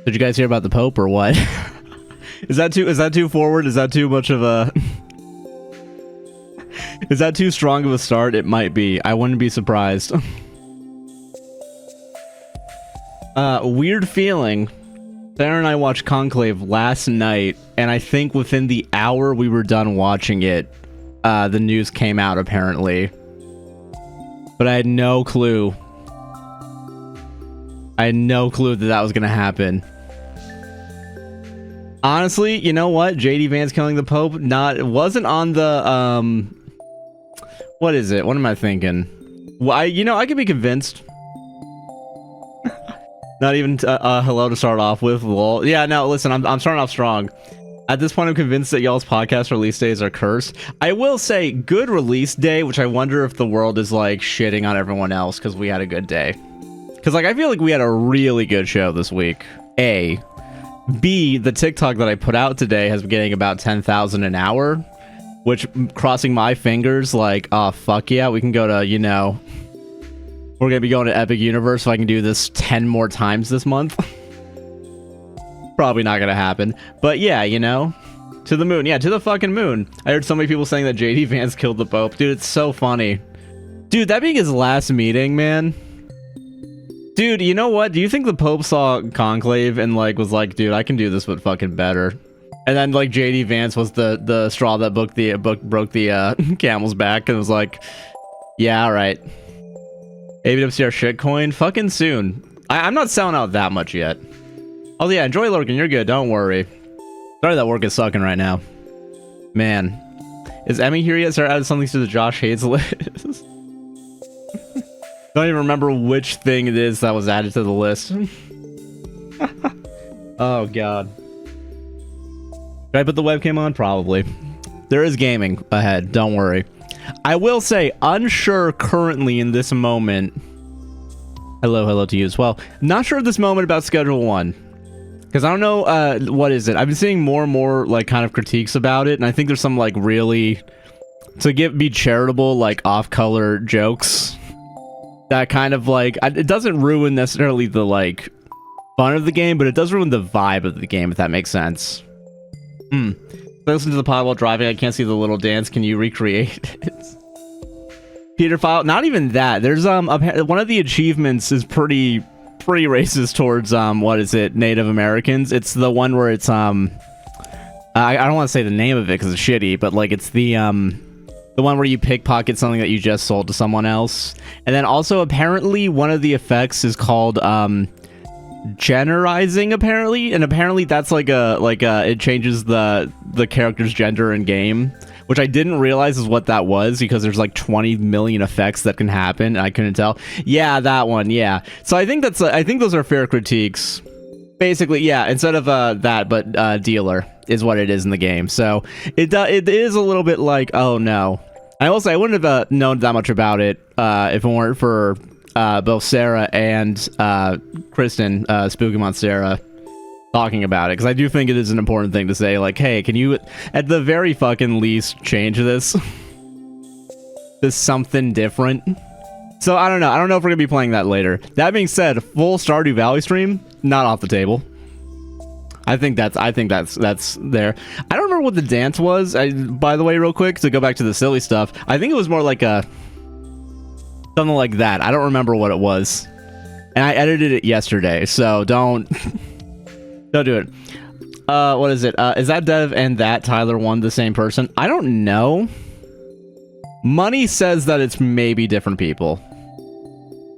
Did you guys hear about the Pope or what? Is that too forward? Is that too much of a... Is that too strong of a start? It might be. I wouldn't be surprised. Weird feeling. Sarah and I watched Conclave last night, and I think within the hour we were done watching it, the news came out apparently. But I had no clue. I had no clue that that was gonna happen. Honestly, you know what? JD Vance killing the Pope, it wasn't on the, what is it? What am I thinking? Well, I could be convinced. Not even hello to start off with, lol. Yeah, no, listen, I'm starting off strong. At this point, I'm convinced that y'all's podcast release days are cursed. I will say, good release day, which I wonder if the world is, like, shitting on everyone else because we had a good day. Because, like, I feel like we had a really good show this week. A. B, the TikTok that I put out today has been getting about 10,000 an hour, which, crossing my fingers, like, oh, fuck yeah, we can go to, you know, we're gonna be going to Epic Universe if I can do this 10 more times this month. Probably not gonna happen, but yeah, you know, to the moon. Yeah, to the fucking moon. I heard so many people saying that JD Vance killed the Pope. Dude, it's so funny. Dude, that being his last meeting, man. Dude, you know what? Do you think the Pope saw Conclave and, like, was like, dude, I can do this but fucking better? And then, like, JD Vance was the straw that broke the camel's back and was like, yeah, alright. ABWCR shitcoin? Fucking soon. I'm not selling out that much yet. Oh, yeah, enjoy lurking. You're good. Don't worry. Sorry that work is sucking right now. Man. Is Emmy here yet? Sarah added something to the Josh Hayes list. Don't even remember which thing it is that was added to the list. Oh, God. Should I put the webcam on? Probably. There is gaming ahead. Don't worry. I will say, unsure currently in this moment. Hello to you as well. Not sure at this moment about Schedule 1. Because I don't know, what is it? I've been seeing more and more, like, kind of critiques about it. And I think there's some, like, really... be charitable, like, off-color jokes. That kind of, like... It doesn't ruin necessarily the, like, fun of the game, but it does ruin the vibe of the game, if that makes sense. I listen to the pod while driving. I can't see the little dance. Can you recreate it? Peter File? Not even that. There's, one of the achievements is pretty racist towards, what is it? Native Americans. It's the one where it's, I don't want to say the name of it because it's shitty, but, like, it's the one where you pickpocket something that you just sold to someone else. And then also, apparently, one of the effects is called, genderizing, apparently. And apparently that's it changes the character's gender in game, which I didn't realize is what that was, because there's like 20 million effects that can happen, and I couldn't tell. Yeah, that one, yeah. So I think those are fair critiques. Basically, yeah, instead of that, but dealer is what it is in the game. So it is a little bit like, oh no. I wouldn't have known that much about it if it weren't for both Sarah and Kristen, Spooky Monstera, talking about it, because I do think it is an important thing to say, like, hey, can you at the very fucking least change this to something different? So I don't know if we're gonna be playing that later. That being said, full Stardew Valley stream, not off the table. I think that's there. I don't remember what the dance was, by the way, real quick, to go back to the silly stuff. I think it was more like something like that. I don't remember what it was, and I edited it yesterday, so don't do it. What is it? Is that Dev and that Tyler one the same person? I don't know. Money says that it's maybe different people,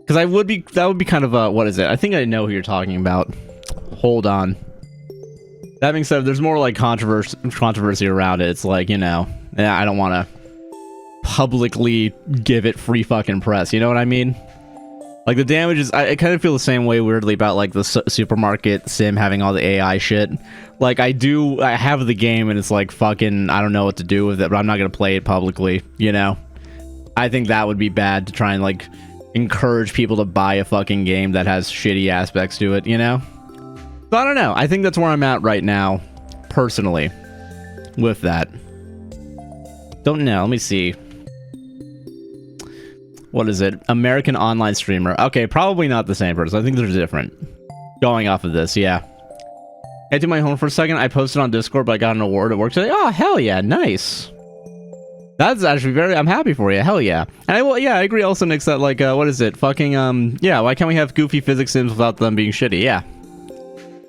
because that would be kind of what is it? I think I know who you're talking about. Hold on. That being said, there's more like controversy around it. It's like, you know, I don't want to publicly give it free fucking press. You know what I mean? Like, the damages, I kind of feel the same way weirdly about, like, the supermarket sim having all the AI shit. Like, I have the game and it's like, fucking, I don't know what to do with it, but I'm not going to play it publicly, you know? I think that would be bad, to try and, like, encourage people to buy a fucking game that has shitty aspects to it, you know? So I don't know. I think that's where I'm at right now, personally, with that. Don't know. Let me see. What is it? American online streamer. Okay, probably not the same person. I think they're different. Going off of this, yeah. I did my home for a second. I posted on Discord, but I got an award at work today. Oh, hell yeah. Nice. That's actually I'm happy for you. Hell yeah. And I agree also, Nick, that, like, what is it? Fucking, yeah, why can't we have goofy physics sims without them being shitty? Yeah.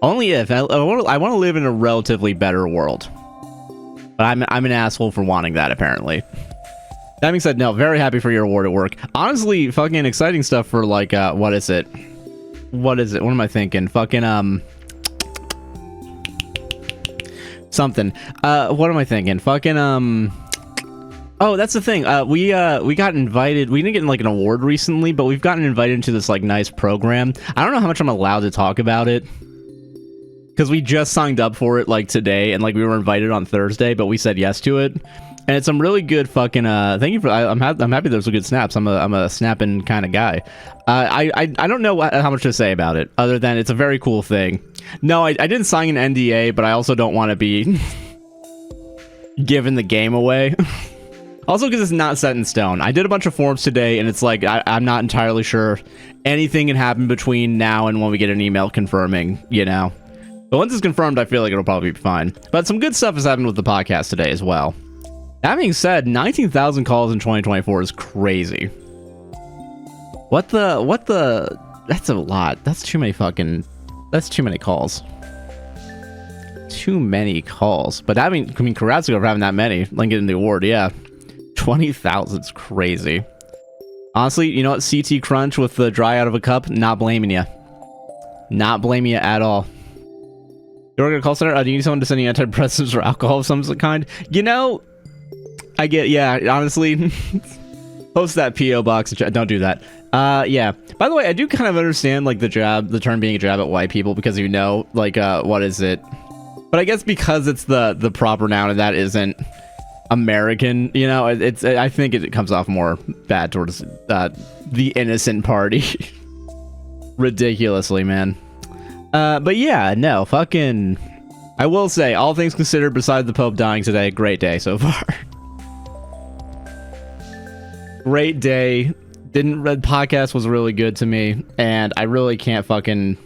Only if. I want to live in a relatively better world. But I'm an asshole for wanting that, apparently. That being said, no, very happy for your award at work. Honestly, fucking exciting stuff for, like, what is it? What is it? What am I thinking? Fucking, something. What am I thinking? Fucking, oh, that's the thing. We got invited. We didn't get, like, an award recently, but we've gotten invited into this, like, nice program. I don't know how much I'm allowed to talk about it. Because we just signed up for it, like, today, and, like, we were invited on Thursday, but we said yes to it. And it's some really good fucking, thank you for, I'm happy there's some good snaps. I'm a snapping kind of guy. I don't know how much to say about it, other than it's a very cool thing. No, I didn't sign an NDA, but I also don't want to be giving the game away. Also, because it's not set in stone. I did a bunch of forums today, and it's like, I'm not entirely sure anything can happen between now and when we get an email confirming, you know. But once it's confirmed, I feel like it'll probably be fine. But some good stuff has happened with the podcast today as well. That being said, 19,000 calls in 2024 is crazy. What the, that's a lot. That's too many calls. Too many calls. But I mean, congrats for having that many. Like getting the award, yeah. 20,000 is crazy. Honestly, you know what? CT Crunch with the dry out of a cup, not blaming you. Not blaming you at all. You're going to call center? Do you need someone to send you antidepressants or alcohol of some kind? You know, I get, yeah, honestly, post that P.O. box. Don't do that. Yeah. By the way, I do kind of understand, like, the term being a jab at white people, because, you know, like, what is it? But I guess because it's the proper noun and that isn't American, you know, I think it comes off more bad towards the innocent party. Ridiculously, man. But yeah, no, fucking, I will say, all things considered, besides the Pope dying today, great day so far. Great day. Podcast was really good to me, and I really can't complain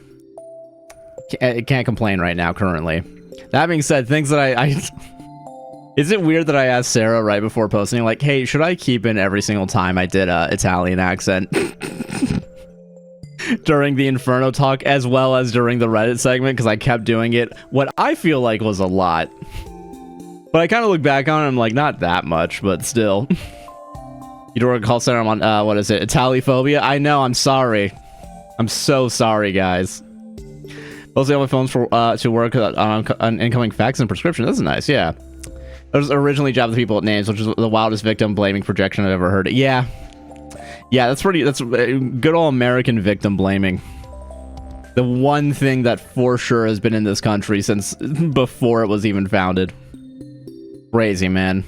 right now currently. That being said, things that I is it weird that I asked Sarah right before posting, like, hey, should I keep in every single time I did a Italian accent during the Inferno talk, as well as during the Reddit segment, because I kept doing it, what I feel like was a lot. But I kind of look back on it, I'm like, not that much, but still. You don't call center, I'm on, what is it, Italiphobia? I know, I'm sorry. I'm so sorry, guys. Mostly on my phones for to work on incoming facts and prescriptions. That's nice, yeah. It was originally Job the People at Names, which is the wildest victim blaming projection I've ever heard. Yeah. Yeah, that's good old American victim blaming. The one thing that for sure has been in this country since before it was even founded. Crazy, man.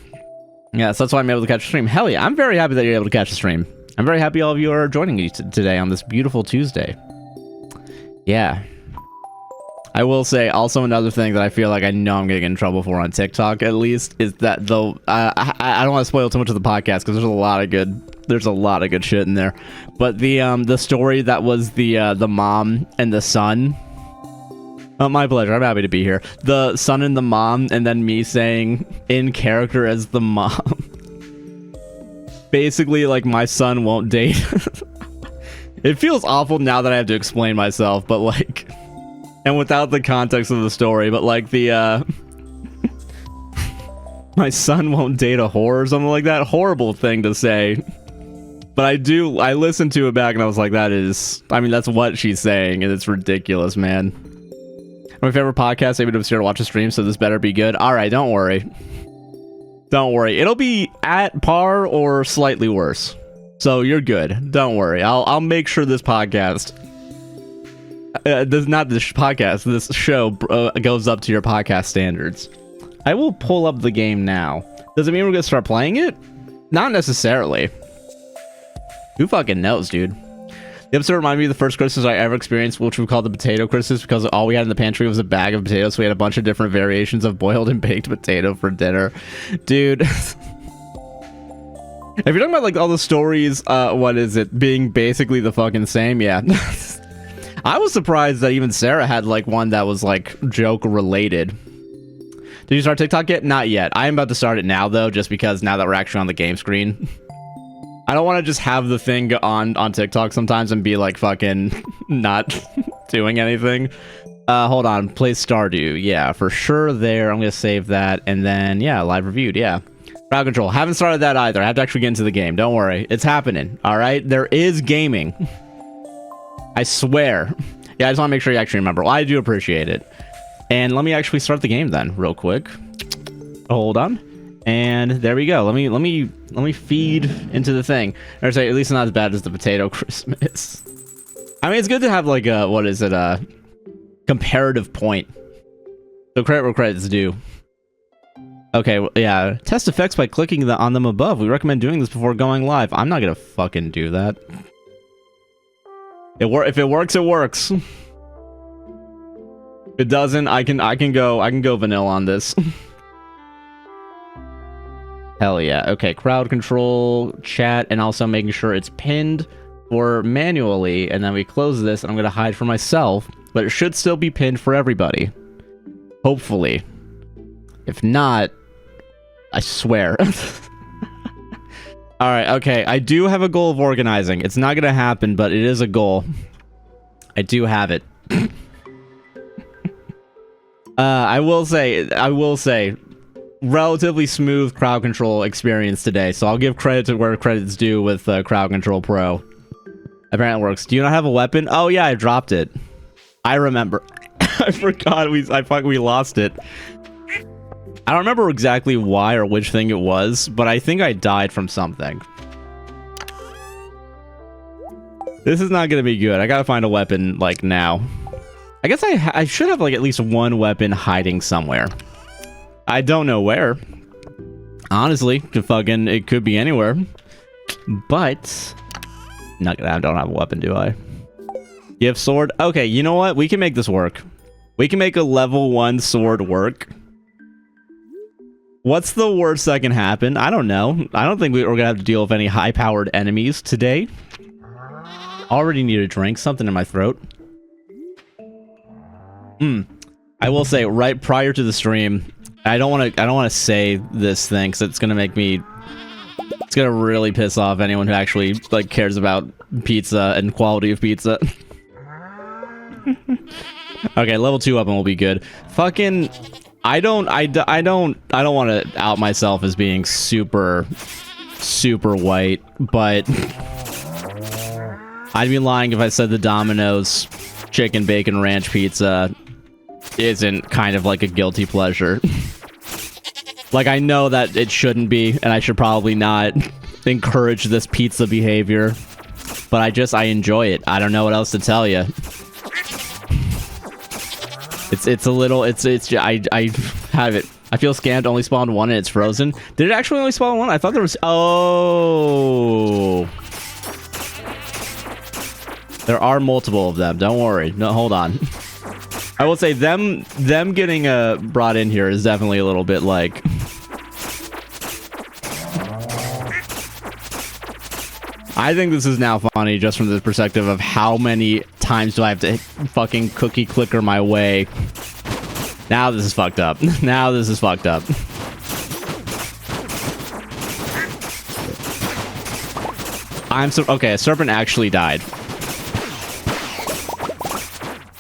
Yeah, so that's why I'm able to catch a stream. Hell yeah, I'm very happy that you're able to catch a stream. I'm very happy all of you are joining me today on this beautiful Tuesday. Yeah. I will say also another thing that I feel like I know I'm gonna get in trouble for on TikTok, at least, is that though I don't want to spoil too much of the podcast because there's a lot of good shit in there. But the story that was the mom and the son. Oh, my pleasure. I'm happy to be here. The son and the mom, and then me saying in character as the mom. Basically, like, my son won't date. It feels awful now that I have to explain myself, but like. And without the context of the story, but like the, my son won't date a whore or something like that. Horrible thing to say. But I listened to it back and I was like, that's what she's saying, and it's ridiculous, man. My favorite podcast, maybe to here to watch a stream, so this better be good. Alright, don't worry. Don't worry. It'll be at par or slightly worse. So you're good. Don't worry. I'll make sure this podcast... this show goes up to your podcast standards. I will pull up the game now. Does it mean we're gonna start playing it? Not necessarily. Who fucking knows, dude? The episode reminded me of the first Christmas I ever experienced, which we called the potato Christmas, because all we had in the pantry was a bag of potatoes, so we had a bunch of different variations of boiled and baked potato for dinner. Dude. If you're talking about like all the stories, what is it, being basically the fucking same, yeah. I was surprised that even Sarah had like one that was like joke related. Did you start TikTok yet? Not yet. I am about to start it now though, just because now that we're actually on the game screen. I don't want to just have the thing on TikTok sometimes and be like fucking not doing anything. Hold on, play Stardew. Yeah, for sure there. I'm gonna save that, and then yeah, live reviewed. Yeah, crowd control. Haven't started that either. I have to actually get into the game. Don't worry, it's happening. All right, there is gaming. I swear. Yeah, I just want to make sure you actually remember. Well, I do appreciate it. And let me actually start the game then, real quick. Hold on. And there we go. Let me feed into the thing. Or say, at least not as bad as the potato Christmas. I mean, it's good to have like a, what is it, a comparative point. So credit where credit's due. Okay, well, yeah. Test effects by clicking on them above. We recommend doing this before going live. I'm not gonna fucking do that. If it works, it works. If it doesn't, I can go vanilla on this. Hell yeah. Okay, crowd control, chat, and also making sure it's pinned for manually, and then we close this, and I'm gonna hide for myself, but it should still be pinned for everybody. Hopefully. If not, I swear. Alright, okay, I do have a goal of organizing. It's not gonna happen, but it is a goal. I do have it. I will say, relatively smooth crowd control experience today, so I'll give credit to where credit's due with Crowd Control Pro. Apparently it works. Do you not have a weapon? Oh yeah, I dropped it. I remember. I forgot we lost it. I don't remember exactly why or which thing it was, but I think I died from something. This is not gonna be good. I gotta find a weapon, like, now. I guess I should have, like, at least one weapon hiding somewhere. I don't know where. Honestly, it could be anywhere. But... I don't have a weapon, do I? You have sword? Okay, you know what? We can make this work. We can make a level 1 sword work. What's the worst that can happen? I don't know. I don't think we're gonna have to deal with any high-powered enemies today. Already need a drink. Something in my throat. I will say, right prior to the stream, I don't want to say this thing, because it's gonna make me... It's gonna really piss off anyone who actually, like, cares about pizza and quality of pizza. Okay, level 2 weapon will be good. Fucking... I don't want to out myself as being super white, but I'd be lying if I said the Domino's chicken bacon ranch pizza isn't kind of like a guilty pleasure. Like, I know that it shouldn't be, and I should probably not encourage this pizza behavior, but I enjoy it. I don't know what else to tell you. It's a little, I have it. I feel scammed, only spawned one and it's frozen. Did it actually only spawn one? I thought there was, oh. There are multiple of them, don't worry. No, hold on. I will say them getting brought in here is definitely a little bit like... I think this is now funny just from the perspective of how many times do I have to fucking cookie clicker my way. Now this is fucked up. Now this is fucked up. Okay, a serpent actually died.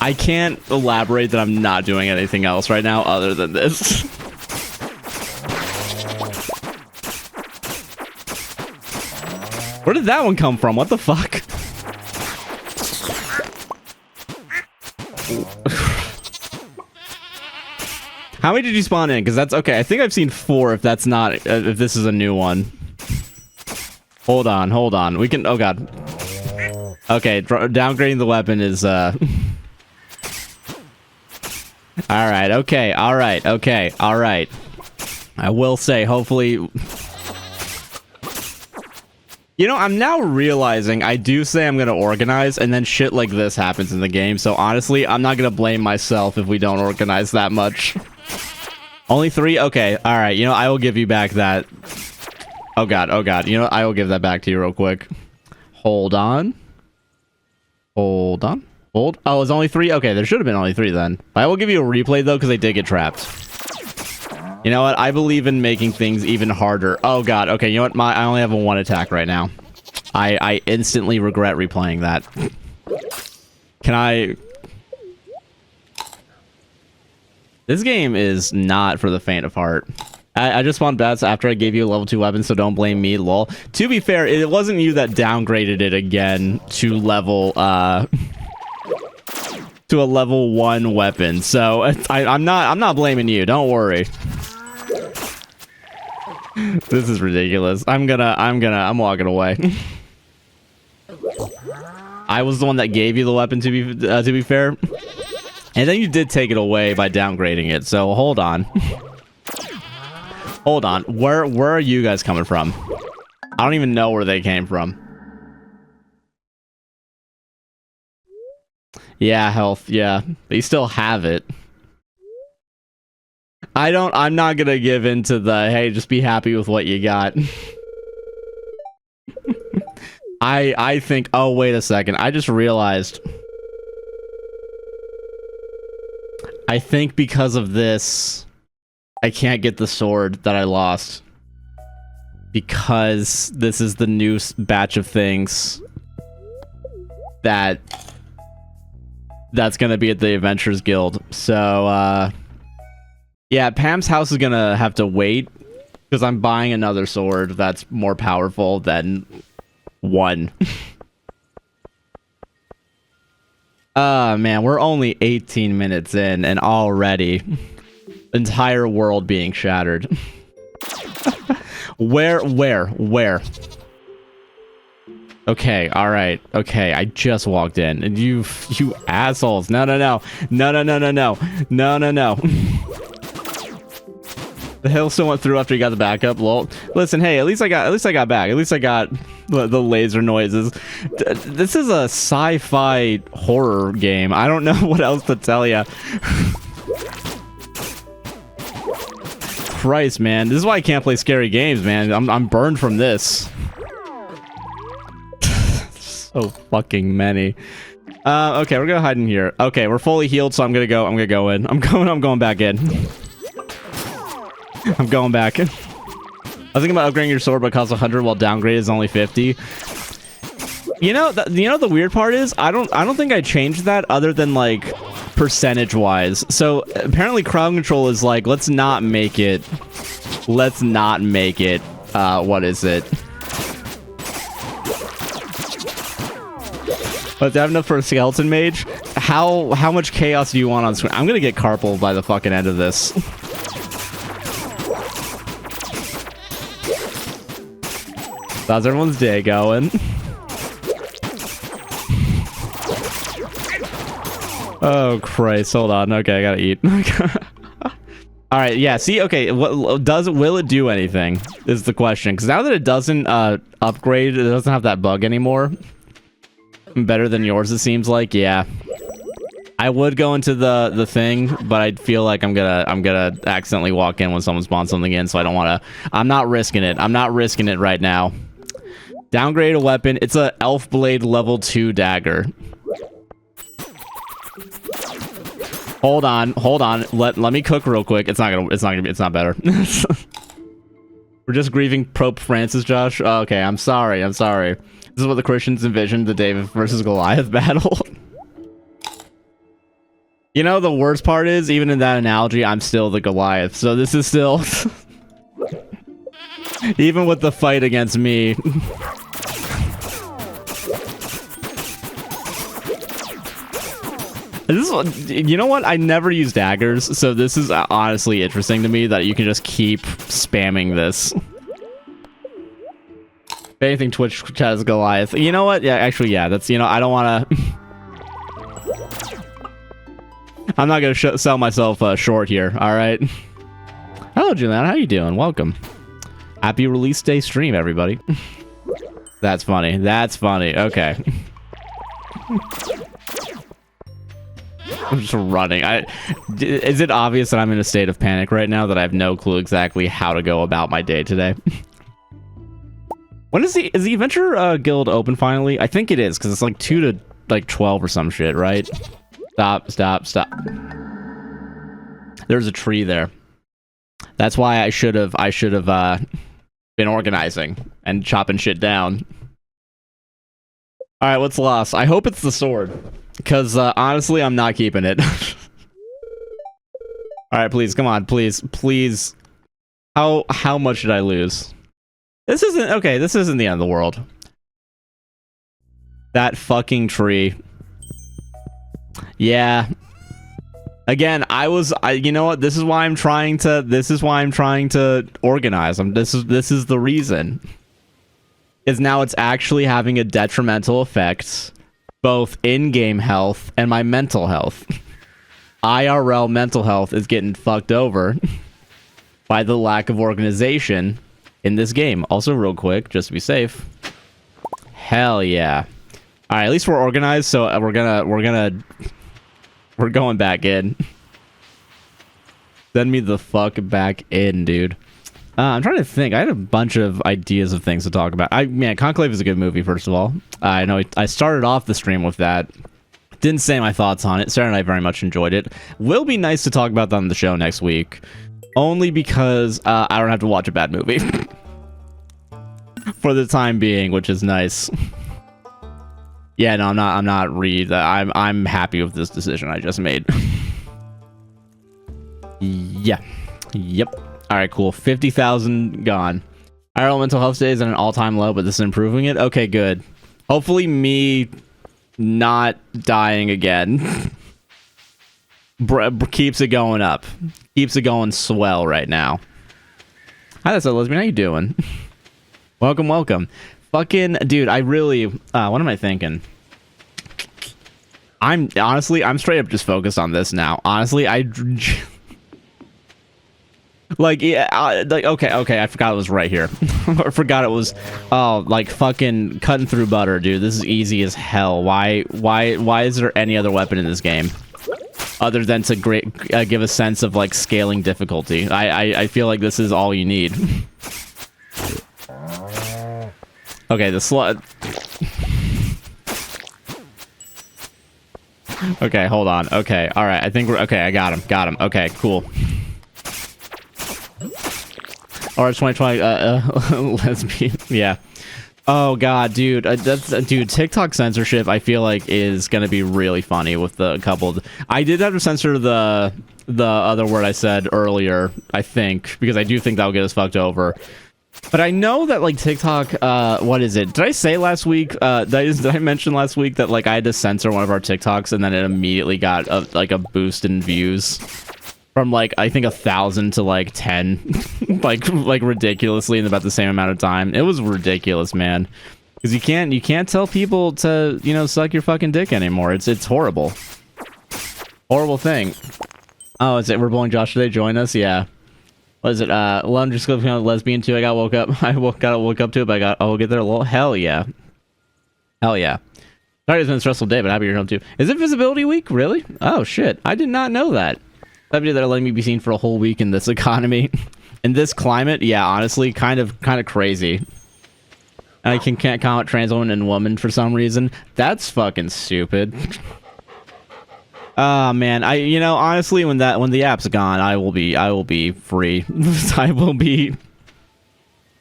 I can't elaborate that I'm not doing anything else right now other than this. Where did that one come from? What the fuck? How many did you spawn in? Because that's okay. I think I've seen 4. If that's not, if this is a new one. Hold on. We can. Oh god. Okay, downgrading the weapon is. All right. Okay. All right. Okay. All right. I will say, hopefully. You know, I'm now realizing I do say I'm going to organize, and then shit like this happens in the game. So honestly, I'm not going to blame myself if we don't organize that much. Only 3? Okay. All right. You know, I will give you back that. Oh, God. Oh, God. You know, I will give that back to you real quick. Hold on. Hold on. Hold. Oh, it's only 3? Okay, there should have been only 3 then. I will give you a replay, though, because they did get trapped. You know what? I believe in making things even harder. Oh, God. Okay, you know what? I only have a 1 attack right now. I instantly regret replaying that. Can I... This game is not for the faint of heart. I just spawned bats after I gave you a level 2 weapon, so don't blame me, lol. To be fair, it wasn't you that downgraded it again to level, to a level 1 weapon. So I'm not blaming you. Don't worry. This is ridiculous. I'm walking away. I was the one that gave you the weapon, to be fair. And then you did take it away by downgrading it. So hold on. Hold on. Where are you guys coming from? I don't even know where they came from. Yeah, health. Yeah. But you still have it. I'm not gonna give in to the, hey, just be happy with what you got. I think, oh, wait a second. I just realized. I think because of this, I can't get the sword that I lost. Because this is the new batch of things that's gonna be at the Adventurers Guild. So, yeah, Pam's house is gonna have to wait because I'm buying another sword that's more powerful than 1. Man, we're only 18 minutes in and already entire world being shattered. Where? Okay, all right. Okay, I just walked in and you assholes. No. The hill still went through after you got the backup. Lol. Listen, hey, at least I got back. At least I got the laser noises. This is a sci-fi horror game. I don't know what else to tell you. Christ, man. This is why I can't play scary games, man. I'm burned from this. So fucking many. Okay, we're gonna hide in here. Okay, we're fully healed, so I'm gonna go in. I'm going back in. I'm going back. I was thinking about upgrading your sword, but it costs 100 while downgrade is only 50. You know, the weird part is I don't think I changed that other than like percentage wise. So apparently crowd control is like, let's not make it. What is it? But to have enough for a skeleton mage, how much chaos do you want on screen? I'm gonna get carpal by the fucking end of this. How's everyone's day going? Oh Christ! Hold on. Okay, I gotta eat. All right. Yeah. See. Okay. Will it do anything? Is the question. Because now that it doesn't upgrade, it doesn't have that bug anymore. Better than yours, it seems like. Yeah. I would go into the thing, but I feel like I'm gonna accidentally walk in when someone spawns something in, so I don't want to. I'm not risking it. I'm not risking it right now. Downgrade a weapon. It's a elf blade level 2 dagger. Hold on. Let me cook real quick. It's not better. We're just grieving Pope Francis, Josh. Oh, okay, I'm sorry. This is what the Christians envisioned the David versus Goliath battle. You know, the worst part is, even in that analogy, I'm still the Goliath. So this is still... even with the fight against me... You know what? I never use daggers, so this is honestly interesting to me that you can just keep spamming this. If anything, Twitch has Goliath. You know what? Yeah, actually, yeah. That's, you know, I don't want to... I'm not going to sell myself short here, alright? Hello, Julian. How you doing? Welcome. Happy release day stream, everybody. That's funny. Okay. I'm just running. Is it obvious that I'm in a state of panic right now that I have no clue exactly how to go about my day today? When is the Adventure Guild open finally? I think it is, because it's like 2 to like 12 or some shit, right? Stop, stop, stop. There's a tree there. That's why I should have been organizing and chopping shit down. All right, what's lost? I hope it's the sword, because honestly, I'm not keeping it. All right, please, come on, please, please. How much did I lose? This isn't okay. This isn't the end of the world. That fucking tree. Yeah. Again, you know what? This is why I'm trying to organize. This is the reason. Is now it's actually having a detrimental effect, both in-game health and my mental health. IRL mental health is getting fucked over by the lack of organization in this game. Also, real quick, just to be safe. Hell yeah. All right, at least we're organized, so we're going back in. Send me the fuck back in, dude. I'm trying to think. I had a bunch of ideas of things to talk about. Man, Conclave is a good movie, first of all. I know I started off the stream with that. Didn't say my thoughts on it. Sarah and I very much enjoyed it. Will be nice to talk about that on the show next week. Only because I don't have to watch a bad movie. For the time being, which is nice. Yeah, no, I'm happy with this decision I just made. Yeah. Yep. All right, cool. 50,000 gone. IRL mental health stays at an all-time low, but this is improving it. Okay, good. Hopefully me not dying again keeps it going up. Keeps it going swell right now. Hi, that's a lesbian. How you doing? Welcome, welcome. Fucking dude, I really what am I thinking? I'm straight up just focused on this now. Honestly, like, yeah, like, okay, I forgot it was right here. I forgot it was, like, fucking cutting through butter, dude. This is easy as hell. Why is there any other weapon in this game? Other than to give a sense of, like, scaling difficulty. I feel like this is all you need. Okay, the slut. Okay, hold on. Okay, alright, I think we're, okay, I got him. Okay, cool. Or 2020 lesbian. Yeah. Oh god, dude, dude, TikTok censorship I feel like is gonna be really funny with the couple. I did have to censor the other word I said earlier, I think, because I do think that'll get us fucked over. But I know that, like, TikTok, what is it? Did I say last week, did I mention last week that, like, I had to censor one of our TikToks and then it immediately got like a boost in views? From, like, I think 1,000 to, like, 10. like ridiculously in about the same amount of time. It was ridiculous, man. Because you can't tell people to, you know, suck your fucking dick anymore. It's horrible. Horrible thing. Oh, is it we're bowling Josh today? Join us? Yeah. What is it? Well, just going to lesbian too. I woke up to it, but I'll get there a little. Hell yeah. Hell yeah. Sorry it's been a stressful day, but happy you're home too. Is it visibility week? Really? Oh shit. I did not know that. That are letting me be seen for a whole week in this economy. In this climate, yeah, honestly, kind of crazy. And I can't comment trans woman and woman for some reason. That's fucking stupid. Oh man, you know, honestly, when the app's gone, I will be free. I will be.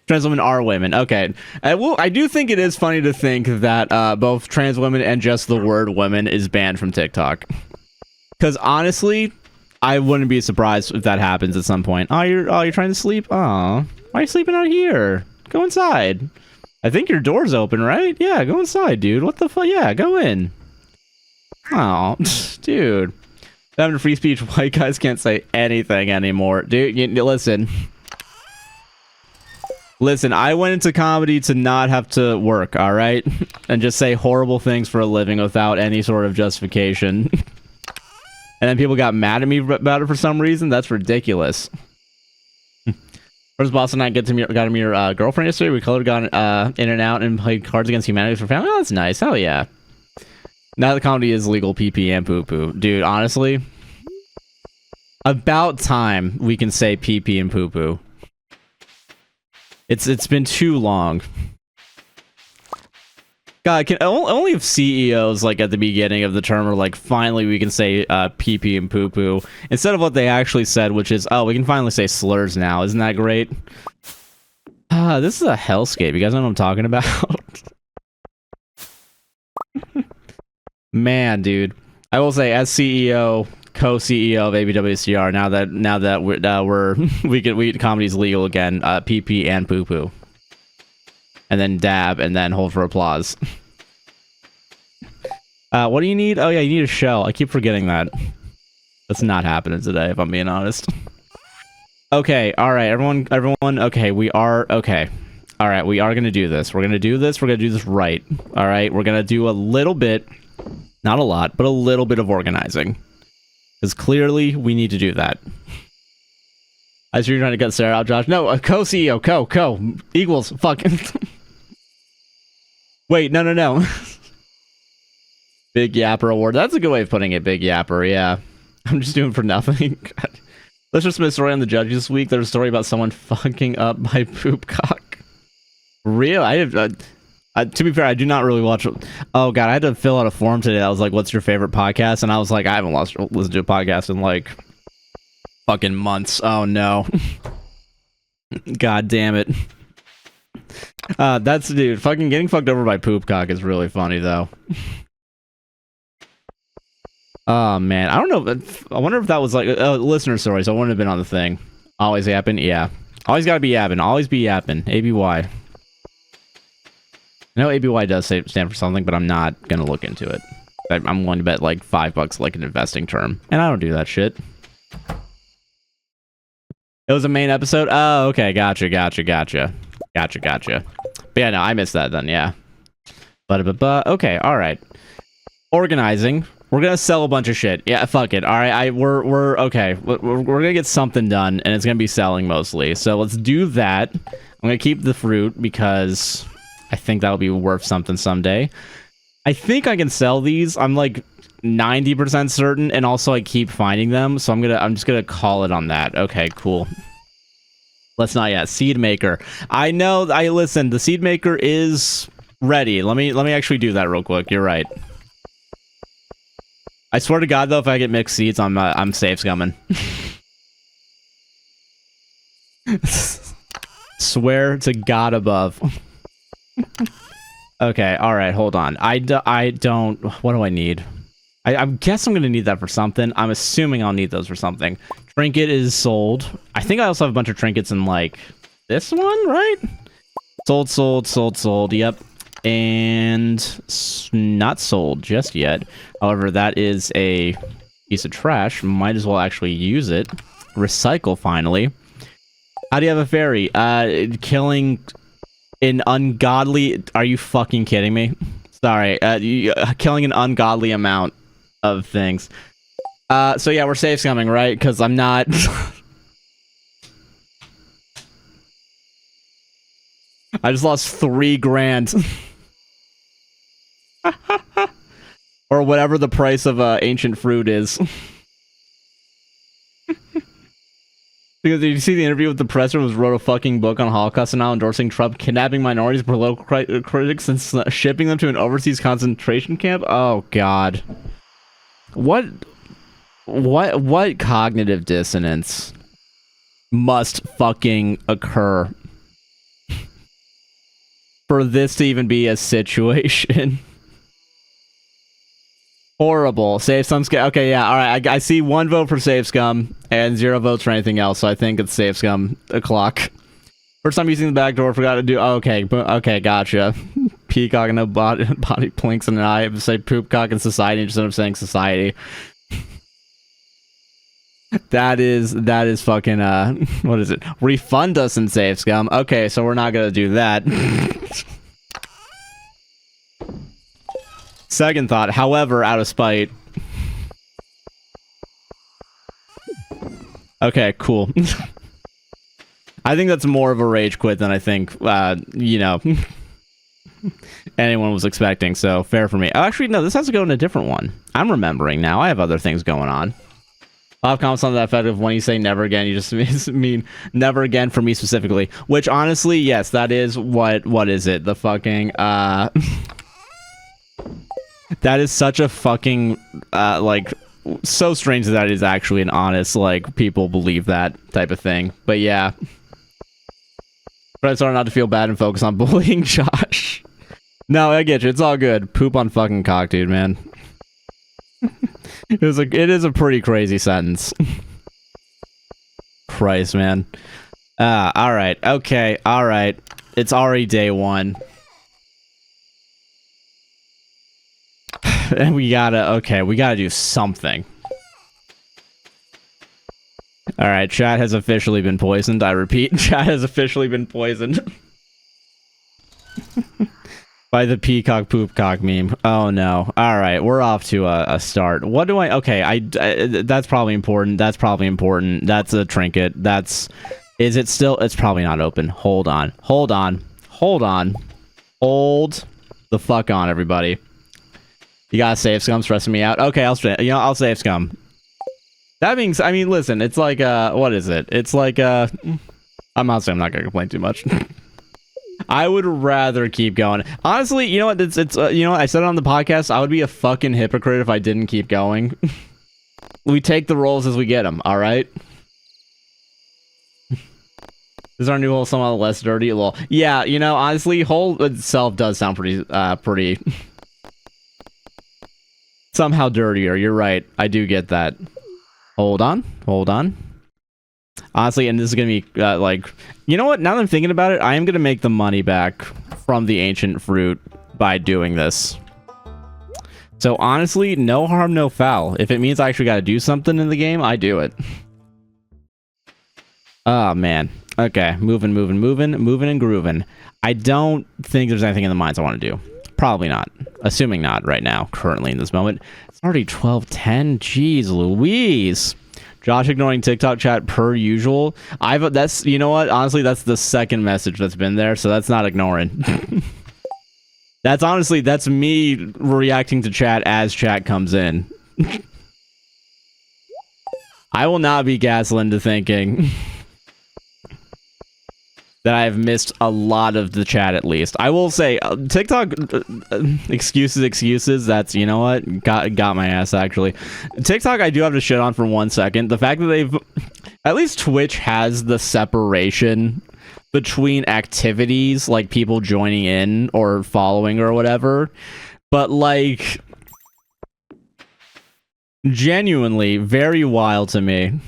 Trans women are women. Okay. I do think it is funny to think that both trans women and just the word women is banned from TikTok. Because honestly, I wouldn't be surprised if that happens at some point. Oh, you're trying to sleep? Aw. Why are you sleeping out here? Go inside. I think your door's open, right? Yeah, go inside, dude. What the fuck? Yeah, go in. Oh, dude. Having free speech, white guys can't say anything anymore. Dude, listen. Listen, I went into comedy to not have to work, alright? And just say horrible things for a living without any sort of justification. And then people got mad at me about it for some reason. That's ridiculous. First boss and I got him your girlfriend yesterday. We colored, got in and out, and played Cards Against Humanity for family. Oh, that's nice. Hell yeah. Now the comedy is legal, PP and poo poo, dude. Honestly, about time we can say PP and poo poo. It's been too long. God, only if CEOs like at the beginning of the term are like, finally we can say pee pee and poo poo instead of what they actually said, which is, oh, we can finally say slurs now. Isn't that great? This is a hellscape. You guys know what I'm talking about? Man, dude. I will say, as CEO, co-CEO of ABWCR, now that we're comedy's legal again, pee pee and poo poo. And then dab, and then hold for applause. What do you need? Oh yeah, you need a shell. I keep forgetting that. That's not happening today, if I'm being honest. Okay, alright, everyone, okay, okay. Alright, we are gonna do this. We're gonna do this right. Alright, we're gonna do a little bit, not a lot, but a little bit of organizing. Because clearly, we need to do that. I see you're trying to cut Sarah out, Josh. No, co-CEO, co, equals, fucking... Wait, no. Big Yapper Award. That's a good way of putting it, Big Yapper, yeah. I'm just doing for nothing. Let's just submit a story on the judge this week. There's a story about someone fucking up my poop cock. Real? To be fair, I do not really watch... Oh, God, I had to fill out a form today. I was like, what's your favorite podcast? And I was like, I haven't listened to a podcast in, like, fucking months. Oh, no. God damn it. That's, dude, fucking getting fucked over by poop cock is really funny, though. Oh, man. I don't know. I wonder if that was, like, listener stories. I wouldn't have been on the thing. Always yapping? Yeah. Always gotta be yapping. Always be yapping. ABY. I know ABY does stand for something, but I'm not gonna look into it. I'm willing to bet, like, $5 like an investing term. And I don't do that shit. It was a main episode? Oh, okay. Gotcha. But yeah, no, I missed that then, yeah. But okay, alright. Organizing. We're gonna sell a bunch of shit. Yeah, fuck it. Alright, we're okay. We're gonna get something done, and it's gonna be selling mostly. So let's do that. I'm gonna keep the fruit, because I think that'll be worth something someday. I think I can sell these. I'm like 90% certain, and also I keep finding them, so I'm just gonna call it on that. Okay, cool. Let's not yet. Seed maker. I know. Listen. The seed maker is ready. Let me actually do that real quick. You're right. I swear to God, though, if I get mixed seeds, I'm safe scumming. Swear to God above. Okay. All right. Hold on. I don't. What do I need? I guess I'm gonna need that for something. I'm assuming I'll need those for something. Trinket is sold. I think I also have a bunch of trinkets in, like, this one, right? Sold. Yep. And not sold just yet. However, that is a piece of trash. Might as well actually use it. Recycle, finally. How do you have a fairy? Killing an ungodly... Are you fucking kidding me? Sorry. Killing an ungodly amount of things. So yeah, we're safe scumming, right? Because I'm not... I just lost 3 grand. Or whatever the price of ancient fruit is. Because did you see the interview with the presser who wrote a fucking book on Holocaust and now endorsing Trump kidnapping minorities, political critics, and shipping them to an overseas concentration camp? Oh, God. What cognitive dissonance must fucking occur for this to even be a situation? Horrible. Save Scum. Okay, yeah, alright. I see 1 vote for Save Scum and 0 votes for anything else, so I think it's Save Scum o'clock. First time using the back door, forgot to do... Oh, okay, gotcha. Peacock and no body plinks and an eye. Say poop cock in society instead of saying society. That is fucking, what is it? Refund us in Save Scum. Okay, so we're not gonna do that. Second thought, however, out of spite. Okay, cool. I think that's more of a rage quit than I think, you know, anyone was expecting, so fair for me. Oh, actually, no, this has to go in a different one. I'm remembering now. I have other things going on. I'll have comments on that effect of when you say never again, you just mean never again for me specifically. Which, honestly, yes, that is what is it? The fucking, That is such a fucking, like, so strange that it is actually an honest, like, people believe that type of thing. But yeah. Try not to feel bad and focus on bullying Josh. No, I get you. It's all good. Poop on fucking cock, dude, man. It is a pretty crazy sentence. Christ, man. Alright. Okay, alright. It's already day 1. And we gotta do something. Alright, chat has officially been poisoned. I repeat, chat has officially been poisoned. By the peacock poopcock meme. Oh no. Alright, we're off to a start. What do I... Okay, that's probably important. That's probably important. That's a trinket. That's... Is it still... It's probably not open. Hold on. Hold on. Hold on. Hold the fuck on, everybody. You gotta save scum, stressing me out. Okay, I'll save scum. That means, I mean, listen, it's like, what is it? It's like, I'm not saying I'm not gonna complain too much. I would rather keep going. Honestly, you know what? It's you know what? I said it on the podcast. I would be a fucking hypocrite if I didn't keep going. We take the rolls as we get them, alright? This is our new hole, somewhat less dirty. Lol. Yeah, you know, honestly, hole itself does sound pretty, somehow dirtier. You're right. I do get that. Hold on. Hold on. Honestly, and this is gonna be, like... You know what? Now that I'm thinking about it, I am gonna make the money back from the ancient fruit by doing this. So, honestly, no harm, no foul. If it means I actually gotta do something in the game, I do it. Oh, man. Okay. Moving and grooving. I don't think there's anything in the mines I want to do. Probably not. Assuming not right now, currently in this moment. It's already 12:10. Jeez Louise. Josh ignoring TikTok chat per usual. That's, you know what? Honestly, that's the second message that's been there, so that's not ignoring. That's me reacting to chat as chat comes in. I will not be gaslit into thinking that I have missed a lot of the chat, at least. I will say, TikTok, excuses, that's, you know what, got my ass, actually. TikTok, I do have to shit on for 1 second. The fact that they've, at least Twitch has the separation between activities, like people joining in or following or whatever, but, like, genuinely very wild to me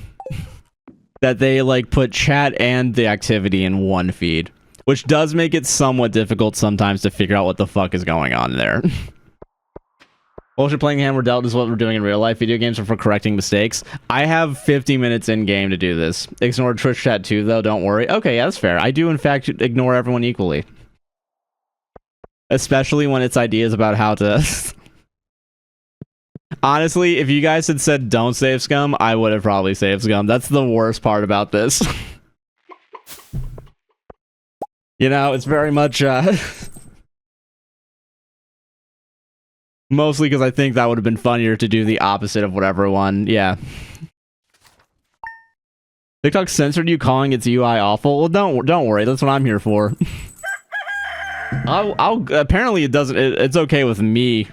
that they, like, put chat and the activity in one feed, which does make it somewhat difficult sometimes to figure out what the fuck is going on there. Bullshit playing Hammer Dealt is what we're doing in real life. Video games are for correcting mistakes. I have 50 minutes in game to do this. Ignore Twitch chat too, though. Don't worry. Okay, yeah, that's fair. I do, in fact, ignore everyone equally. Especially when it's ideas about how to... Honestly, if you guys had said don't save scum, I would have probably saved scum. That's the worst part about this. You know, it's very much, mostly because I think that would have been funnier to do the opposite of whatever one. Yeah. TikTok censored you calling its UI awful? Well, don't worry. That's what I'm here for. Apparently it doesn't... It's okay with me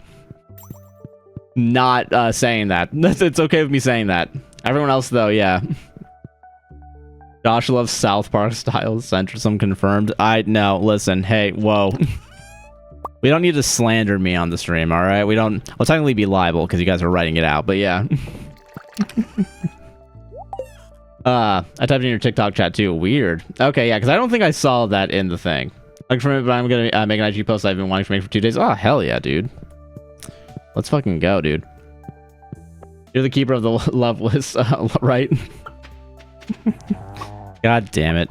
not saying that. It's okay with me saying that. Everyone else, though, yeah. Josh loves South Park style centrism confirmed. No, listen, hey, whoa. We don't need to slander me on the stream, alright? We don't... I'll technically be liable because you guys are writing it out, but yeah. I typed in your TikTok chat too. Weird. Okay, yeah, because I don't think I saw that in the thing. But I'm gonna make an IG post I've been wanting to make for 2 days. Oh, hell yeah, dude. Let's fucking go, dude. You're the keeper of the love list, right? God damn it.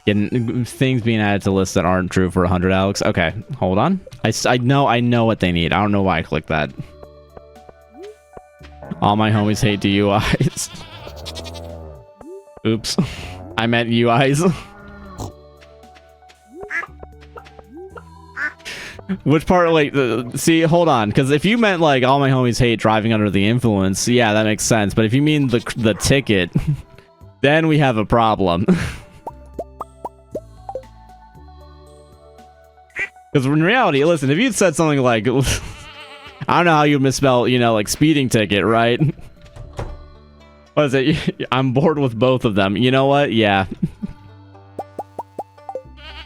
Getting things being added to lists that aren't true for 100, Alex. Okay, hold on. I know what they need. I don't know why I clicked that. All my homies hate DUIs. Oops. I meant UIs. Which part, like, see, hold on, because if you meant, like, all my homies hate driving under the influence, yeah, that makes sense, but if you mean the ticket, then we have a problem. Because in reality, listen, if you'd said something like, I don't know how you misspell, you know, like speeding ticket, right? What is it? I'm bored with both of them. You know what? Yeah.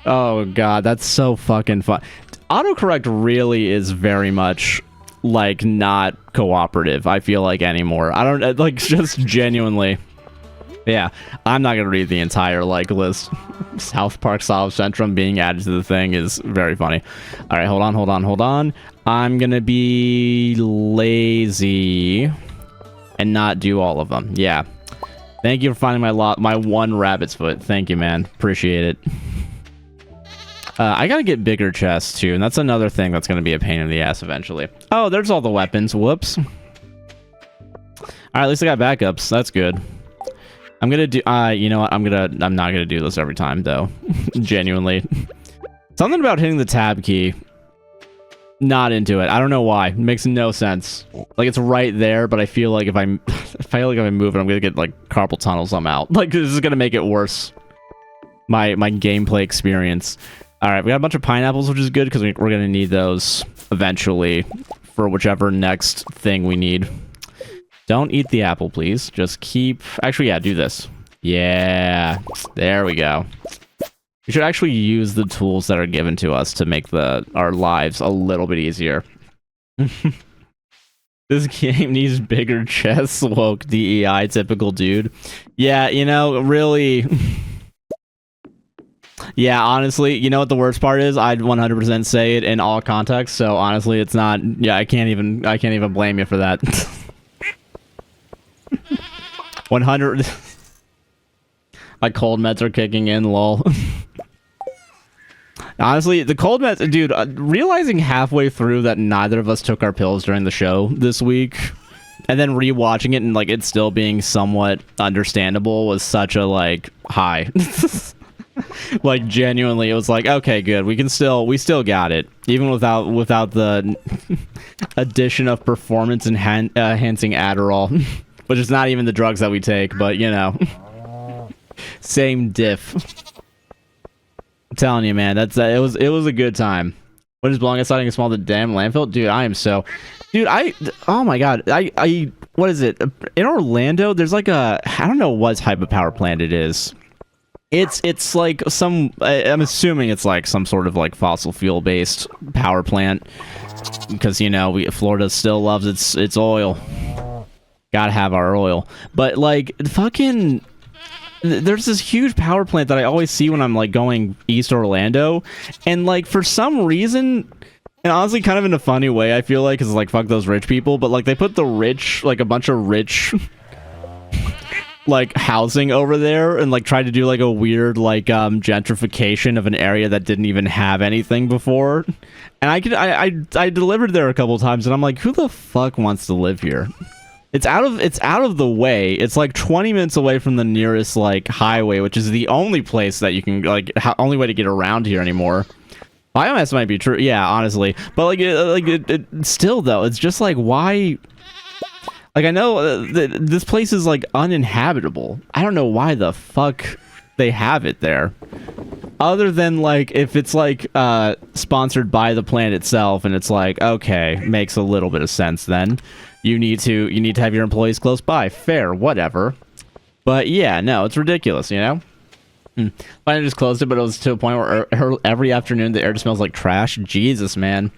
Oh god, that's so fucking fun. Autocorrect really is very much like not cooperative, I feel like, anymore. I don't like, just genuinely. Yeah, I'm not gonna read the entire like list. South Park Solve Centrum being added to the thing is very funny. All right, hold on. I'm gonna be lazy and not do all of them. Yeah. Thank you for finding my one rabbit's foot. Thank you, man. Appreciate it. I gotta get bigger chests too, and that's another thing that's gonna be a pain in the ass eventually. Oh, there's all the weapons. Whoops. All right, at least I got backups. That's good. I'm gonna do. You know what? I'm not gonna do this every time though. Genuinely, something about hitting the tab key. Not into it. I don't know why. It makes no sense. Like, it's right there, but I feel like if I move it, I'm gonna get like carpal tunnel somehow. Like, this is gonna make it worse. My gameplay experience. All right, we got a bunch of pineapples, which is good because we're gonna need those eventually for whichever next thing we need. Don't eat the apple, please. Just keep... Actually, yeah, do this. Yeah. There we go. We should actually use the tools that are given to us to make our lives a little bit easier. This game needs bigger chests, woke DEI, typical dude. Yeah, you know, really... Yeah, honestly, you know what the worst part is? I'd 100% say it in all contexts, so honestly, it's not... Yeah, I can't even blame you for that. 100... My cold meds are kicking in, lol. Honestly, the cold meds... Dude, realizing halfway through that neither of us took our pills during the show this week, and then rewatching it and, like, it still being somewhat understandable was such a, like, high. Like, genuinely, it was like, okay, good. We still got it. Even without the addition of performance enhancing Adderall. Which is not even the drugs that we take, but, you know. Same diff. I'm telling you, man, it was a good time. What is belonging outside a small the damn landfill? Dude, I am so... Dude, oh my god, what is it? In Orlando, there's like I don't know what type of power plant it is. It's like some... I'm assuming it's like some sort of like fossil fuel-based power plant. Because, you know, Florida still loves its oil. Gotta have our oil. But, like, fucking... There's this huge power plant that I always see when I'm, like, going east Orlando. And, like, for some reason... And honestly, kind of in a funny way, I feel like, because, like, fuck those rich people. But, like, they put the rich... Like, a bunch of rich... like, housing over there. And, like, tried to do, like, a weird, like, gentrification of an area that didn't even have anything before. And I delivered there a couple times. And I'm like, who the fuck wants to live here? It's out of the way. It's like 20 minutes away from the nearest like highway, which is the only place that you can like only way to get around here anymore. Biomass might be true, yeah, honestly, but like still though, it's just like why? Like I know this place is like uninhabitable. I don't know why the fuck they have it there. Other than like if it's like sponsored by the plant itself, and it's like okay, makes a little bit of sense then. You need to have your employees close by. Fair, whatever. But yeah, no, it's ridiculous, you know? I just closed it, but it was to a point where every afternoon the air just smells like trash. Jesus, man.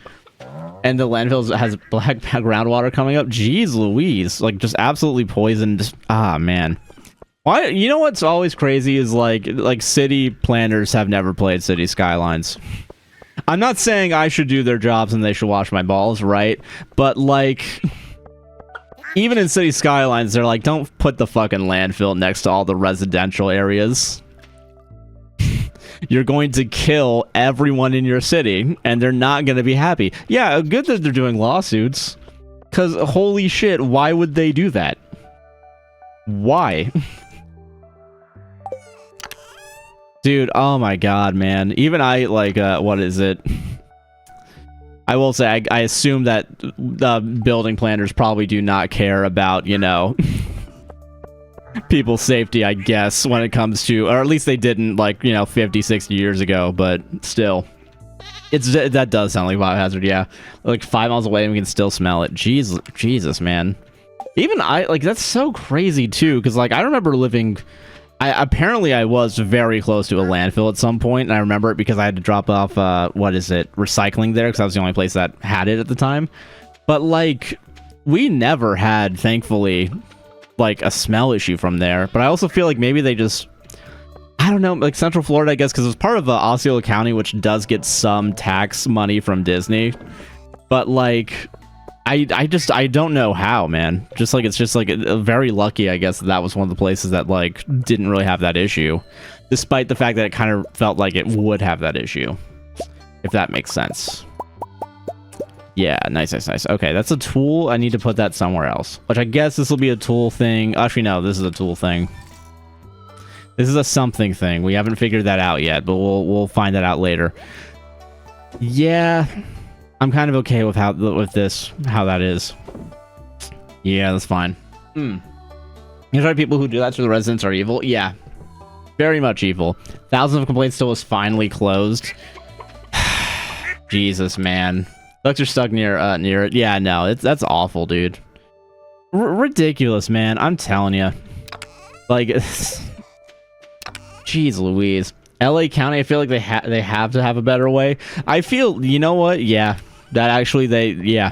And the landfill has black groundwater coming up. Jeez Louise. Like, just absolutely poisoned. Ah, man. Why? You know what's always crazy is, like city planners have never played City Skylines. I'm not saying I should do their jobs and they should wash my balls, right? But, like... Even in City Skylines, they're like, don't put the fucking landfill next to all the residential areas. You're going to kill everyone in your city, and they're not going to be happy. Yeah, good that they're doing lawsuits. Because, holy shit, why would they do that? Why? Dude, oh my god, man. Even I, like, what is it? I will say, I assume that building planners probably do not care about, you know, people's safety, I guess, when it comes to, or at least they didn't, like, you know, 50, 60 years ago, but still. That does sound like biohazard, yeah. Like 5 miles away and we can still smell it. Jesus, man. Even like, that's so crazy too, because like I remember living, apparently I was very close to a landfill at some point, and I remember it because I had to drop off recycling there, because that was the only place that had it at the time. But like, we never had, thankfully, like a smell issue from there. But I also feel like maybe they just, I don't know, like Central Florida, I guess, because it's part of Osceola County, which does get some tax money from Disney. But like, I don't know how, man. Just like, it's just like very lucky, I guess, that was one of the places that like didn't really have that issue, despite the fact that it kind of felt like it would have that issue, if that makes sense. Yeah, nice. Okay, that's a tool. I need to put that somewhere else, which I guess this will be a tool thing. Actually, no, this is a tool thing. This is a something thing. We haven't figured that out yet, but we'll find that out later. Yeah, I'm kind of okay with how that is. Yeah, that's fine. You know, people who do that to the residents are evil. Yeah, very much evil. Thousands of complaints still was finally closed. Jesus, man. Ducks are stuck near it. Yeah, no, that's awful, dude. Ridiculous, man. I'm telling you. Like, jeez Louise. LA County, I feel like they have to have a better way. I feel, you know what? Yeah, that actually yeah.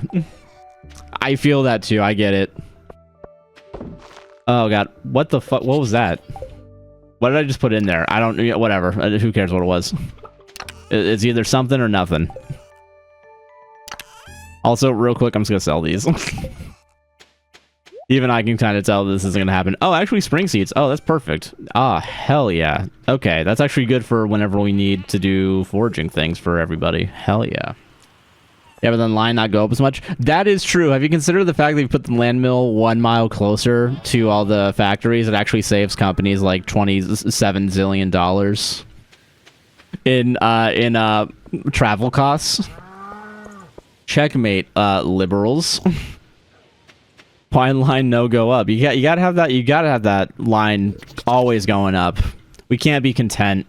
I feel that too. I get it. Oh god, what the fuck? What was that? What did I just put in there? I don't. Whatever. Who cares what it was? It's either something or nothing. Also, real quick, I'm just gonna sell these. Even I can kind of tell this isn't gonna happen. Oh, actually, spring seeds. Oh, that's perfect. Ah, hell yeah. Okay, that's actually good for whenever we need to do foraging things for everybody. Hell yeah. Yeah, but then line not go up as much. That is true. Have you considered the fact that you put the land mill 1 mile closer to all the factories? It actually saves companies like $27 zillion in travel costs. Checkmate, liberals. Pine line no go up. You gotta have that. You gotta have that line always going up. We can't be content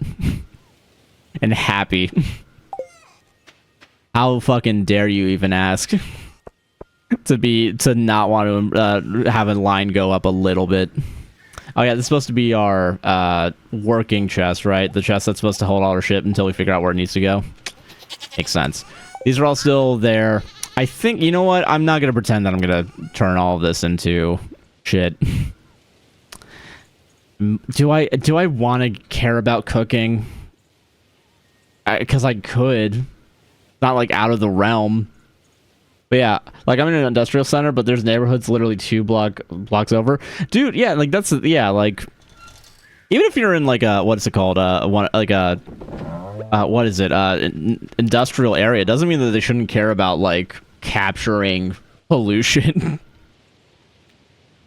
and happy. How fucking dare you even ask to not want to have a line go up a little bit? Oh yeah, this is supposed to be our working chest, right? The chest that's supposed to hold all our shit until we figure out where it needs to go. Makes sense. These are all still there. I think, you know what? I'm not going to pretend that I'm going to turn all of this into shit. Do I want to care about cooking? Because I could. Not like out of the realm. But yeah, like I'm in an industrial center, but there's neighborhoods literally 2 blocks over. Dude, yeah, like that's, yeah, like even if you're in like a, what is it called? What is it? Industrial area. Doesn't mean that they shouldn't care about like capturing pollution.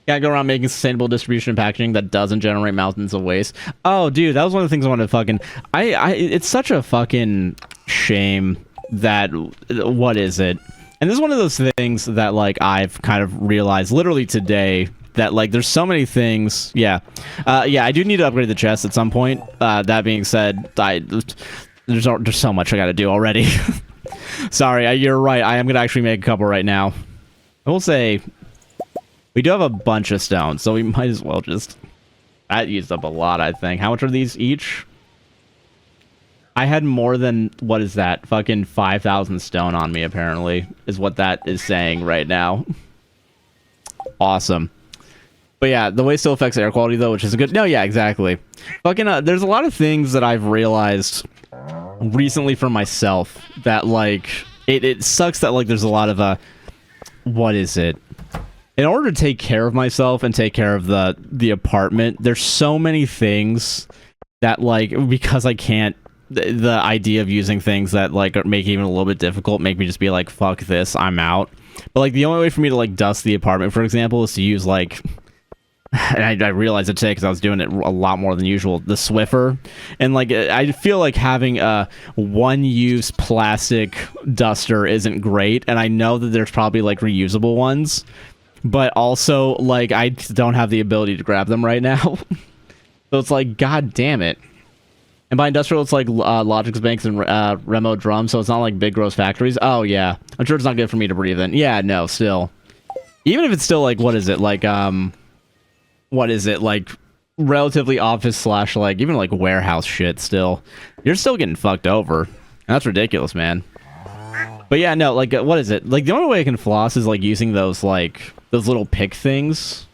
Gotta go around making sustainable distribution and packaging that doesn't generate mountains of waste. Oh, dude, that was one of the things I wanted to fucking. It's such a fucking shame that. What is it? And this is one of those things that like I've kind of realized literally today. That like there's so many things. Yeah, I do need to upgrade the chest at some point. That being said, there's so much I gotta do already. Sorry, you're right. I am gonna actually make a couple right now. I will say we do have a bunch of stones, so we might as well just. That used up a lot, I think. How much are these each? I had more than, what is that? Fucking 5,000 stone on me, apparently, is what that is saying right now. Awesome. But yeah, the way still affects air quality though, which is a good. No, yeah, exactly. Fucking, there's a lot of things that I've realized recently for myself that like it sucks that like there's a lot of what is it? In order to take care of myself and take care of the apartment, there's so many things that like because I can't. The idea of using things that like make it even a little bit difficult make me just be like, fuck this, I'm out. But like the only way for me to like dust the apartment, for example, is to use like. And I realized it today because I was doing it a lot more than usual. The Swiffer, and like I feel like having a one-use plastic duster isn't great, and I know that there's probably like reusable ones, but also like I don't have the ability to grab them right now. So it's like, god damn it. And by industrial, it's like Logix banks and Remo drums, so it's not like big gross factories. Oh yeah, I'm sure it's not good for me to breathe in. Yeah, no, still. Even if it's still like, what is it like? What is it like? Relatively office slash like even like warehouse shit. Still, you're still getting fucked over. That's ridiculous, man. But yeah, no, like what is it? Like the only way I can floss is like using those little pick things.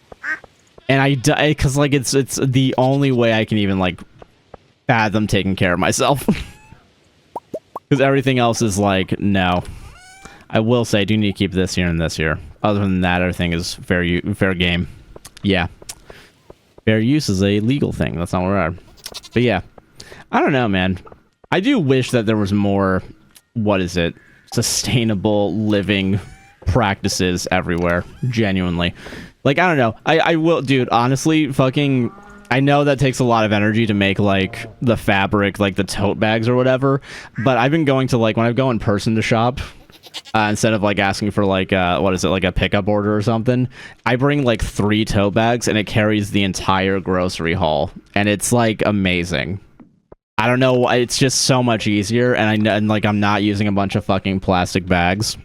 And I die because like it's the only way I can even like fathom taking care of myself. Because everything else is like no. I will say I do need to keep this here and this here. Other than that, everything is fair game. Yeah, fair use is a legal thing. That's not what we're at. But yeah, I don't know, man. I do wish that there was more. What is it? Sustainable living practices everywhere. Genuinely. Like, I don't know. I will, dude, honestly, fucking, I know that takes a lot of energy to make, like, the fabric, like, the tote bags or whatever, but I've been going to, like, when I go in person to shop, instead of, like, asking for, like, what is it, like, a pickup order or something, I bring, like, 3 tote bags, and it carries the entire grocery haul, and it's, like, amazing. I don't know, it's just so much easier, and like, I'm not using a bunch of fucking plastic bags.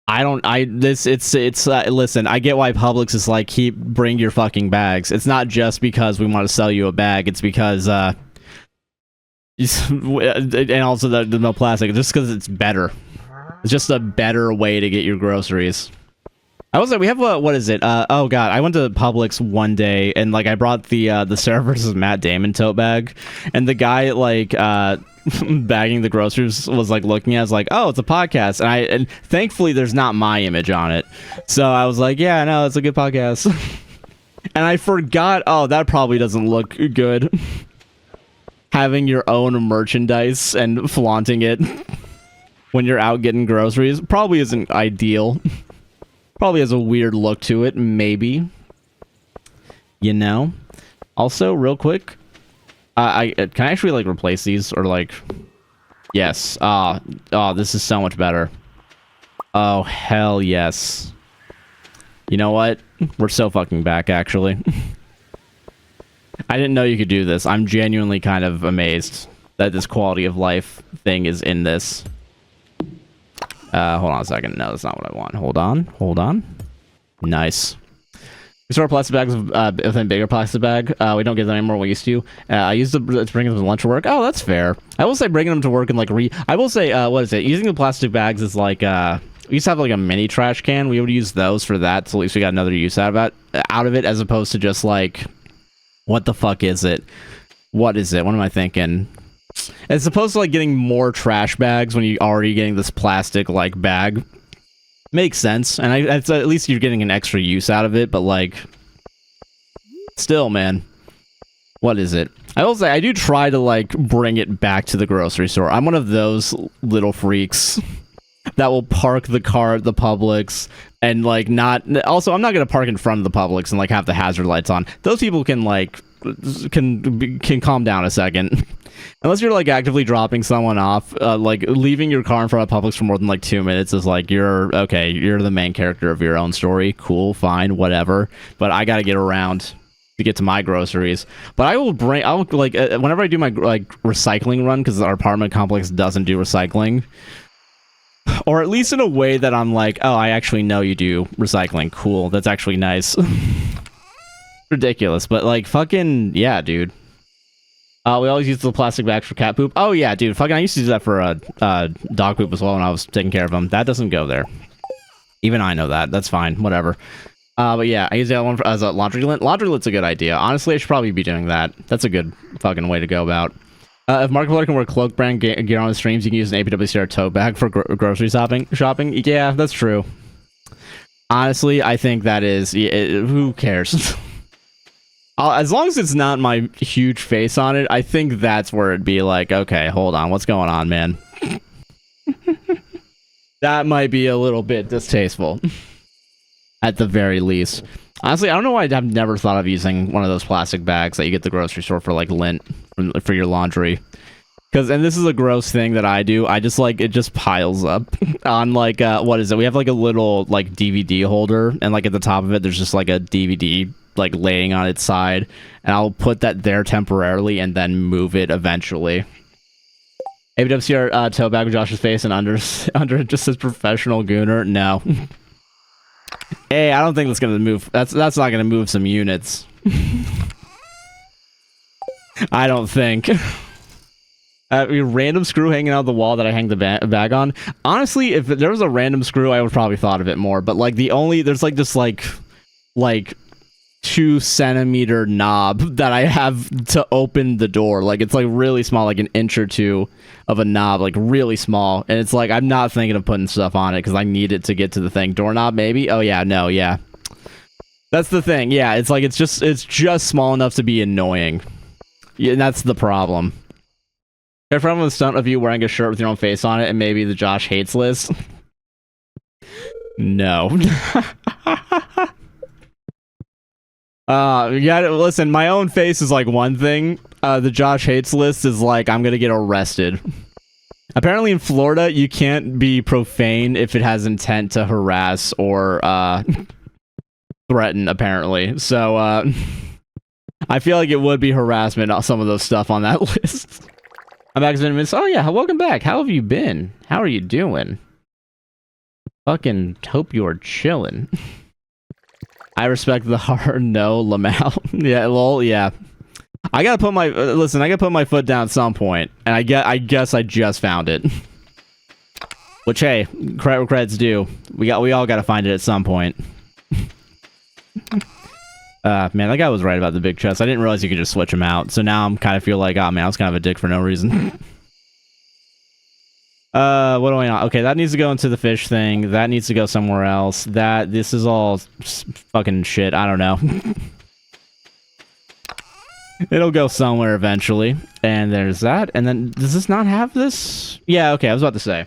Listen, I get why Publix is like, bring your fucking bags. It's not just because we want to sell you a bag, it's because, and also the no plastic, just because it's better. It's just a better way to get your groceries. I was like, we have what is it? Oh god, I went to Publix one day and like I brought the Sarah vs. Matt Damon tote bag, and the guy like bagging the groceries was like looking at us like, oh, it's a podcast, and thankfully there's not my image on it, so I was like, yeah, no, it's a good podcast. And I forgot, oh, that probably doesn't look good. Having your own merchandise and flaunting it when you're out getting groceries probably isn't ideal. Probably has a weird look to it, maybe. You know? Also, real quick, can I actually, like, replace these? Or, like... Yes. Oh, this is so much better. Oh, hell yes. You know what? We're so fucking back, actually. I didn't know you could do this. I'm genuinely kind of amazed that this quality of life thing is in this. Hold on a second. No, that's not what I want. Hold on. Nice. We store plastic bags within bigger plastic bag. We don't get them anymore. We used to. I used to bring them to lunch to work. Oh, that's fair. I will say bringing them to work and like I will say, what is it? Using the plastic bags is like, we used to have like a mini trash can. We would use those for that. So at least we got another use out of it, as opposed to just like, what the fuck is it? What is it? What am I thinking? As opposed to like getting more trash bags when you're already getting this plastic like bag. Makes sense, and at least you're getting an extra use out of it, but like still, man, what is it? I will say I do try to like bring it back to the grocery store. I'm one of those little freaks that will park the car at the Publix and like not, also I'm not gonna park in front of the Publix and like have the hazard lights on. Those people can like can calm down a second. Unless you're like actively dropping someone off, like leaving your car in front of Publix for more than like 2 minutes is like, you're the main character of your own story. Cool, fine, whatever. But I gotta get around to get to my groceries. But I'll like whenever I do my like recycling run, because our apartment complex doesn't do recycling, or at least in a way that I'm like, oh, I actually know you do recycling. Cool, that's actually nice. Ridiculous, but like fucking yeah, dude. We always use the plastic bags for cat poop. Oh yeah, dude, fucking I used to do that for dog poop as well when I was taking care of them. That doesn't go there. Even I know that. That's fine, whatever. But yeah, I use that one as a laundry lint. Laundry lint's a good idea. Honestly, I should probably be doing that. That's a good fucking way to go about. If Markiplier can wear cloak brand gear on his streams, you can use an APWCR tote bag for grocery shopping. Yeah, that's true. Honestly, I think that is... who cares? As long as it's not my huge face on it, I think that's where it'd be like, okay, hold on, what's going on, man? That might be a little bit distasteful. At the very least. Honestly, I don't know why I've never thought of using one of those plastic bags that you get at the grocery store for, like, lint for your laundry. And this is a gross thing that I do. I just, like, it just piles up on, like, what is it? We have, like, a little, like, DVD holder, and, like, at the top of it, there's just, like, a DVD like laying on its side, and I'll put that there temporarily and then move it eventually. ABWCR toe back with Josh's face and under it just says professional gooner. No. Hey, I don't think that's gonna move. That's not gonna move some units. I don't think. A random screw hanging out of the wall that I hang the bag on. Honestly, if there was a random screw, I would probably thought of it more. But like there's like this like 2-centimeter knob that I have to open the door. Like it's like really small, like an inch or two of a knob, like really small. And it's like I'm not thinking of putting stuff on it because I need it to get to the thing. Doorknob maybe? Oh yeah, no, yeah. That's the thing. Yeah, it's like it's just small enough to be annoying. Yeah, and that's the problem. If I'm with a stunt of you wearing a shirt with your own face on it and maybe the Josh hates list. No. Yeah, listen, my own face is like one thing. The Josh hates list is like I'm gonna get arrested. Apparently in Florida, you can't be profane if it has intent to harass or threaten, apparently. So I feel like it would be harassment on some of those stuff on that list. I'm back to Miss. Oh yeah, welcome back. How have you been? How are you doing? Fucking hope you're chilling. I respect the hard no, Lamal. Yeah, lol, yeah. I gotta put my listen. I gotta put my foot down at some point, and I guess I just found it. Which hey, credits due. We all gotta find it at some point. Man, that guy was right about the big chest. I didn't realize you could just switch them out. So now I'm kind of feel like, oh man, I was kind of a dick for no reason. What do I know? Okay, that needs to go into the fish thing. That needs to go somewhere else. This is all fucking shit. I don't know. It'll go somewhere eventually. And there's that. And then, does this not have this? Yeah, okay, I was about to say.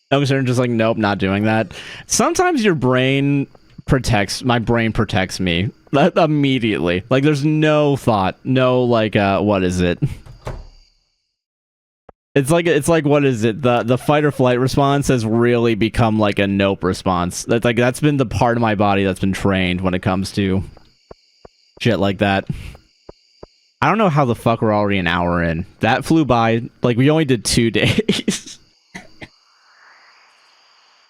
No concern, just like, nope, not doing that. Sometimes your brain protects me immediately. Like there's no thought, no like what is it? It's like what is it? The fight or flight response has really become like a nope response. That's been the part of my body that's been trained when it comes to shit like that. I don't know how the fuck we're already an hour in. That flew by. Like we only did 2 days.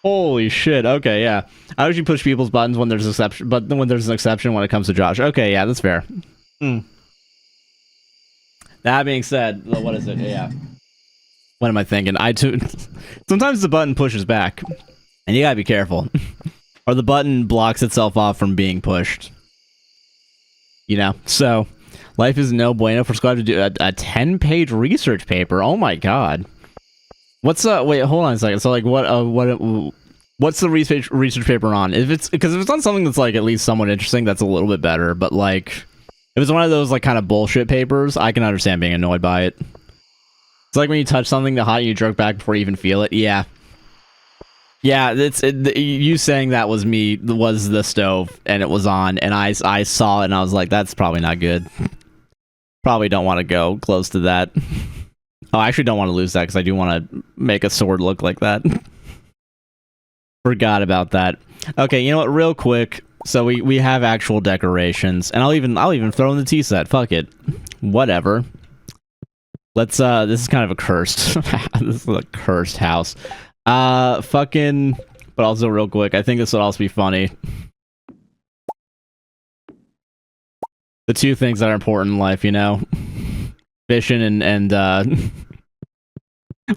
Holy shit, okay, yeah. I usually push people's buttons when there's an exception, but when there's an exception when it comes to Josh. Okay, yeah, that's fair. That being said, what is it? Yeah. What am I thinking? Sometimes the button pushes back, and you gotta be careful. Or the button blocks itself off from being pushed. You know? So, life is no bueno for Squad to do a 10-page research paper. Oh my god. What's wait, hold on a second. So like what's the research paper on? If it's on something that's like at least somewhat interesting, that's a little bit better, but like if it's one of those like kind of bullshit papers, I can understand being annoyed by it. It's like when you touch something that hot and you jerk back before you even feel it. Yeah. Yeah, you saying that was the stove and it was on and I saw it and I was like, that's probably not good. Probably don't want to go close to that. Oh, I actually don't want to lose that because I do want to make a sword look like that. Forgot about that. Okay, you know what? Real quick, so we have actual decorations, and I'll even throw in the tea set. Fuck it, whatever. Let's. This is kind of a cursed. This is a cursed house. Fucking. But also, real quick, I think this would also be funny. The two things that are important in life, you know. Fishing and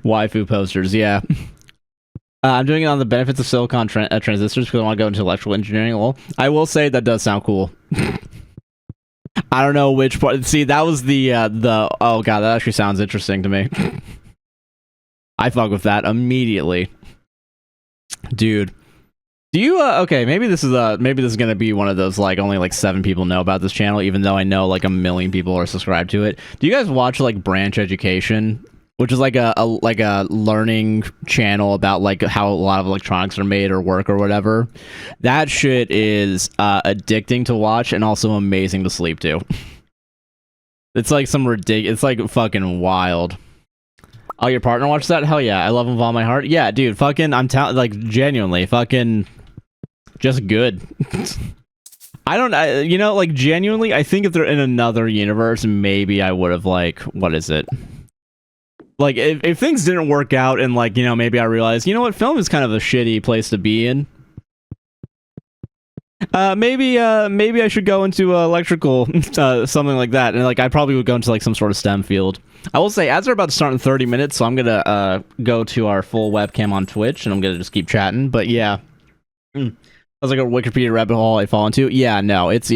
waifu posters, yeah. I'm doing it on the benefits of silicon transistors because I want to go into electrical engineering. Well, I will say that does sound cool. I don't know which part. See, that was the oh god, that actually sounds interesting to me. I fuck with that immediately, dude. Do you okay, maybe this is gonna be one of those like only like 7 people know about this channel, even though I know like 1 million people are subscribed to it. Do you guys watch like Branch Education, which is like a learning channel about like how a lot of electronics are made or work or whatever? That shit is addicting to watch and also amazing to sleep to. It's like some ridiculous. It's like fucking wild. Oh, your partner watches that? Hell yeah, I love him with all my heart. Yeah, dude, fucking, like genuinely, fucking. Just good. I don't, you know, like genuinely, I think if they're in another universe, maybe I would have like, what is it? Like if things didn't work out and like, you know, maybe I realized, you know what, film is kind of a shitty place to be in. Maybe I should go into electrical, something like that, and like I probably would go into like some sort of STEM field. I will say, ads are about to start in 30 minutes, so I'm gonna go to our full webcam on Twitch, and I'm gonna just keep chatting. But yeah, that's like a Wikipedia rabbit hole I fall into. Yeah, no, it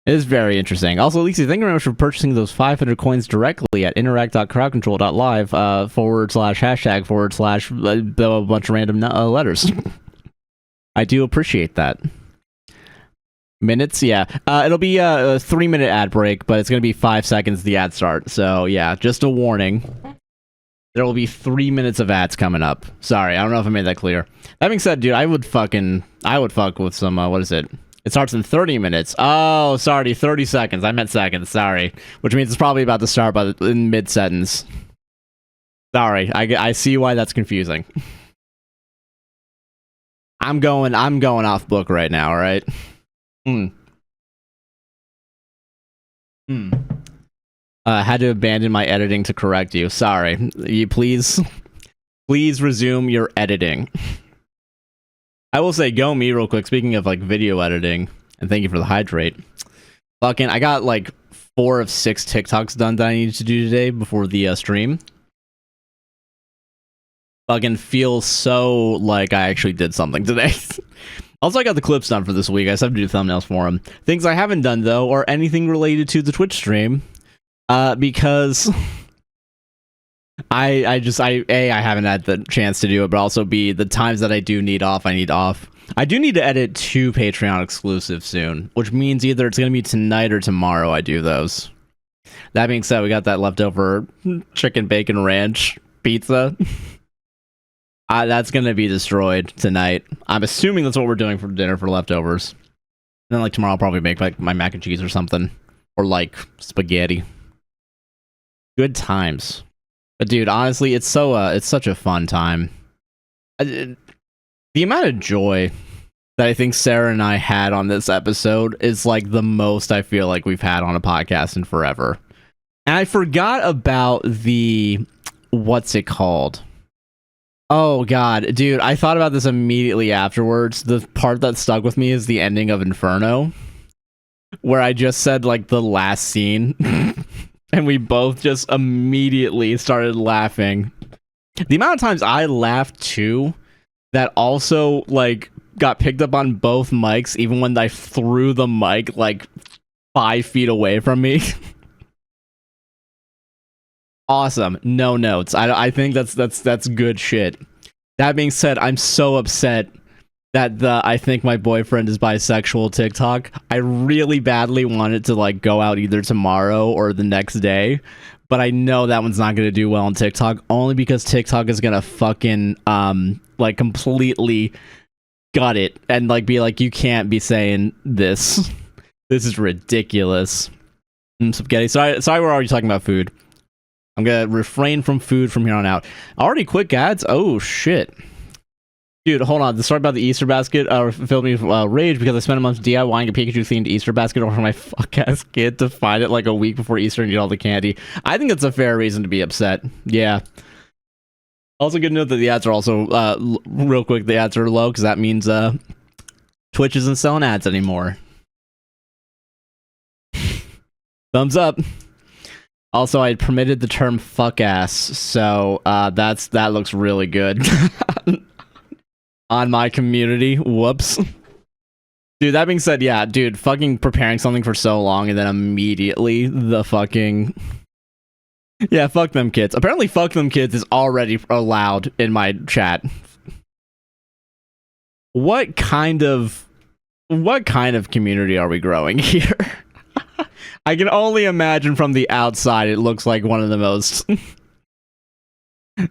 is very interesting. Also, Lisa, thank you very much for purchasing those 500 coins directly at interact.crowdcontrol.live /# a bunch of random letters. I do appreciate that. Minutes, yeah. It'll be a 3-minute ad break, but it's going to be 5 seconds the ad start. So, yeah, just a warning. There will be 3 minutes of ads coming up. Sorry, I don't know if I made that clear. That being said, dude, I would fuck with some, what is it? It starts in 30 minutes. Oh, sorry, 30 seconds. I meant seconds, sorry. Which means it's probably about to start in mid-sentence. Sorry, I see why that's confusing. I'm going off book right now, alright? Had to abandon my editing to correct you. Sorry. You please resume your editing. I will say, go me real quick. Speaking of like video editing, and thank you for the hydrate. Fucking, I got like 4 of 6 TikToks done that I needed to do today before the stream. Fucking feels so like I actually did something today. Also, I got the clips done for this week. I just have to do thumbnails for them. Things I haven't done, though, are anything related to the Twitch stream. Because I haven't had the chance to do it, but also B, the times that I do need off, I need off. I do need to edit 2 Patreon exclusives soon, which means either it's going to be tonight or tomorrow I do those. That being said, we got that leftover chicken bacon ranch pizza. That's going to be destroyed tonight. I'm assuming that's what we're doing for dinner for leftovers. And then like tomorrow I'll probably make like my mac and cheese or something. Or like spaghetti. Good times. But dude, honestly, it's such a fun time. The amount of joy that I think Sarah and I had on this episode is like the most I feel like we've had on a podcast in forever. And I forgot about the, what's it called? Oh god, dude, I thought about this immediately afterwards. The part that stuck with me is the ending of Inferno, where I just said like the last scene and we both just immediately started laughing. The amount of times I laughed too that also like got picked up on both mics, even when I threw the mic like 5 feet away from me. Awesome. No notes. I think that's good shit. That being said, I'm so upset that the I think my boyfriend is bisexual TikTok. I really badly want it to like go out either tomorrow or the next day, but I know that one's not going to do well on TikTok only because TikTok is going to fucking like completely gut it and like be like, you can't be saying this. This is ridiculous. Spaghetti. Sorry, we're already talking about food. I'm gonna refrain from food from here on out. Already quick ads? Oh, shit. Dude, hold on. The story about the Easter basket filled me with rage because I spent a month DIYing a Pikachu-themed Easter basket for my fuck-ass kid to find it like a week before Easter and eat all the candy. I think it's a fair reason to be upset. Yeah. Also, good to note that the ads are also, real quick, the ads are low because that means Twitch isn't selling ads anymore. Thumbs up. Also, I permitted the term fuck ass, so that looks really good on my community. Whoops. Dude, that being said, yeah, dude, fucking preparing something for so long and then immediately the fucking... Yeah, fuck them kids. Apparently fuck them kids is already allowed in my chat. What kind of community are we growing here? I can only imagine from the outside it looks like one of the most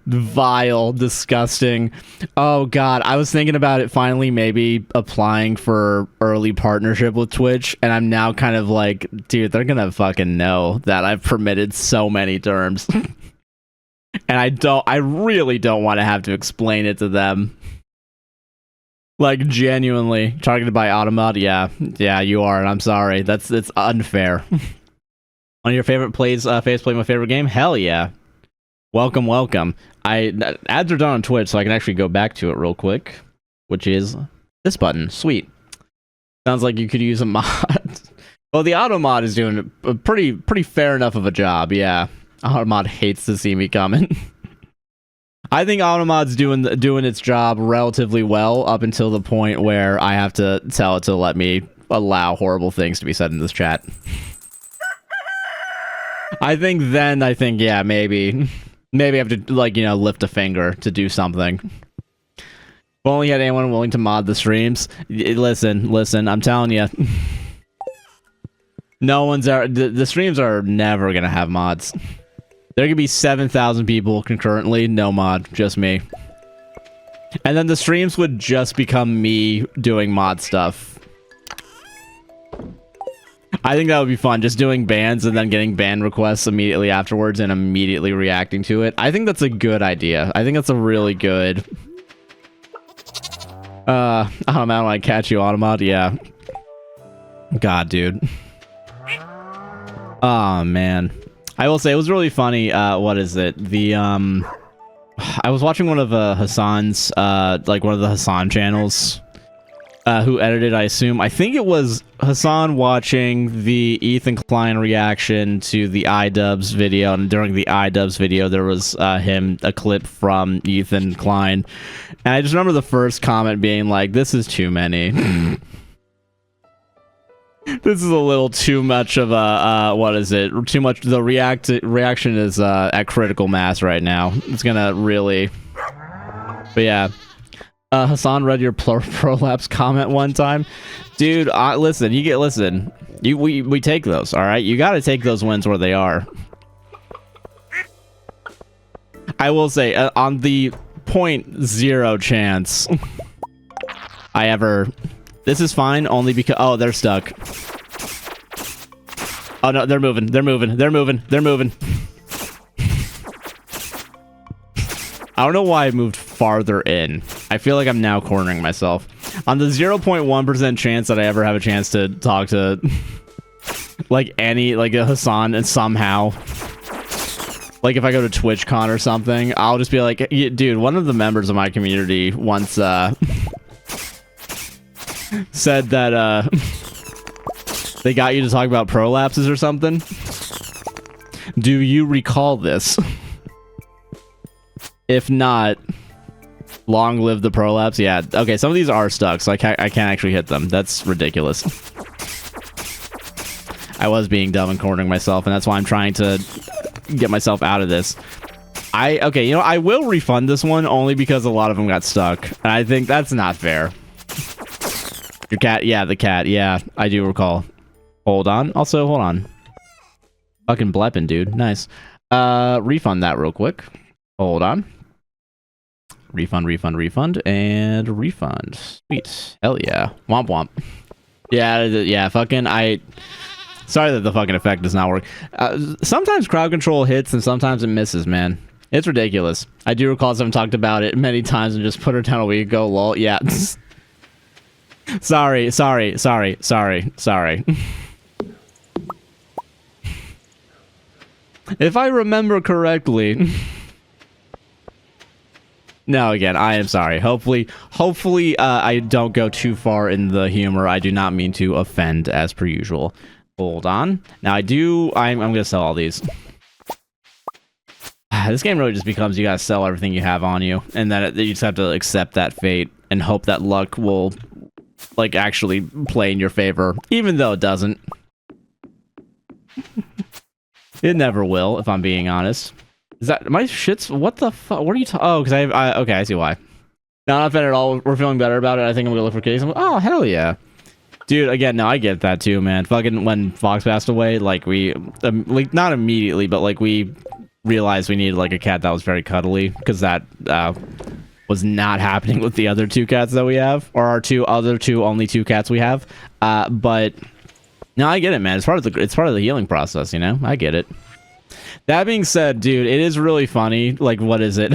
vile, disgusting. Oh god, I was thinking about it finally maybe applying for early partnership with Twitch, and I'm now kind of like, dude, they're gonna fucking know that I've permitted so many terms. And I really don't want to have to explain it to them. Like, genuinely targeted by Automod? Yeah, you are, and I'm sorry. It's unfair. One of your favorite plays, faceplay my favorite game? Hell yeah. Welcome. Ads are done on Twitch, so I can actually go back to it real quick, which is this button. Sweet. Sounds like you could use a mod. Well, the Automod is doing a pretty fair enough of a job, yeah. Automod hates to see me coming. I think Automod's doing its job relatively well up until the point where I have to tell it to let me allow horrible things to be said in this chat. I think, yeah, maybe I have to, like, you know, lift a finger to do something. If only had anyone willing to mod the streams. Listen, I'm telling you. No one's the streams are never gonna have mods. There could be 7,000 people concurrently, no mod, just me. And then the streams would just become me doing mod stuff. I think that would be fun, just doing bans and then getting ban requests immediately afterwards and immediately reacting to it. I think that's a good idea. I think that's a really good... I don't know, I catch you, Automod? Yeah. God, dude. Oh, man. I will say, it was really funny, what is it? I was watching one of Hassan's, like one of the Hassan channels, who edited, I assume. I think it was Hassan watching the Ethan Klein reaction to the iDubbbz video, and during the iDubbbz video, there was a clip from Ethan Klein. And I just remember the first comment being like, this is too many. This is a little too much of a, what is it? Too much, the reaction is at critical mass right now. It's gonna really... But yeah. Hassan read your prolapse comment one time. Dude, listen, we take those, alright? You gotta take those wins where they are. I will say, on the 0.0 chance I ever... This is fine, only because... Oh, they're stuck. Oh, no, they're moving. I don't know why I moved farther in. I feel like I'm now cornering myself. On the 0.1% chance that I ever have a chance to talk to... like, a Hassan, and somehow... Like, if I go to TwitchCon or something, I'll just be like, dude, one of the members of my community once, said that they got you to talk about prolapses or something. Do you recall this? If not, long live the prolapse. Yeah, okay, some of these are stuck, so I can't actually hit them. That's ridiculous. I was being dumb and cornering myself, and that's why I'm trying to get myself out of this. Okay, you know, I will refund this one only because a lot of them got stuck, and I think that's not fair. Your cat? Yeah, the cat. Yeah, I do recall. Hold on. Also, hold on. Fucking blepping, dude. Nice. Refund that real quick. Hold on. Refund, and refund. Sweet. Hell yeah. Womp womp. Yeah, fucking, sorry that the fucking effect does not work. Sometimes crowd control hits and sometimes it misses, man. It's ridiculous. I do recall someone talked about it many times and just put her down a week ago, lol. Yeah. Sorry. If I remember correctly... No, again, I am sorry. Hopefully, I don't go too far in the humor. I do not mean to offend, as per usual. Hold on. Now, I'm gonna sell all these. This game really just becomes you gotta sell everything you have on you, and then you just have to accept that fate and hope that luck will... like, actually play in your favor, even though it doesn't. It never will, if I'm being honest. Is that my shit's... What the fuck? What are you talking... Oh, because okay, I see why. No, not bad at all. We're feeling better about it. I think I'm gonna look for case. Oh, hell yeah. Dude, again, no, I get that too, man. Fucking when Fox passed away, like, we... like, not immediately, but, like, we realized we needed, like, a cat that was very cuddly, because that, was not happening with the other two cats that we have, or our only two cats we have. But no, I get it, man. It's part of the healing process, you know. I get it. That being said, dude, it is really funny. Like, what is it?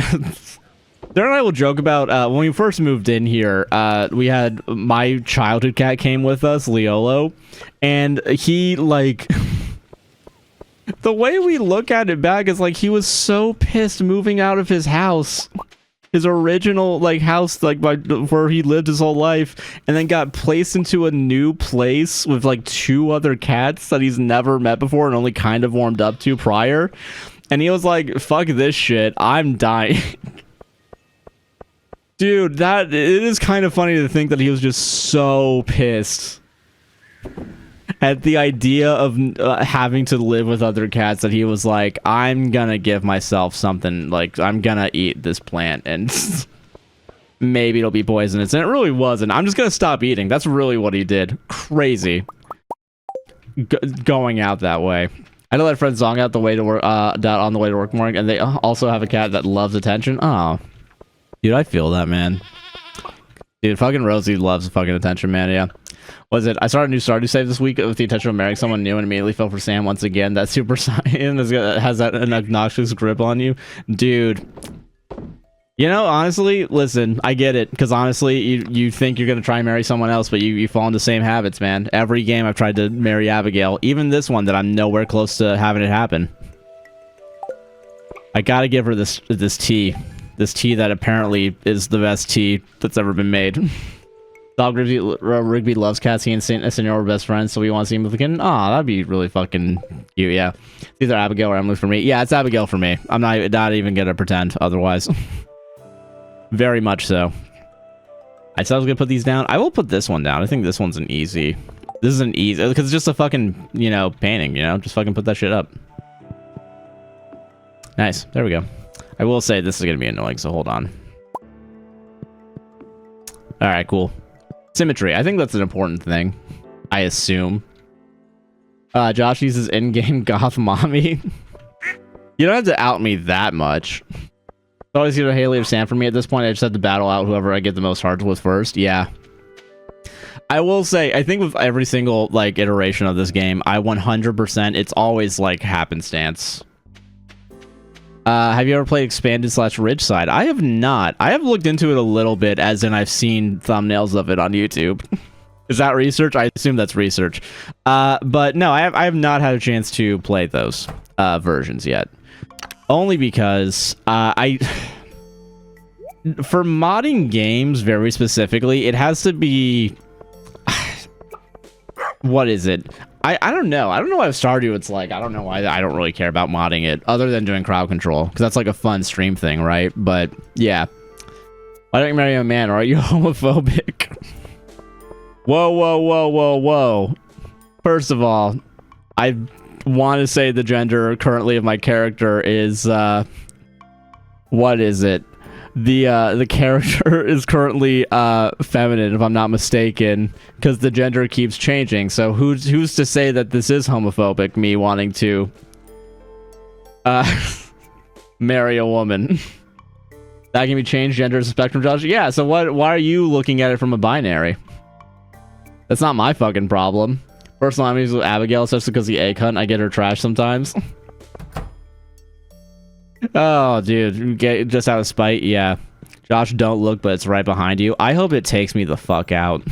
Darren and I will joke about when we first moved in here, we had my childhood cat came with us, Leolo, and he, like, the way we look at it back is like he was so pissed moving out of his house, his original, like, house, like, where he lived his whole life, and then got placed into a new place with, like, 2 other cats that he's never met before and only kind of warmed up to prior, and he was like, fuck this shit, I'm dying. Dude, it is kind of funny to think that he was just so pissed at the idea of having to live with other cats that he was like, I'm gonna give myself something, like, I'm gonna eat this plant and maybe it'll be poisonous. And it really wasn't. I'm just gonna stop eating. That's really what he did. Crazy. Going out that way. I know that friend Zong out the way to work, on the way to work morning, and they also have a cat that loves attention. Oh. Dude, I feel that, man. Dude, fucking Rosie loves fucking attention, man, yeah. Was it? I started a new Stardew save this week with the intention of marrying someone new and immediately fell for Sam once again. That Super Saiyan has that an obnoxious grip on you. Dude. You know, honestly, listen, I get it. Because honestly, you think you're going to try and marry someone else, but you fall into the same habits, man. Every game I've tried to marry Abigail. Even this one that I'm nowhere close to having it happen. I gotta give her this tea. This tea that apparently is the best tea that's ever been made. Dog Rigby loves cats. He and Senor are best friends, so we want to see him with a kitten. Aw, that'd be really fucking cute, yeah. It's either Abigail or Emily for me. Yeah, it's Abigail for me. I'm not even gonna pretend otherwise. Very much so. I said I was gonna put these down. I will put this one down. I think this one's an easy. This is an easy, because it's just a fucking, you know, painting, you know? Just fucking put that shit up. Nice. There we go. I will say this is going to be annoying, so hold on. Alright, cool. Symmetry. I think that's an important thing. I assume. Josh uses in-game goth mommy. You don't have to out me that much. It's always either Haley or Sam for me at this point. I just have to battle out whoever I get the most hearts with first. Yeah. I will say, I think with every single, like, iteration of this game, I 100%, it's always, like, happenstance. Have you ever played Expanded / Ridgeside? I have not. I have looked into it a little bit, as in I've seen thumbnails of it on YouTube. Is that research? I assume that's research. But no, I have not had a chance to play those versions yet. Only because for modding games very specifically, it has to be... What is it? I don't know. I don't know why Stardew it's like. I don't know why I don't really care about modding it, other than doing crowd control, because that's like a fun stream thing, right? But yeah. Why don't you marry a man, or are you homophobic? Whoa, whoa, whoa, whoa, whoa. First of all, I want to say the gender currently of my character is, what is it? The character is currently feminine, if I'm not mistaken, because the gender keeps changing. So who's to say that this is homophobic, me wanting to marry a woman? That can be changed, gender is a spectrum, Josh. Yeah, so why are you looking at it from a binary? That's not my fucking problem. Personal enemies with Abigail, especially because the egg hunt, I get her trash sometimes. Oh, dude, just out of spite, yeah. Josh, don't look, but it's right behind you. I hope it takes me the fuck out.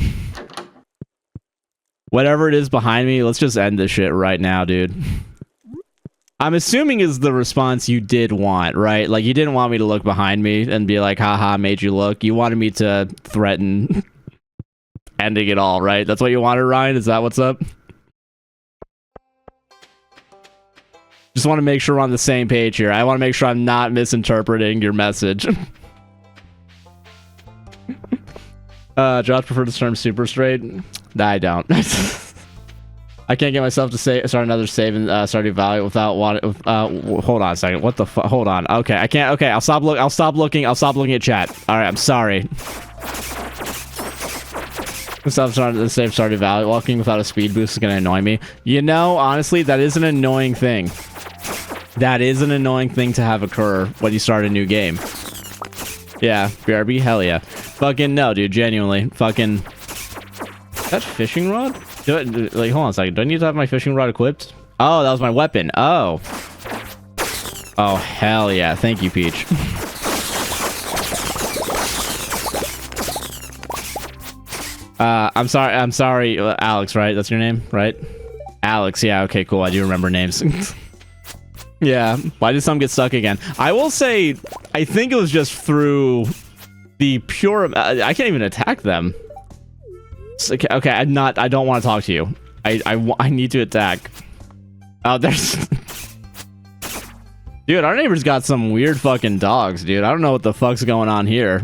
Whatever it is behind me, let's just end this shit right now, dude. I'm assuming is the response you did want, right? Like, you didn't want me to look behind me and be like, haha, made you look. You wanted me to threaten ending it all, right? That's what you wanted, Ryan? Is that what's up? Just want to make sure we're on the same page here. I want to make sure I'm not misinterpreting your message. Josh prefers the term super straight. Nah, I don't. I can't get myself to start another save in Stardew Valley without wanting. Hold on a second. What the fuck? Hold on. Okay, I can't. Okay, I'll stop looking. I'll stop looking at chat. All right, I'm sorry. Stop starting to save Stardew Valley. Walking without a speed boost is gonna annoy me. You know, honestly, that is an annoying thing. That is an annoying thing to have occur when you start a new game. Yeah, BRB, hell yeah. Fucking no, dude, genuinely. Fucking... That fishing rod? Like, hold on a second. Do I need to have my fishing rod equipped? Oh, that was my weapon. Oh. Oh, hell yeah. Thank you, Peach. I'm sorry, Alex, right? That's your name, right? Alex, yeah, okay, cool. I do remember names. Yeah, why did some get stuck again? I will say, I think it was just through the pure... I can't even attack them. Okay, I don't want to talk to you. I need to attack. Oh, there's... Dude, our neighbor's got some weird fucking dogs, dude. I don't know what the fuck's going on here.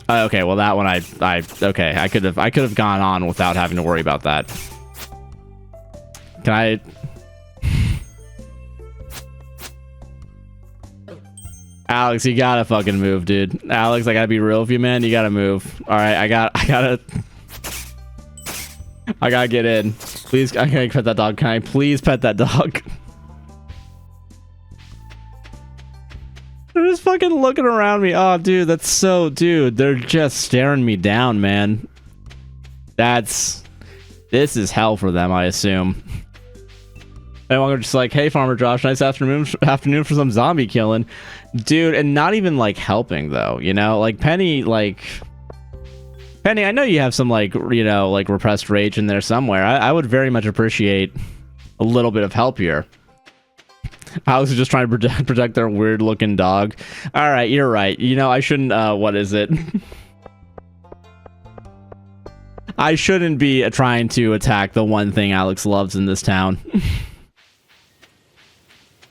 Okay, well that one okay, I could have gone on without having to worry about that. Can I? Alex, you gotta fucking move, dude. Alex, I gotta be real with you, man. You gotta move. All right, I gotta get in. Please, I can't pet that dog. Can I please pet that dog? They're just fucking looking around me. Oh, dude, that's so... Dude, they're just staring me down, man. This is hell for them, I assume. And I'm just like, hey, Farmer Josh, nice afternoon for some zombie killing. Dude, and not even, like, helping, though, you know? Like, Penny, I know you have some, like, you know, like, repressed rage in there somewhere. I would very much appreciate a little bit of help here. Alex is just trying to protect their weird-looking dog. All right, you're right. You know, I shouldn't... what is it? I shouldn't be trying to attack the one thing Alex loves in this town.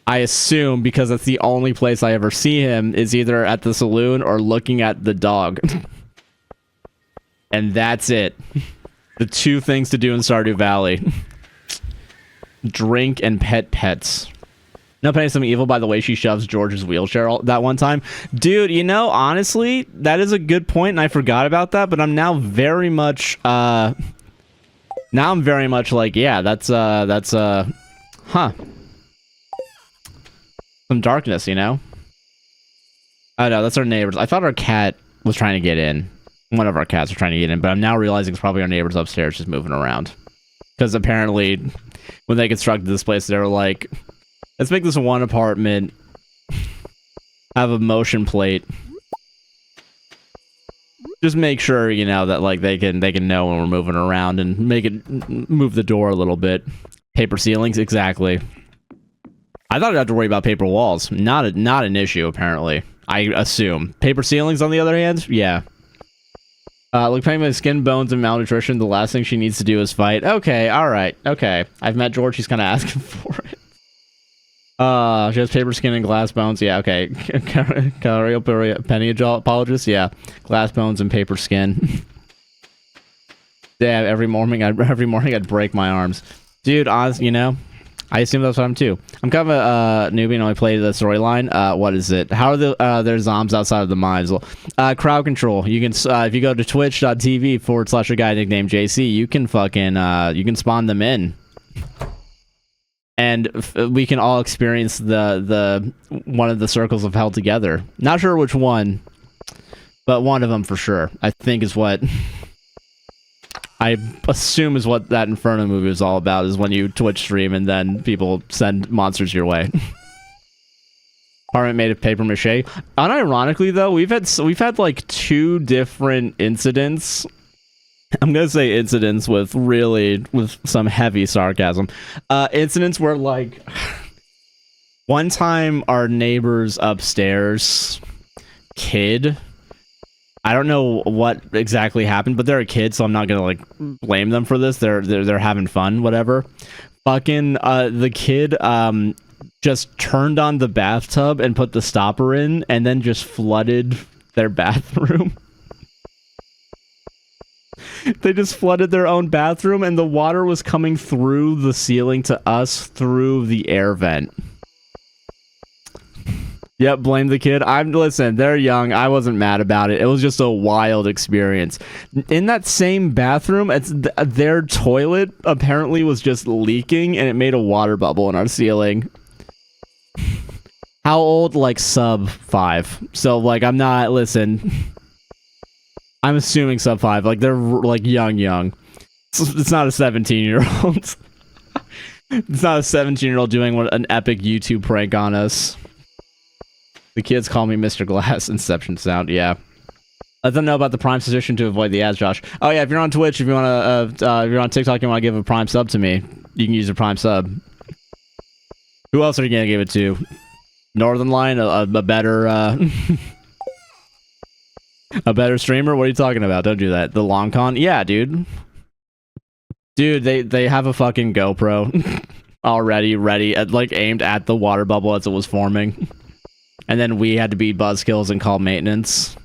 I assume, because that's the only place I ever see him, is either at the saloon or looking at the dog. And that's it. The two things to do in Stardew Valley. Drink and pet pets. No, Penny's some evil by the way she shoves George's wheelchair that one time. Dude, you know, honestly, that is a good point, and I forgot about that, but I'm now very much, now I'm very much like, yeah, that's, huh. Some darkness, you know? Oh, no, that's our neighbors. I thought our cat was trying to get in. One of our cats was trying to get in, but I'm now realizing it's probably our neighbors upstairs just moving around. Because apparently, when they constructed this place, they were like... Let's make this one apartment. Have a motion plate. Just make sure, you know, that like they can know when we're moving around and make it move the door a little bit. Paper ceilings, exactly. I thought I'd have to worry about paper walls. Not an issue apparently. I assume. Paper ceilings on the other hand, yeah. Look, paying my skin, bones, and malnutrition. The last thing she needs to do is fight. Okay, all right, okay. I've met George. He's kind of asking for it. She has paper skin and glass bones. Yeah, okay. Penny apologist. Yeah, glass bones and paper skin. Yeah, every morning I'd break my arms, dude. Honestly, you know, I assume that's what I'm too. I'm kind of a newbie and only played the storyline. What is it? How are there zombies outside of the mines? Well, crowd control. You can if you go to twitch.tv/AGuyNicknamedJC, you can fucking you can spawn them in. And we can all experience the one of the circles of hell together. Not sure which one, but one of them for sure. I think is what I assume is what that Inferno movie is all about. Is when you Twitch stream and then people send monsters your way. Apartment made of paper mache. Unironically, though, we've had like 2 different incidents. I'm gonna say incidents with some heavy sarcasm. Incidents where like one time our neighbor's upstairs kid, I don't know what exactly happened, but they're a kid, so I'm not gonna like blame them for this. They're having fun, whatever. Fucking the kid just turned on the bathtub and put the stopper in, and then just flooded their bathroom. They just flooded their own bathroom, and the water was coming through the ceiling to us through the air vent. Yep, blame the kid. Listen, they're young. I wasn't mad about it. It was just a wild experience. In that same bathroom, their toilet apparently was just leaking, and it made a water bubble in our ceiling. How old? Like sub 5. So, like, listen... I'm assuming sub 5, like they're like young. It's not a 17-year-old. It's not a 17-year-old doing an epic YouTube prank on us. The kids call me Mr. Glass. Inception sound, yeah. Let them know about the Prime suggestion to avoid the ads, Josh. Oh yeah, if you're on Twitch, if you want to, if you're on TikTok, you want to give a Prime sub to me, you can use a Prime sub. Who else are you gonna give it to? Northern Line, a better, a better streamer? What are you talking about? Don't do that. The long con? Yeah, dude. Dude, they have a fucking GoPro already ready, like aimed at the water bubble as it was forming, and then we had to be buzzkills and call maintenance.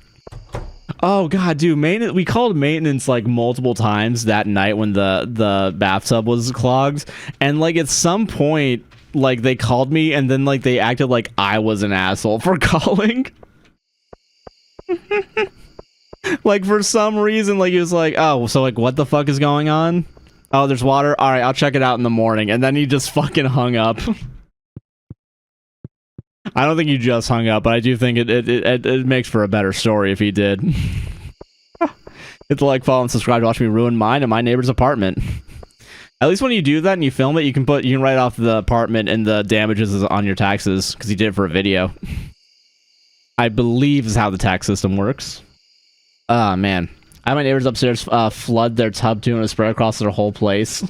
Oh god, dude, maintenance. We called maintenance like multiple times that night when the bathtub was clogged, and like at some point, like they called me, and then like they acted like I was an asshole for calling. Like for some reason, like he was like, "Oh, so like what the fuck is going on? Oh, there's water. All right, I'll check it out in the morning," and then he just fucking hung up. I don't think you just hung up, but I do think it makes for a better story if he did. Hit the like, follow, and subscribe to watch me ruin mine and my neighbor's apartment. At least when you do that and you film it, you can write off the apartment and the damages on your taxes because you did it for a video. I believe is how the tax system works. Ah, man. I had my neighbors upstairs flood their tub too and spread across their whole place.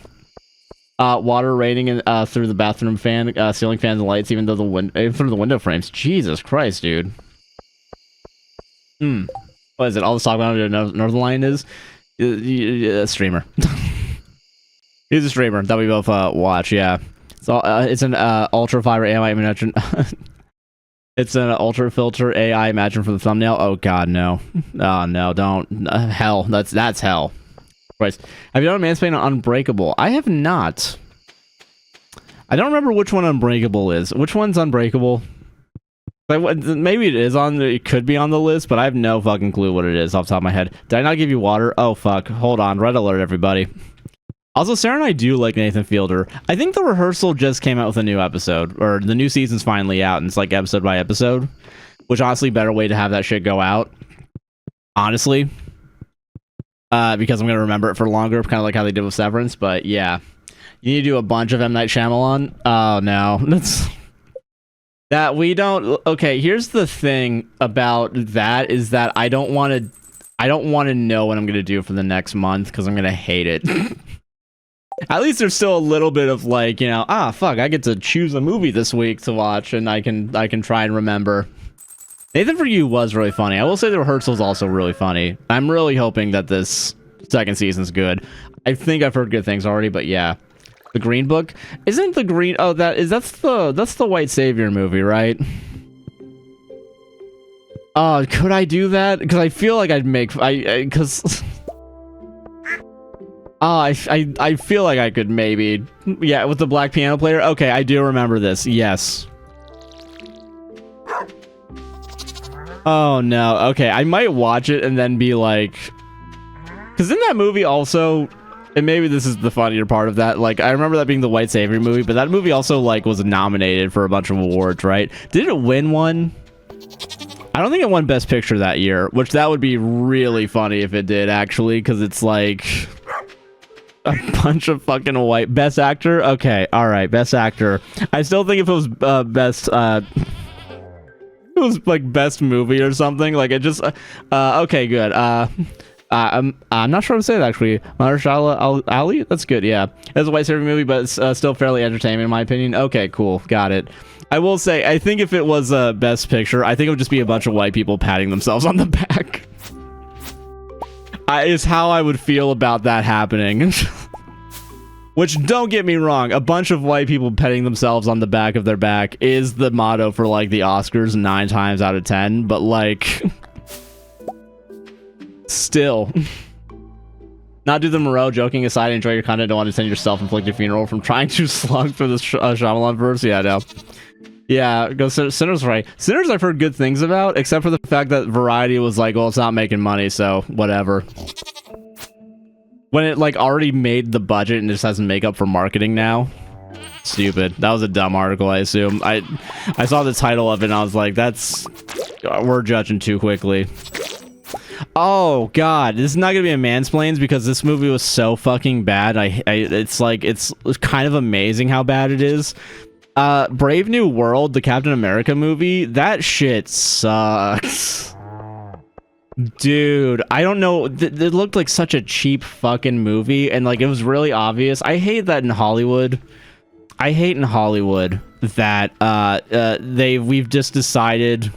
Water raining through the bathroom fan, ceiling fans and lights, even through the window frames. Jesus Christ, dude. What is it? All this talk about Northern Line is a streamer. He's a streamer that we both watch. Yeah, so it's an ultra fiber AI imagine. It's an ultra filter AI imagine for the thumbnail. Oh god, no. Oh no, don't. Hell, that's hell. Christ. Have you done Mansplaining on Unbreakable? I have not. I don't remember which one Unbreakable is. Which one's Unbreakable? Maybe it is on. It could be on the list, but I have no fucking clue what it is off the top of my head. Did I not give you water? Oh fuck. Hold on. Red alert, everybody. Also, Sarah and I do like Nathan Fielder. I think The Rehearsal just came out with a new episode, or the new season's finally out, and it's like episode by episode. Which honestly, better way to have that shit go out. Honestly. Because I'm going to remember it for longer, kind of like how they did with Severance, but yeah. You need to do a bunch of M. Night Shyamalan? Oh, no. That's... That we don't... Okay, here's the thing about that, is that I don't want to know what I'm going to do for the next month, because I'm going to hate it. At least there's still a little bit of like, you know, fuck, I get to choose a movie this week to watch, and I can try and remember. Nathan For You was really funny. I will say The Rehearsal is also really funny. I'm really hoping that this second season's good. I think I've heard good things already, but yeah. The Green Book? Isn't the Green... Oh, that's the White Savior movie, right? Oh, could I do that? Because I feel like I'd make... Because... I feel like I could maybe... Yeah, with the black piano player? Okay, I do remember this. Yes. Oh no, okay, I might watch it and then be like... Because in that movie also... And maybe this is the funnier part of that, like, I remember that being the White Savior movie, but that movie also, like, was nominated for a bunch of awards, right? Did it win one? I don't think it won Best Picture that year, which that would be really funny if it did, actually, because it's, like... A bunch of fucking white... Best Actor? Okay, alright, Best Actor. I still think if it was Best... It was like best movie or something. Like it just okay, good. I'm not sure how to say it actually. Mahershala Ali? That's good, yeah. It's a White Savior movie, but it's still fairly entertaining in my opinion. Okay, cool. Got it. I will say, I think if it was Best Picture, I think it would just be a bunch of white people patting themselves on the back. Is how I would feel about that happening. Which, don't get me wrong, a bunch of white people petting themselves on the back of their back is the motto for, like, the Oscars 9 times out of 10, but, like... Still. Not do the Moreau, joking aside, enjoy your content, don't want to send your self-inflicted funeral from trying to slug through this Shyamalan verse. Yeah, no. Yeah, go Sinners right. Sinners I've heard good things about, except for the fact that Variety was like, well, it's not making money, so whatever. When it, like, already made the budget and just doesn't make up for marketing now. Stupid. That was a dumb article, I assume. I saw the title of it and I was like, that's... We're judging too quickly. Oh, God. This is not going to be a mansplains because this movie was so fucking bad. It's like, it's kind of amazing how bad it is. Brave New World, the Captain America movie, that shit sucks. Dude, I don't know. It looked like such a cheap fucking movie, and like it was really obvious. I hate that in Hollywood. I hate in Hollywood that we've just decided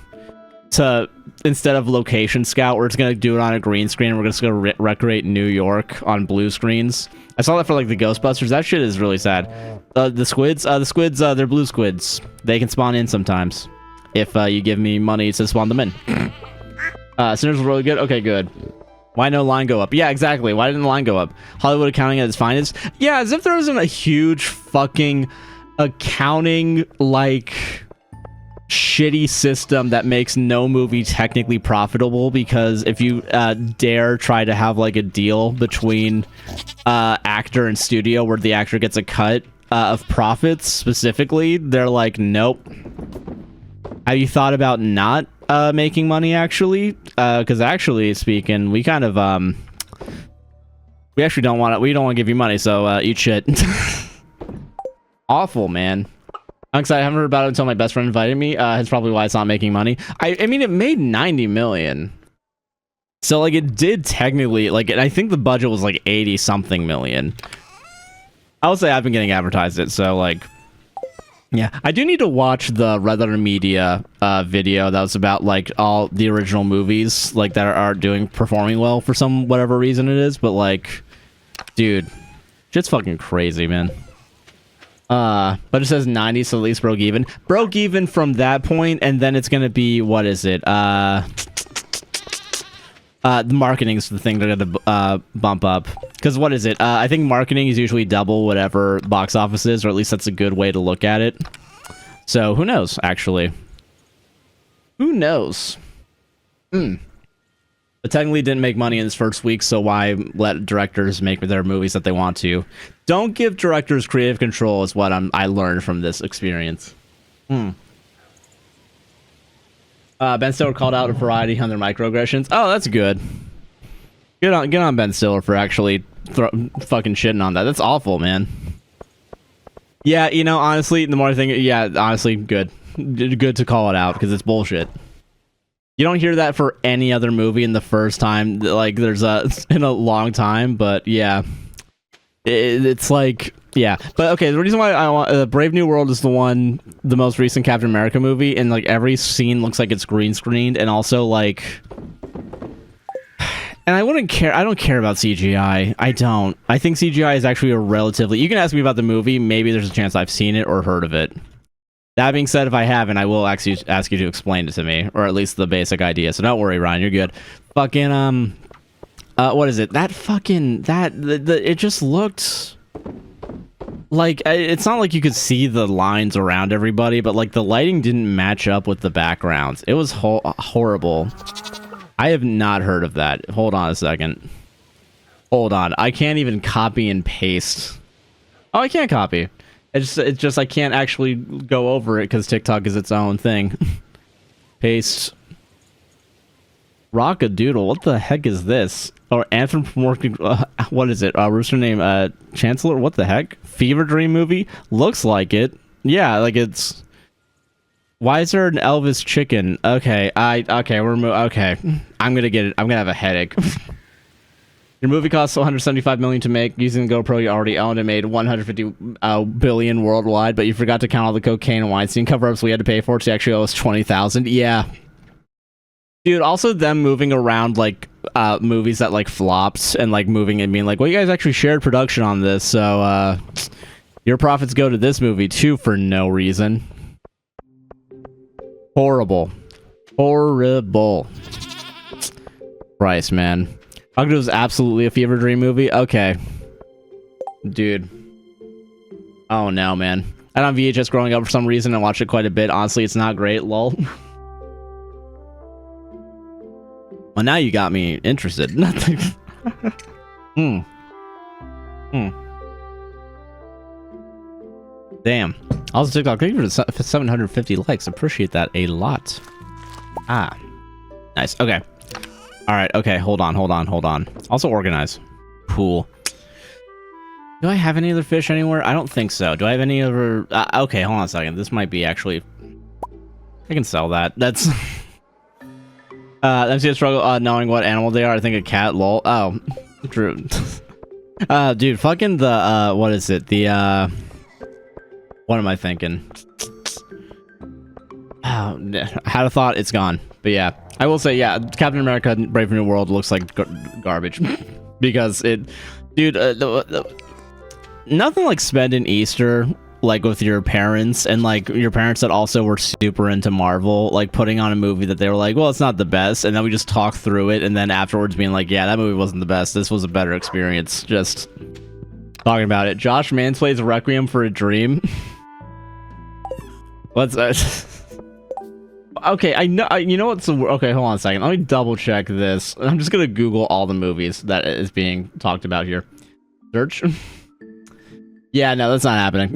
to, instead of location scout, we're just gonna do it on a green screen. We're just gonna recreate New York on blue screens. I saw that for like the Ghostbusters. That shit is really sad. The squids, they're blue squids. They can spawn in sometimes if you give me money to spawn them in. Sinners was really good. Okay, good. Why no line go up? Yeah, exactly. Why didn't the line go up? Hollywood accounting at its finest. Yeah, as if there wasn't a huge fucking accounting like shitty system that makes no movie technically profitable, because if you dare try to have like a deal between actor and studio where the actor gets a cut of profits specifically, they're like, nope. Have you thought about not making money actually? Because actually speaking, we kind of we actually don't want to. We don't want to give you money, so eat shit. Awful, man. I'm excited. I haven't heard about it until my best friend invited me. That's probably why it's not making money. I mean, it made 90 million. So like it did technically, like, I think the budget was like 80 something million. I would say I've been getting advertised it, so like, yeah. I do need to watch the Red Letter Media video that was about like all the original movies like that are performing well for some whatever reason it is, but like, dude, shit's fucking crazy, man. But it says 90, so at least broke even. Broke even from that point, and then it's gonna be, what is it? The marketing's the thing they're gonna bump up. Because what is it? I think marketing is usually double whatever box office is, or at least that's a good way to look at it. So who knows, actually? Who knows? But technically didn't make money in this first week, so why let directors make their movies that they want to? Don't give directors creative control is what I learned from this experience. Ben Stiller called out a variety on their microaggressions. Oh, that's good. Get on Ben Stiller for actually fucking shitting on that. That's awful, man. Yeah, you know, honestly, the more I think, yeah, honestly, good to call it out, because it's bullshit. You don't hear that for any other movie in the first time, like, there's in a long time, but yeah. It's like, yeah. But okay, the reason why I want Brave New World is the most recent Captain America movie, and like every scene looks like it's green screened, and also like, and I don't care about CGI. I don't. I think CGI is actually a relatively, you can ask me about the movie, maybe there's a chance I've seen it or heard of it. That being said, if I haven't, I will ask you to explain it to me, or at least the basic idea. So don't worry, Ryan, you're good. Fucking what is it? It just looked like, it's not like you could see the lines around everybody, but like the lighting didn't match up with the backgrounds. It was horrible. I have not heard of that. Hold on a second. Hold on. I can't even copy and paste. Oh, I can't copy. It's just I can't actually go over it because TikTok is its own thing. Paste. Rockadoodle. What the heck is this? Or anthropomorphic. What is it? Rooster name. Chancellor. What the heck? Fever Dream movie. Looks like it. Yeah, like it's. Why is there an Elvis chicken? Okay, okay, okay. I'm gonna get it. I'm gonna have a headache. Your movie costs 175 million to make. Using the GoPro you already owned, it made 150 billion worldwide, but you forgot to count all the cocaine and Weinstein cover-ups we had to pay for it, so you actually owe us 20,000. Yeah. Dude, also them moving around like movies that like flopped and like moving and being like, well, you guys actually shared production on this, so your profits go to this movie too for no reason. Horrible. Horrible. Christ, man. Rockadoodle is absolutely a fever dream movie. Okay. Dude. Oh no, man. I had on VHS growing up for some reason and watched it quite a bit. Honestly, it's not great. Lol. Well, now you got me interested. Nothing. Damn. Also, TikTok, thank you for the 750 likes. Appreciate that a lot. Ah. Nice. Okay. Alright, okay. Hold on. Also organize. Cool. Do I have any other fish anywhere? I don't think so. Do I have any other... okay, hold on a second. This might be actually... I can sell that. That's... MC struggle knowing what animal they are. I think a cat. Lol. Oh, true. Dude, fucking the what is it? The what am I thinking? Oh, had a thought. It's gone. But yeah, I will say, yeah, Captain America: Brave New World looks like garbage because it, dude. Nothing like spending Easter like with your parents and like your parents that also were super into Marvel, like putting on a movie that they were like, well, it's not the best, and then we just talk through it, and then afterwards being like, yeah, that movie wasn't the best. This was a better experience. Just talking about it. Josh mansplains Requiem for a Dream. What's okay, I know. You know what's the okay? Hold on a second. Let me double check this. I'm just gonna Google all the movies that is being talked about here. Search. Yeah, no, that's not happening.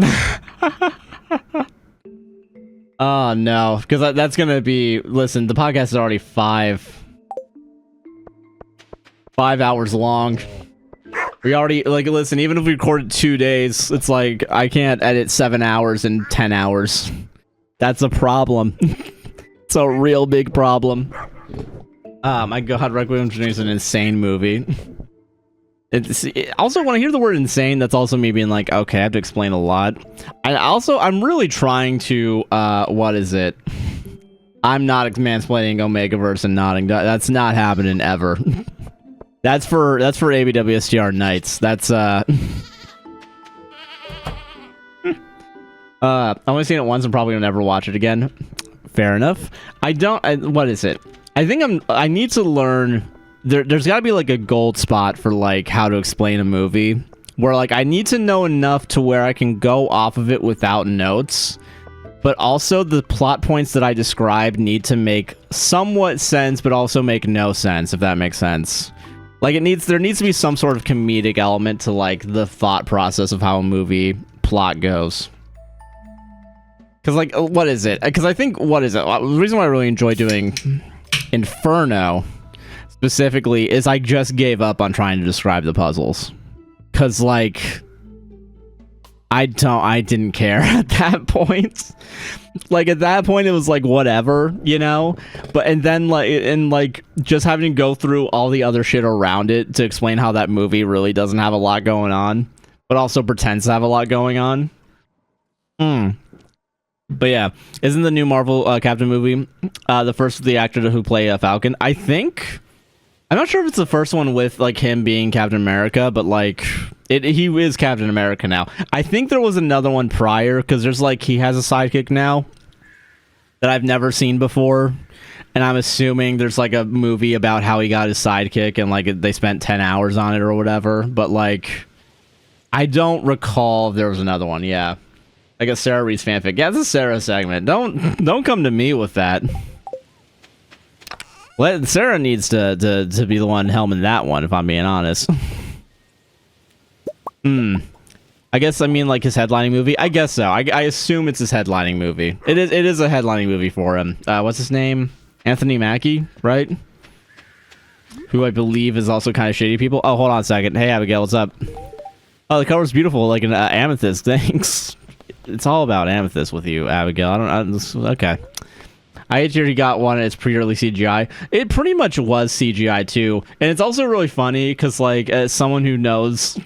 Oh no, because that's gonna be. Listen, the podcast is already 5 hours long. We already like listen. Even if we recorded 2 days, it's like I can't edit 7 hours in 10 hours. That's a problem. It's a real big problem. My God, Requiem for a Dream is an insane movie. Also, when I hear the word insane, that's also me being like, okay, I have to explain a lot. I'm really trying to, what is it? I'm not mansplaining Omegaverse and nodding. That's not happening ever. That's for ABWSTR Nights. That's, I've only seen it once and probably will never watch it again. Fair enough. What is it? I need to learn. There's got to be like a gold spot for like how to explain a movie where like I need to know enough to where I can go off of it without notes, but also the plot points that I describe need to make somewhat sense but also make no sense, if that makes sense. Like there needs to be some sort of comedic element to like the thought process of how a movie plot goes. Cuz like what is it? Cuz I think what is it? The reason why I really enjoy doing Inferno specifically is I just gave up on trying to describe the puzzles, because like I didn't care at that point. Like at that point it was like whatever, you know, and then just having to go through all the other shit around it to explain how that movie really doesn't have a lot going on but also pretends to have a lot going on. But yeah, isn't the new Marvel Captain movie the first of the actor who play Falcon? I think I'm not sure if it's the first one with like him being Captain America, but like he is Captain America now. I think there was another one prior, because there's like he has a sidekick now that I've never seen before, and I'm assuming there's like a movie about how he got his sidekick and like they spent 10 hours on it or whatever. But like I don't recall if there was another one. Yeah, like a Sarah reads fanfic. Yeah, it's a Sarah segment. Don't come to me with that. Sarah needs to be the one helming that one, if I'm being honest. I guess, I mean, like his headlining movie? I guess so. I assume it's his headlining movie. It is a headlining movie for him. What's his name? Anthony Mackie, right? Who I believe is also kind of shady people. Oh, hold on a second. Hey, Abigail, what's up? Oh, the cover's beautiful, like an amethyst. Thanks. It's all about amethyst with you, Abigail. Okay. I hate you got one and it's purely CGI. It pretty much was CGI too. And it's also really funny because like as someone who knows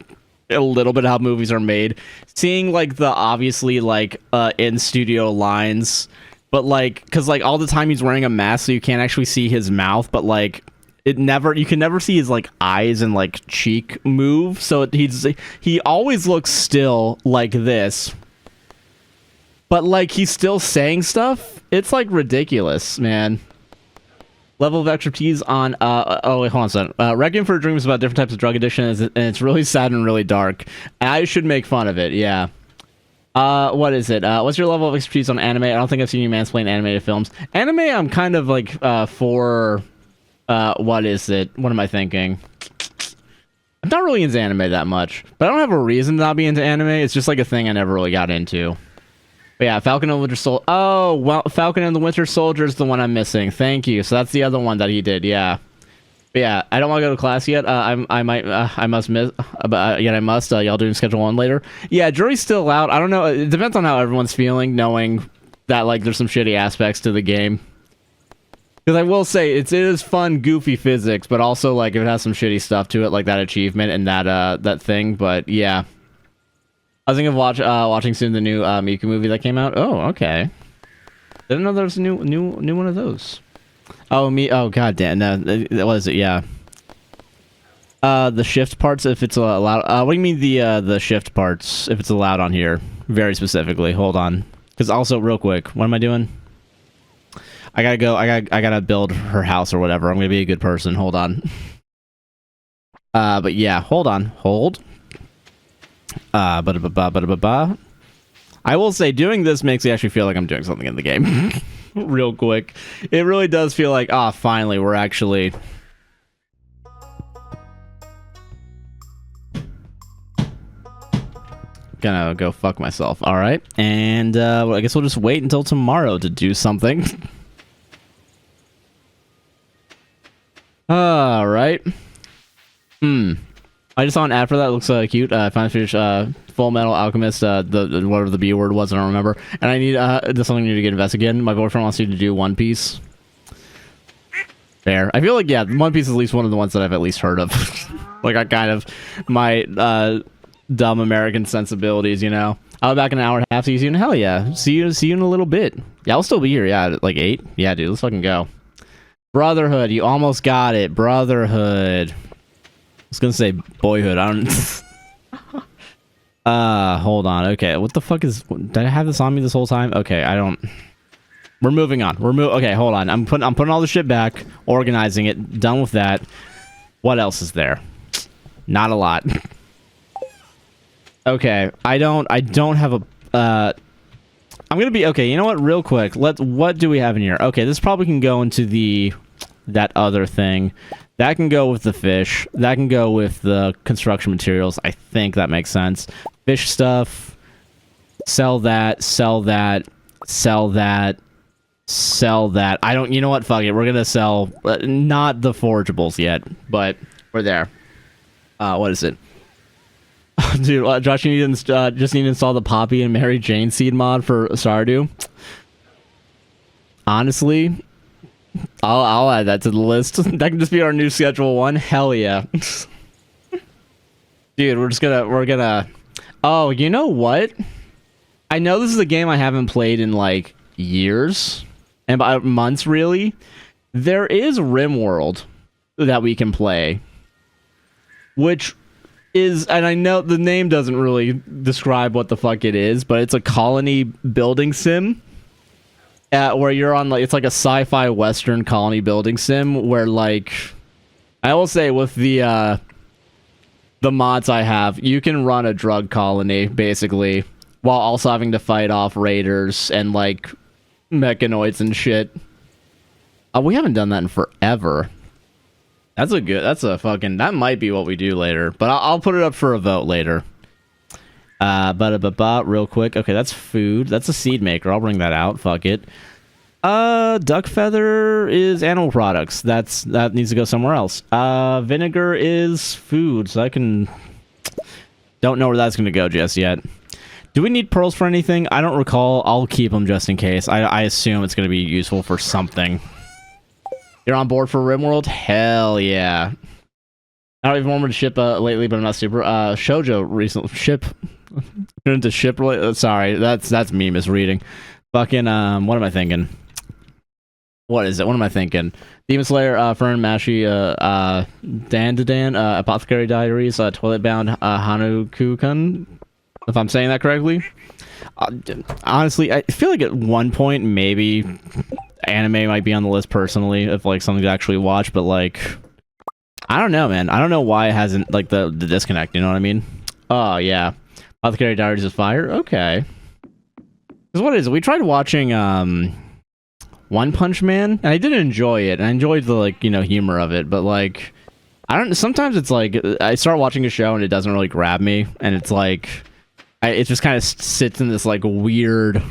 a little bit how movies are made, seeing like the obviously like in studio lines, but like because like all the time he's wearing a mask so you can't actually see his mouth, but like you can never see his like eyes and like cheek move, so he always looks still like this. But, like, he's still saying stuff? It's, like, ridiculous, man. Level of expertise on, oh, wait, hold on a second. Requiem for a Dream is about different types of drug addiction, and it's really sad and really dark. I should make fun of it, yeah. What is it? What's your level of expertise on anime? I don't think I've seen you mansplain animated films. Anime, I'm kind of, like, for, what is it? What am I thinking? I'm not really into anime that much, but I don't have a reason to not be into anime. It's just, like, a thing I never really got into. But yeah, Falcon and the Winter Soldier. Oh, well, Falcon and the Winter Soldier is the one I'm missing. Thank you. So that's the other one that he did. Yeah. But yeah, I don't want to go to class yet. I must miss. Yet I must. Y'all doing schedule 1 later? Yeah, jury's still out. I don't know. It depends on how everyone's feeling, knowing that like there's some shitty aspects to the game. Because I will say it is fun, goofy physics, but also like if it has some shitty stuff to it, like that achievement and that thing. But yeah, I was thinking of watching soon the new Miku movie that came out. Oh, okay. Didn't know there was a new one of those. Oh god damn, no, what is it? Yeah. The shift parts, if it's allowed. What do you mean the shift parts, if it's allowed on here? Very specifically. Hold on. Because also, real quick, what am I doing? I gotta go. I gotta build her house or whatever. I'm gonna be a good person. Hold on. But yeah, hold on. Hold. I will say, doing this makes me actually feel like I'm doing something in the game. Real quick. It really does feel like, finally, we're actually... gonna go fuck myself. Alright. And, well, I guess we'll just wait until tomorrow to do something. Alright. I just saw an ad for that. It looks cute. I finally finished Full Metal Alchemist, the whatever the B word was, I don't remember. And I need there's something I need to get invested in. My boyfriend wants me to do One Piece. Fair. I feel like, yeah, One Piece is at least one of the ones that I've at least heard of. Like, I kind of, my dumb American sensibilities, you know. I'll be back in an hour and a half. See you soon. Hell yeah. See you in a little bit. Yeah, I'll still be here. Yeah, like 8. Yeah, dude, let's fucking go. Brotherhood. You almost got it. Brotherhood. I was gonna say boyhood. I don't... hold on. Okay, what the fuck is... Did I have this on me this whole time? Okay, I don't... We're moving on. Okay, hold on. I'm putting all the shit back, organizing it. Done with that. What else is there? Not a lot. Okay, I don't have a... I'm gonna be... Okay, you know what? Real quick. What do we have in here? Okay, this probably can go into the... That other thing. That can go with the fish. That can go with the construction materials. I think that makes sense. Fish stuff. Sell that. Sell that. Sell that. Sell that. I don't... You know what? Fuck it. We're gonna sell... not the forageables yet, but we're there. What is it? Dude, Josh, you need to just need to install the Poppy and Mary Jane seed mod for Stardew. Honestly... I'll add that to the list. That can just be our new schedule 1. Hell yeah. Dude, we're gonna... Oh, you know what? I know this is a game I haven't played in, like, years. And by months, really. There is RimWorld that we can play. Which is... And I know the name doesn't really describe what the fuck it is, but it's a colony building sim. Where you're on, like, it's like a sci-fi western colony building sim where, like, I will say with the mods I have, you can run a drug colony, basically, while also having to fight off raiders and, like, mechanoids and shit. We haven't done that in forever. That might be what we do later, but I'll put it up for a vote later. Real quick. Okay, that's food. That's a seed maker. I'll bring that out. Fuck it. Duck feather is animal products. That needs to go somewhere else. Vinegar is food, so I can... Don't know where that's going to go just yet. Do we need pearls for anything? I don't recall. I'll keep them just in case. I assume it's going to be useful for something. You're on board for RimWorld? Hell yeah. I don't even want to ship lately, but I'm not super. Shoujo recently ship into ship. Sorry, that's me misreading. Fucking what am I thinking? What is it? What am I thinking? Demon Slayer, Fern Mashi, Dan, Apothecary Diaries, Toilet Bound, Hanuku-kun. If I'm saying that correctly. Honestly, I feel like at one point maybe anime might be on the list personally, if like something to actually watch, but like. I don't know, man. I don't know why it hasn't, like, the disconnect, you know what I mean? Oh, yeah. Apothecary Diaries is fire? Okay. Because what is it? We tried watching, One Punch Man, and I did enjoy it, and I enjoyed the, like, you know, humor of it, but, like, sometimes it's, like, I start watching a show and it doesn't really grab me, and it's, like, it just kind of sits in this, like, weird,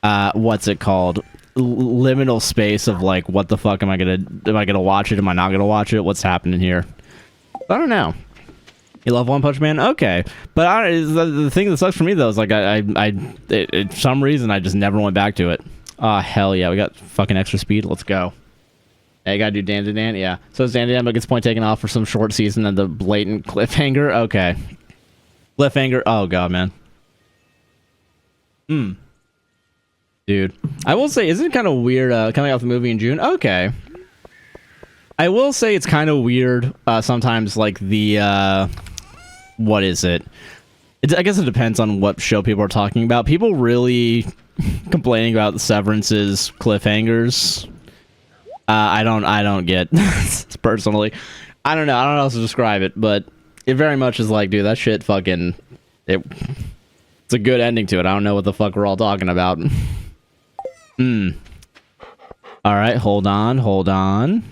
what's it called? Liminal space of like, what the fuck am I gonna watch it? Am I not gonna watch it? What's happening here? I don't know. You love One Punch Man? Okay, but the thing that sucks for me though is like for some reason I just never went back to it. Oh hell yeah, we got fucking extra speed. Let's go. Hey, gotta do Dan to Dan. Yeah. So it's Dan to Dan, but gets point taken off for some short season and the blatant cliffhanger. Okay. Cliffhanger. Oh god, man. Dude, I will say, isn't it kind of weird coming out the movie in June? Okay. I will say it's kind of weird sometimes, like the what is it? I guess it depends on what show people are talking about. People really complaining about the Severance's cliffhangers. I don't get personally. I don't know how else to describe it, but it very much is like, dude, that shit fucking it's a good ending to it. I don't know what the fuck we're all talking about. All right, hold on.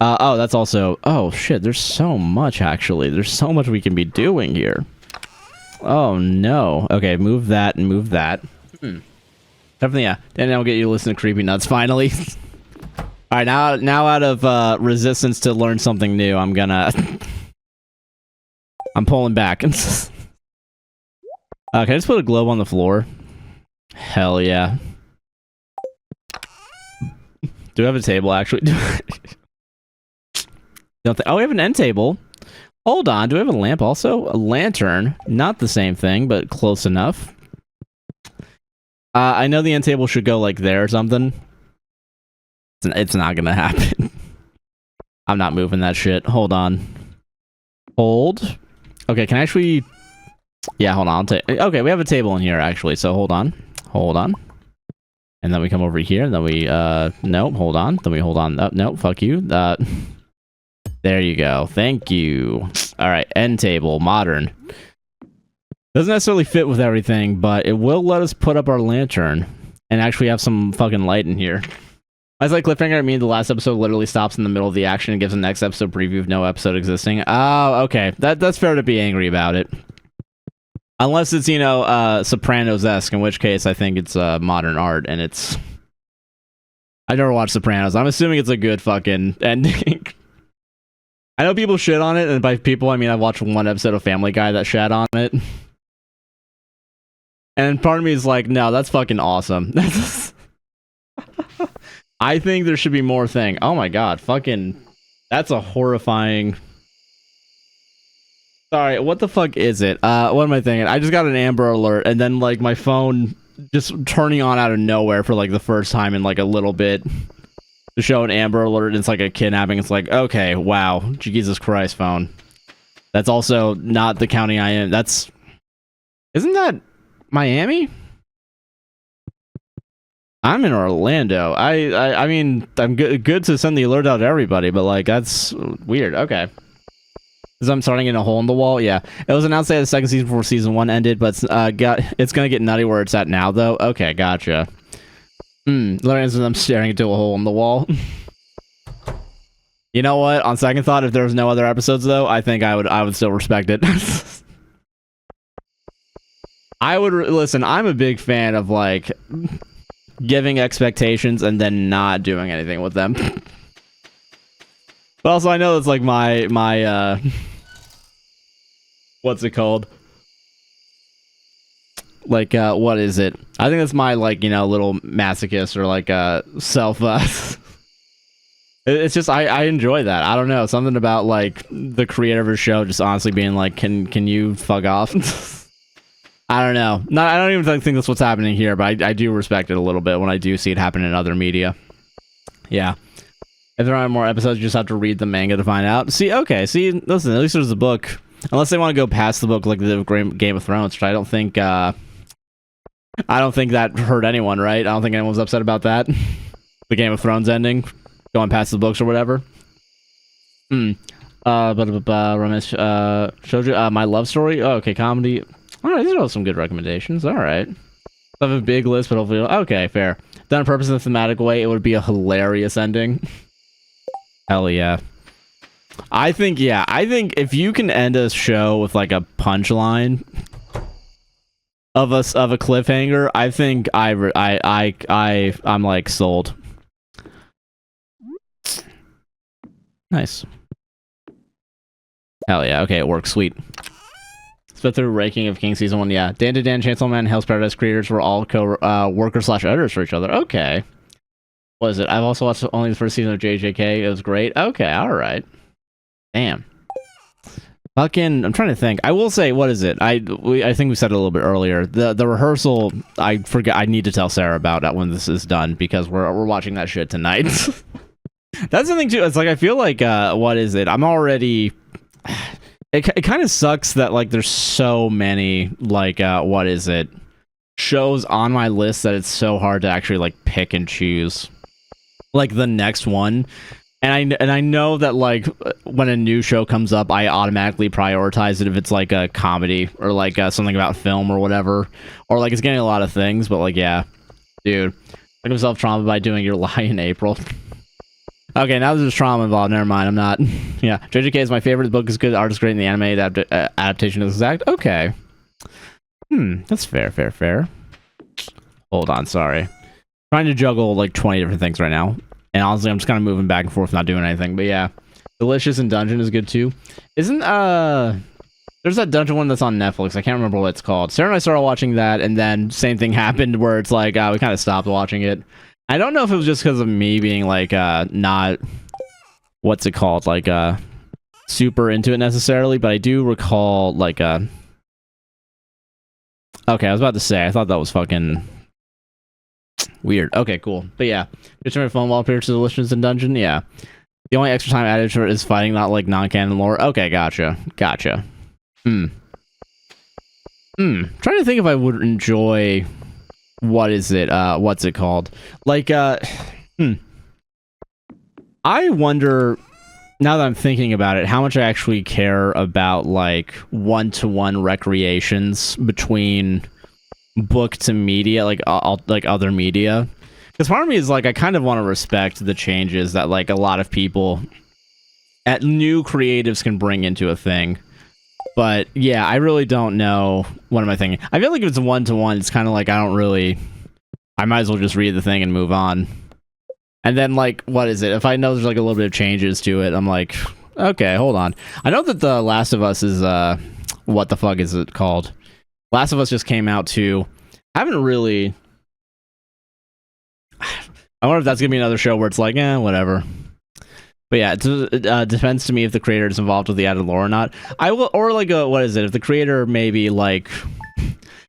Oh, that's also... Oh, shit, there's so much, actually. There's so much we can be doing here. Oh, no. Okay, move that and move that. Definitely, yeah. And I'll get you to listen to Creepy Nuts, finally. All right, now out of resistance to learn something new, I'm gonna... I'm pulling back. Can I just put a globe on the floor? Hell yeah. Do we have a table, actually? Oh, we have an end table. Hold on, do we have a lamp also? A lantern. Not the same thing, but close enough. I know the end table should go, like, there or something. It's not gonna happen. I'm not moving that shit. Hold on. Hold. Okay, can I actually... Yeah, hold on. Okay, we have a table in here, actually, so hold on. Hold on. And then we come over here, and then we, nope, hold on. Then we hold on. Nope, fuck you. There you go. Thank you. Alright, end table, modern. Doesn't necessarily fit with everything, but it will let us put up our lantern and actually have some fucking light in here. I was like, cliffhanger, I mean the last episode literally stops in the middle of the action and gives the next episode preview of no episode existing. Oh, okay. That's fair to be angry about it. Unless it's, you know, Sopranos-esque, in which case I think it's modern art, and it's... I never watched Sopranos. I'm assuming it's a good fucking ending. I know people shit on it, and by people, I mean I've watched one episode of Family Guy that shat on it. And part of me is like, no, that's fucking awesome. I think there should be more thing. Oh my god, fucking... That's a horrifying... Sorry, what the fuck is it? What am I thinking? I just got an Amber Alert, and then, like, my phone just turning on out of nowhere for, like, the first time in, like, a little bit. To show an Amber Alert, and it's like a kidnapping. It's like, okay, wow. Jesus Christ, phone. That's also not the county I am. That's... Isn't that Miami? I'm in Orlando. I mean, I'm good to send the alert out to everybody, but, like, that's weird. Okay. Because I'm starting in a hole in the wall? Yeah. It was announced that the second season before season 1 ended, but it's gonna get nutty where it's at now, though. Okay, gotcha. Literally, I'm staring into a hole in the wall. You know what? On second thought, if there was no other episodes, though, I think I would still respect it. I would... Listen, I'm a big fan of, like, giving expectations and then not doing anything with them. But also, I know it's like my what's it called? Like, what is it? I think that's my, like, you know, little masochist or, like, self, it's just, I enjoy that. I don't know, something about, like, the creator of a show just honestly being like, can you fuck off? I don't know. I don't even think that's what's happening here, but I do respect it a little bit when I do see it happen in other media. Yeah. If there aren't more episodes, you just have to read the manga to find out. See, okay, see, listen, at least there's a book. Unless they want to go past the book like the Game of Thrones, which I don't think that hurt anyone, right? I don't think anyone's upset about that. The Game of Thrones ending, going past the books or whatever. Romance, shoujo, My Love Story. Oh, okay, comedy. All right, these are all some good recommendations. All right. I have a big list, but hopefully, okay, fair. Done on purpose in a thematic way, it would be a hilarious ending. Hell yeah. I think if you can end a show with, like, a punchline of a cliffhanger, I think I'm like sold. Nice. Hell yeah. Okay, it works. Sweet. Split through ranking of King Season 1. Yeah. Dan to Dan, Chainsaw Man, Hell's Paradise creators were all co-workers / editors for each other. Okay. What is it? I've also watched only the first season of JJK. It was great. Okay, all right. Damn. Fucking, I'm trying to think. I will say, what is it? I think we said it a little bit earlier. The rehearsal. I forget. I need to tell Sarah about that when this is done because we're watching that shit tonight. That's the thing too. It's like I feel like what is it? I'm already. It kind of sucks that like there's so many like what is it? Shows on my list that it's so hard to actually like pick and choose like the next one. And I know that like when a new show comes up, I automatically prioritize it if it's like a comedy or like something about film or whatever, or like it's getting a lot of things. But like, yeah, dude, took himself trauma by doing Your Lie in April. Okay, now there's trauma involved. Never mind, I'm not. Yeah, JJK is my favorite. The book is good. The art is great, and the anime adaptation is exact. Okay. That's fair. Hold on, sorry. Trying to juggle like 20 different things right now. And honestly, I'm just kind of moving back and forth, not doing anything. But yeah, Delicious and Dungeon is good too. Isn't there's that Dungeon one that's on Netflix. I can't remember what it's called. Sarah and I started watching that, and then same thing happened where it's like we kind of stopped watching it. I don't know if it was just because of me being like not what's it called, like super into it necessarily, but I do recall like okay, I was about to say I thought that was fucking weird. Okay, cool. But yeah, just my phone wallpaper to Delicious and Dungeon. Yeah, the only extra time added for it is fighting, not like non-canon lore. Okay, gotcha. Trying to think if I would enjoy. What is it? What's it called? Like, I wonder, now that I'm thinking about it, how much I actually care about, like, one-to-one recreations between book to media, like other media. Because part of me is, like, I kind of want to respect the changes that, like, a lot of people at new creatives can bring into a thing. But yeah, I really don't know. What am I thinking? I feel like if it's a one-to-one, it's kind of like I might as well just read the thing and move on. And then like, what is it? If I know there's like a little bit of changes to it, I'm like, okay, hold on. I know that The Last of Us is what the fuck is it called? Last of Us just came out too. I haven't really. I wonder if that's gonna be another show where it's like, whatever. But yeah, it depends to me if the creator is involved with the added lore or not. I will, or like what is it? If the creator maybe like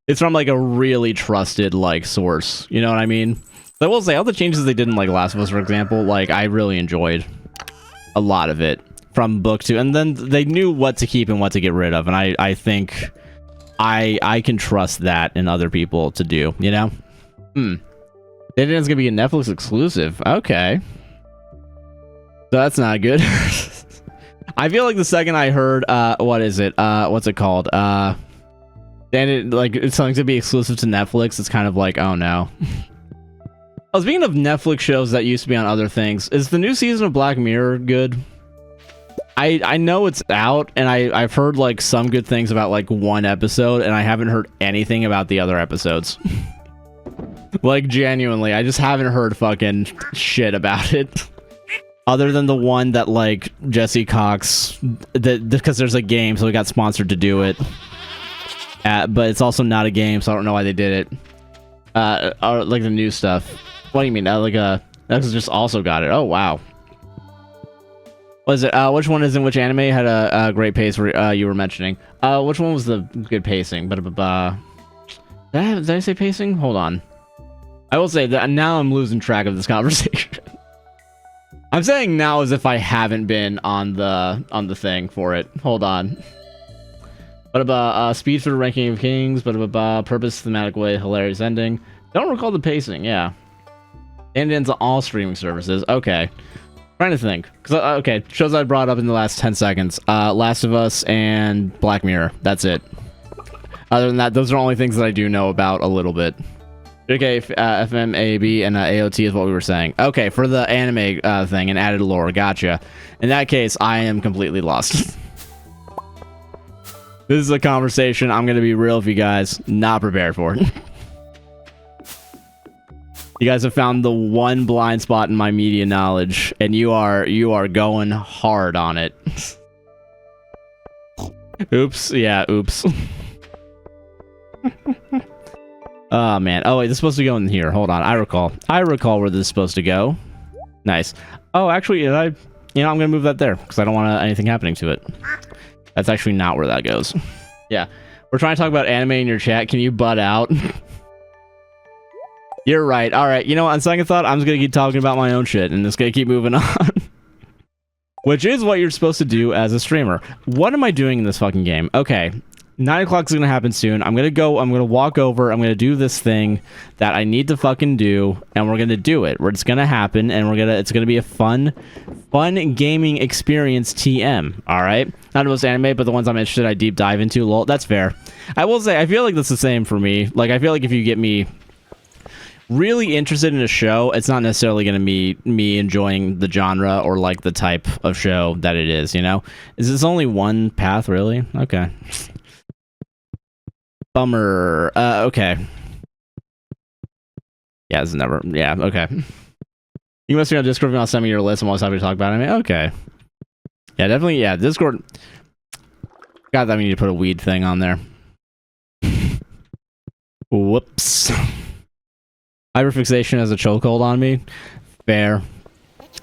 it's from like a really trusted like source, you know what I mean? I will say all the changes they did in like Last of Us, for example, like I really enjoyed a lot of it from book two, and then they knew what to keep and what to get rid of, and I think I can trust that in other people to do, you know? It's gonna be a Netflix exclusive. Okay. So that's not good. I feel like the second I heard, what is it? What's it called? And it, like, it's something to be exclusive to Netflix. It's kind of like, oh no. Oh, speaking of Netflix shows that used to be on other things, is the new season of Black Mirror good? I know it's out, and I've heard like some good things about like one episode, and I haven't heard anything about the other episodes. Like genuinely, I just haven't heard fucking shit about it. Other than the one that, like, Jesse Cox, because there's a game, so we got sponsored to do it. But it's also not a game, so I don't know why they did it. Or, like, the new stuff. What do you mean? That's just also got it. Oh, wow. What is it? Which one is in which anime had a great pace you were mentioning? Which one was the good pacing? Did I say pacing? Hold on. I will say that now I'm losing track of this conversation. I'm saying now as if I haven't been on the thing for it. Hold on. Speed for the Ranking of Kings. Purpose, thematic way, hilarious ending. Don't recall the pacing. Yeah. And ends on all streaming services. Okay. Trying to think. Okay, shows I brought up in the last 10 seconds. Last of Us and Black Mirror. That's it. Other than that, those are only things that I do know about a little bit. Okay, FM, AAB, and AOT is what we were saying. Okay, for the anime thing and added lore, gotcha. In that case, I am completely lost. This is a conversation I'm going to be real with you guys. Not prepared for it. You guys have found the one blind spot in my media knowledge, and you are going hard on it. Oops. Yeah, oops. Oh man. Oh wait, this is supposed to go in here. Hold on. I recall where this is supposed to go. Nice. Oh, actually, you know, I'm gonna move that there because I don't want anything happening to it. That's actually not where that goes. Yeah, we're trying to talk about anime in your chat. Can you butt out? You're right. All right. You know what? On second thought, I'm just gonna keep talking about my own shit and just gonna keep moving on. Which is what you're supposed to do as a streamer. What am I doing in this fucking game? Okay. 9 o'clock is gonna happen soon. I'm gonna walk over, I'm gonna do this thing that I need to fucking do, and we're gonna do it. It's gonna happen, and it's gonna be a fun gaming experience TM, alright? Not the most anime, but the ones I'm interested I deep dive into, lol. That's fair. I will say, I feel like that's the same for me. Like, I feel like if you get me really interested in a show, it's not necessarily gonna be me enjoying the genre or, like, the type of show that it is, you know? Is this only one path, really? Okay. Bummer. Okay. Yeah, this is never... Yeah, okay. You must be on Discord if you want to send me your list and want to have to talk about it. Okay. Yeah, definitely, yeah, Discord... God, that we need to put a weed thing on there. Whoops. Hyperfixation has a chokehold on me. Fair.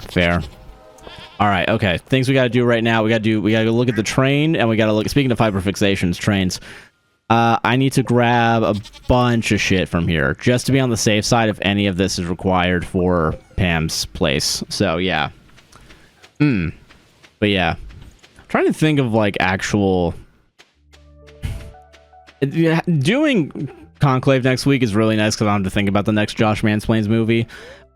Fair. Alright, okay. Things we gotta do right now. We gotta look at the train, and we gotta look... Speaking of hyperfixations, trains... I need to grab a bunch of shit from here, just to be on the safe side if any of this is required for Pam's place. So, yeah. But, yeah. I'm trying to think of, like, actual... Doing Conclave next week is really nice, because I don't have to think about the next Josh Mansplains movie.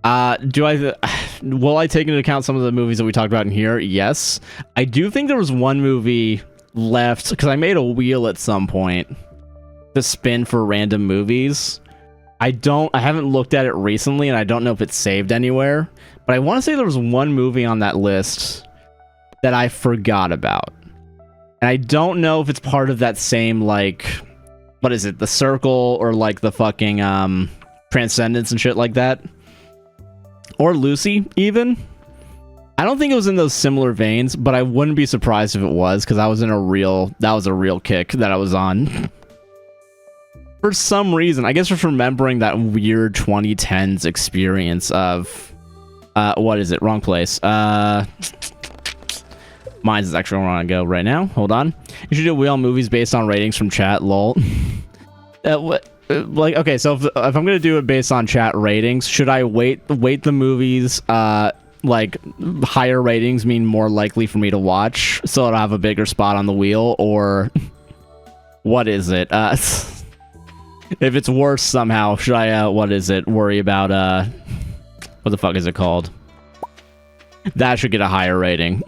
Will I take into account some of the movies that we talked about in here? Yes. I do think there was one movie left, because I made a wheel at some point to spin for random movies. I haven't looked at it recently, and I don't know if it's saved anywhere, but I want to say there was one movie on that list that I forgot about, and I don't know if it's part of that same, like, what is it, the Circle, or like the fucking Transcendence and shit like that, or Lucy even. I don't think it was in those similar veins, but I wouldn't be surprised if it was, because that was a real kick that I was on. For some reason, I guess just remembering that weird 2010s experience of, what is it? Wrong place. Mine's is actually where I want to go right now. Hold on. You should do wheel on movies based on ratings from chat, lol. Like, okay, so if I'm gonna do it based on chat ratings, should I weight the movies, like, higher ratings mean more likely for me to watch, so it'll have a bigger spot on the wheel, or what is it? If it's worse somehow, should I, worry about, what the fuck is it called? That should get a higher rating.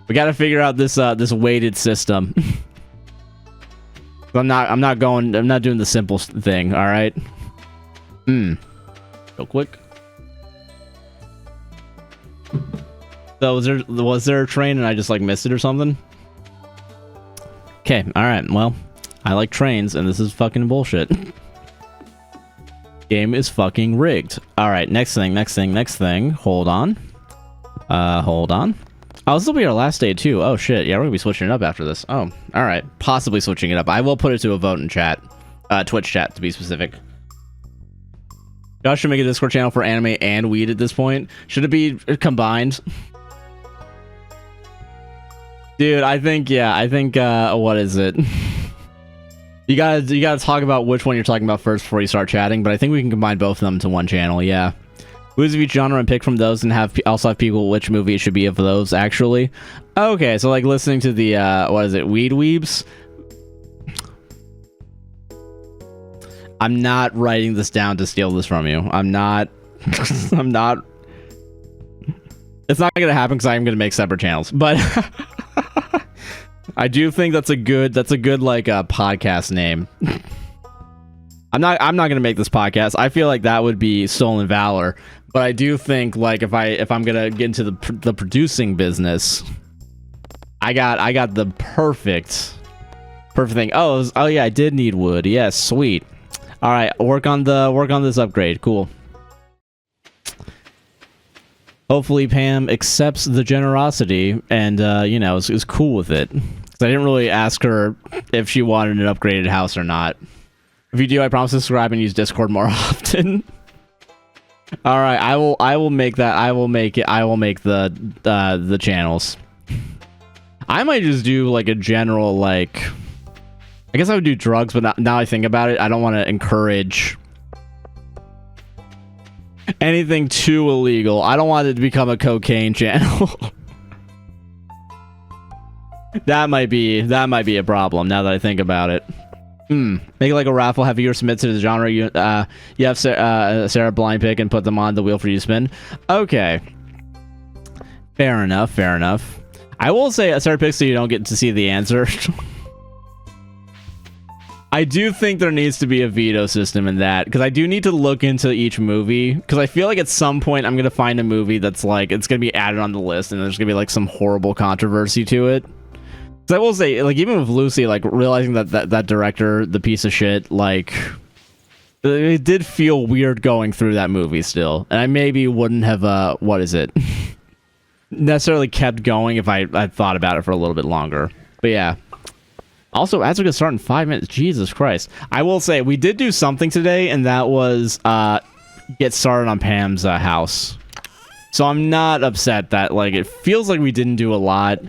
We gotta figure out this weighted system. I'm not doing the simple thing, alright? Real quick. So was there a train and I just, like, missed it or something? Okay, alright, well, I like trains, and this is fucking bullshit. Game is fucking rigged. Alright, next thing. Hold on. Hold on. Oh, this will be our last day, too. Oh, shit. Yeah, we're gonna be switching it up after this. Oh, alright. Possibly switching it up. I will put it to a vote in chat. Twitch chat, to be specific. Josh should make a Discord channel for anime and weed at this point. Should it be combined? Dude, I think, what is it? You gotta talk about which one you're talking about first before you start chatting, but I think we can combine both of them to one channel, yeah. Movies of each genre and pick from those, and also have people which movie it should be of those, actually. Okay, so, like, listening to the, Weed Weebs? I'm not writing this down to steal this from you. I'm not... It's not gonna happen because I'm gonna make separate channels, but... I do think that's a good like podcast name. I'm not gonna make this podcast. I feel like that would be stolen valor, but I do think, like, if I'm gonna get into the producing business, I got the perfect thing. Oh yeah, I did need wood. Yes, sweet. All right, work on this upgrade. Cool. Hopefully Pam accepts the generosity and is cool with it. I didn't really ask her if she wanted an upgraded house or not. If you do, I promise to subscribe and use Discord more often. All right, I will make that. I will make the channels. I might just do like a general like. I guess I would do drugs, but now I think about it, I don't want to encourage anything too illegal. I don't want it to become a cocaine channel. That might be a problem now that I think about it. Make it like a raffle. Have you submit to the genre? You have Sarah blind pick and put them on the wheel for you to spin. Okay. Fair enough. Fair enough. I will say Sarah picks so you don't get to see the answer. I do think there needs to be a veto system in that, because I do need to look into each movie, because I feel like at some point I'm going to find a movie that's like, it's going to be added on the list and there's going to be like some horrible controversy to it. Because I will say, like, even with Lucy, like, realizing that director, the piece of shit, like, it did feel weird going through that movie still. And I maybe wouldn't have, what is it? necessarily kept going if I thought about it for a little bit longer. But yeah. Also, ads are going to start in 5 minutes. Jesus Christ. I will say, we did do something today, and that was get started on Pam's house. So I'm not upset that, like, it feels like we didn't do a lot.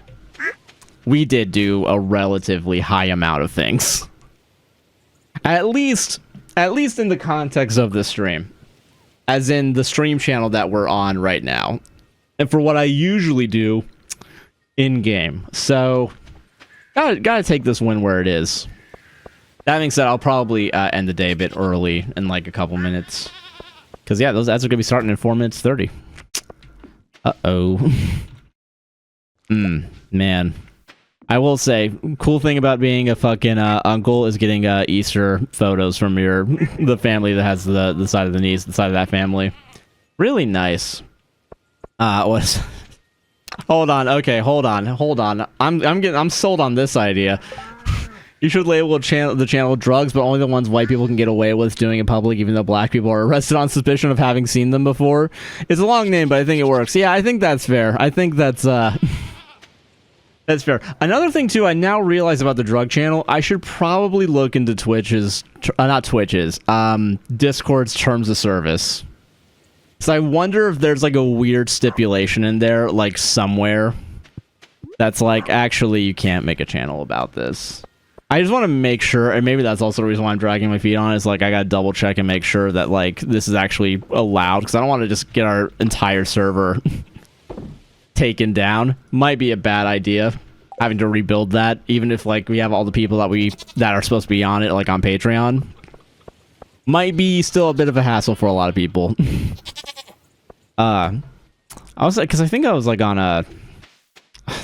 We did do a relatively high amount of things. At least in the context of the stream. As in the stream channel that we're on right now. And for what I usually do in-game. So... Gotta take this win where it is. That being said, I'll probably end the day a bit early in like a couple minutes. Because, yeah, those ads are going to be starting in 4 minutes 30. Uh-oh. Man. I will say, cool thing about being a fucking uncle is getting Easter photos from the family that has the side of the niece, the side of that family. Really nice. What's... Hold on, okay, hold on. I'm sold on this idea. You should label the channel drugs, but only the ones white people can get away with doing in public, even though black people are arrested on suspicion of having seen them before. It's a long name, but I think it works. Yeah, I think that's fair. I think that's that's fair. Another thing too, I now realize about the drug channel, I should probably look into Discord's terms of service. So I wonder if there's like a weird stipulation in there, like somewhere, that's like, actually, you can't make a channel about this. I just want to make sure, and maybe that's also the reason why I'm dragging my feet on it, is like, I gotta double check and make sure that like, this is actually allowed, because I don't want to just get our entire server taken down. Might be a bad idea, having to rebuild that, even if like, we have all the people that are supposed to be on it, like on Patreon. Might be still a bit of a hassle for a lot of people. I was like, because I think I was like on a,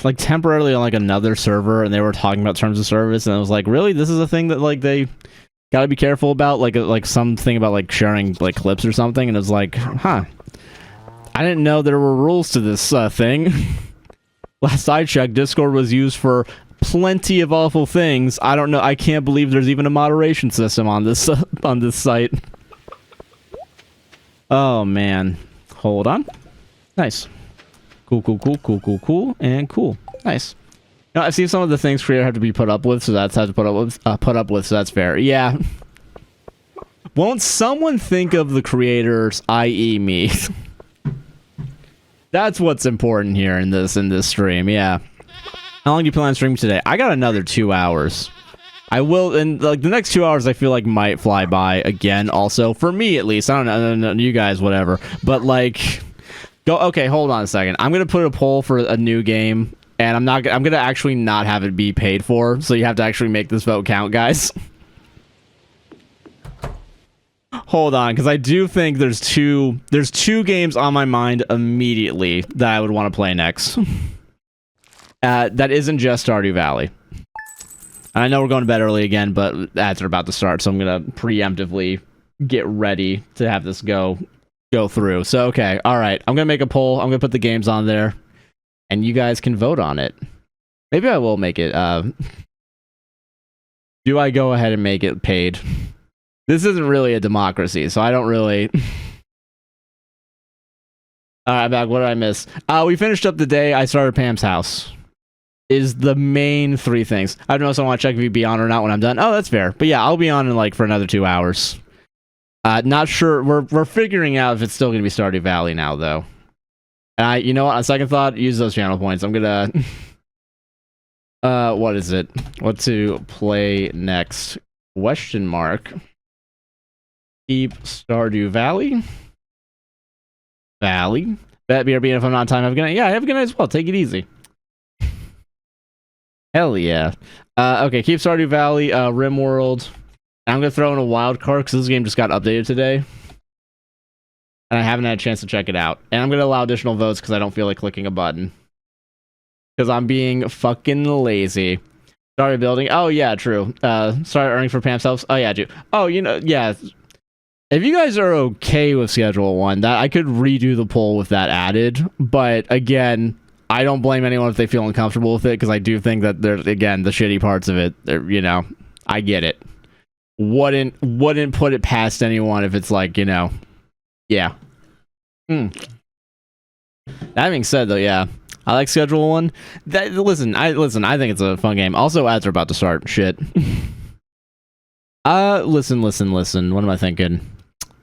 like temporarily on like another server, and they were talking about terms of service, and I was like, really, this is a thing that like they gotta be careful about, like something about like sharing like clips or something, and it was like, huh, I didn't know there were rules to this thing. Last I checked, Discord was used for plenty of awful things. I don't know. I can't believe there's even a moderation system on this site. Oh man, hold on. Nice. Cool, and cool. Nice. Now I've seen some of the things creators have to be put up with, so that's how to put up with. So that's fair. Yeah. Won't someone think of the creators, i.e., me? That's what's important here in this stream. Yeah. How long do you plan on streaming today? I got another 2 hours. I will, and like the next 2 hours I feel like might fly by again also. For me at least. I don't know, you guys, whatever. But like, okay, hold on a second. I'm going to put a poll for a new game, and I'm going to actually not have it be paid for, so you have to actually make this vote count, guys. Hold on, because I do think there's two games on my mind immediately that I would want to play next. That isn't just Stardew Valley. And I know we're going to bed early again, but ads are about to start, so I'm going to preemptively get ready to have this go through. So, okay, alright. I'm going to make a poll. I'm going to put the games on there, and you guys can vote on it. Maybe I will make it, do I go ahead and make it paid? This isn't really a democracy, so I don't really... Alright, back. What did I miss? We finished up the day. I started Pam's house. is the main three things. I don't know if I want to check if you'd be on or not when I'm done. Oh, that's fair. But yeah, I'll be on in like for another 2 hours. Not sure. We're figuring out if it's still gonna be Stardew Valley now though. And you know what? On second thought, use those channel points. I'm gonna. What is it? What to play next? Question mark. Keep Stardew Valley. Bet BRB, if I'm not on time, have a good night. Yeah, have a good night as well. Take it easy. Hell yeah. Okay, keep Stardew Valley, RimWorld. I'm gonna throw in a wild card because this game just got updated today. And I haven't had a chance to check it out. And I'm gonna allow additional votes because I don't feel like clicking a button. Because I'm being fucking lazy. Started building. Oh yeah, true. Started earning for Pam's house. Oh yeah, dude. Oh, you know, yeah. If you guys are okay with Schedule 1, that I could redo the poll with that added. But again, I don't blame anyone if they feel uncomfortable with it, because I do think that there's, again, the shitty parts of it, you know, I get it. Wouldn't put it past anyone if it's like, you know, yeah. That being said, though, yeah, I like Schedule 1. Listen, I think it's a fun game. Also, ads are about to start. Shit. Listen. What am I thinking?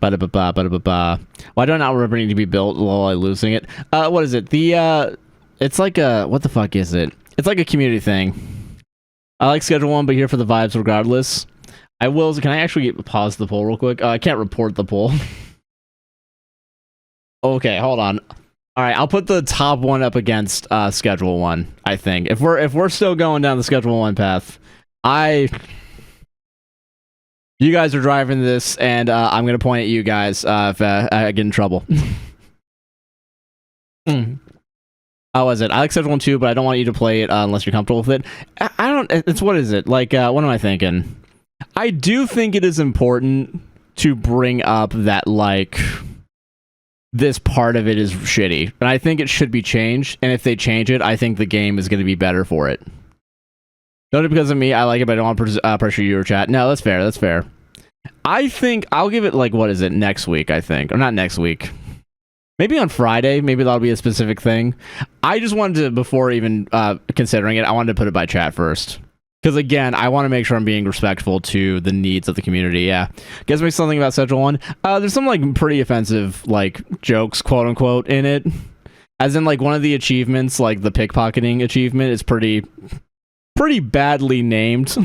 Ba-da-ba-ba. Why do I not remember need to be built while I'm losing it? What is it? It's like a, what the fuck is it? It's like a community thing. I like Schedule 1, but here for the vibes regardless. I will, can I actually pause the poll real quick? I can't report the poll. Okay, hold on. Alright, I'll put the top one up against Schedule 1, I think. If we're still going down the Schedule 1 path, you guys are driving this, and I'm gonna point at you guys if I get in trouble. How was it? I like Schedule 1 too, but I don't want you to play it unless you're comfortable with it. I don't. It's what is it? Like, what am I thinking? I do think it is important to bring up that, like, this part of it is shitty, and I think it should be changed. And if they change it, I think the game is going to be better for it. Not because of me, I like it, but I don't want to pressure you or chat. No, that's fair. That's fair. I think I'll give it, like, what is it? Next week, I think. Or not next week. Maybe on Friday. Maybe that'll be a specific thing. I just wanted to, before even considering it, I wanted to put it by chat first. Because, again, I want to make sure I'm being respectful to the needs of the community, yeah. Guess me something about Schedule 1. There's some, like, pretty offensive, like, jokes, quote-unquote, in it. As in, like, one of the achievements, like, the pickpocketing achievement is pretty badly named.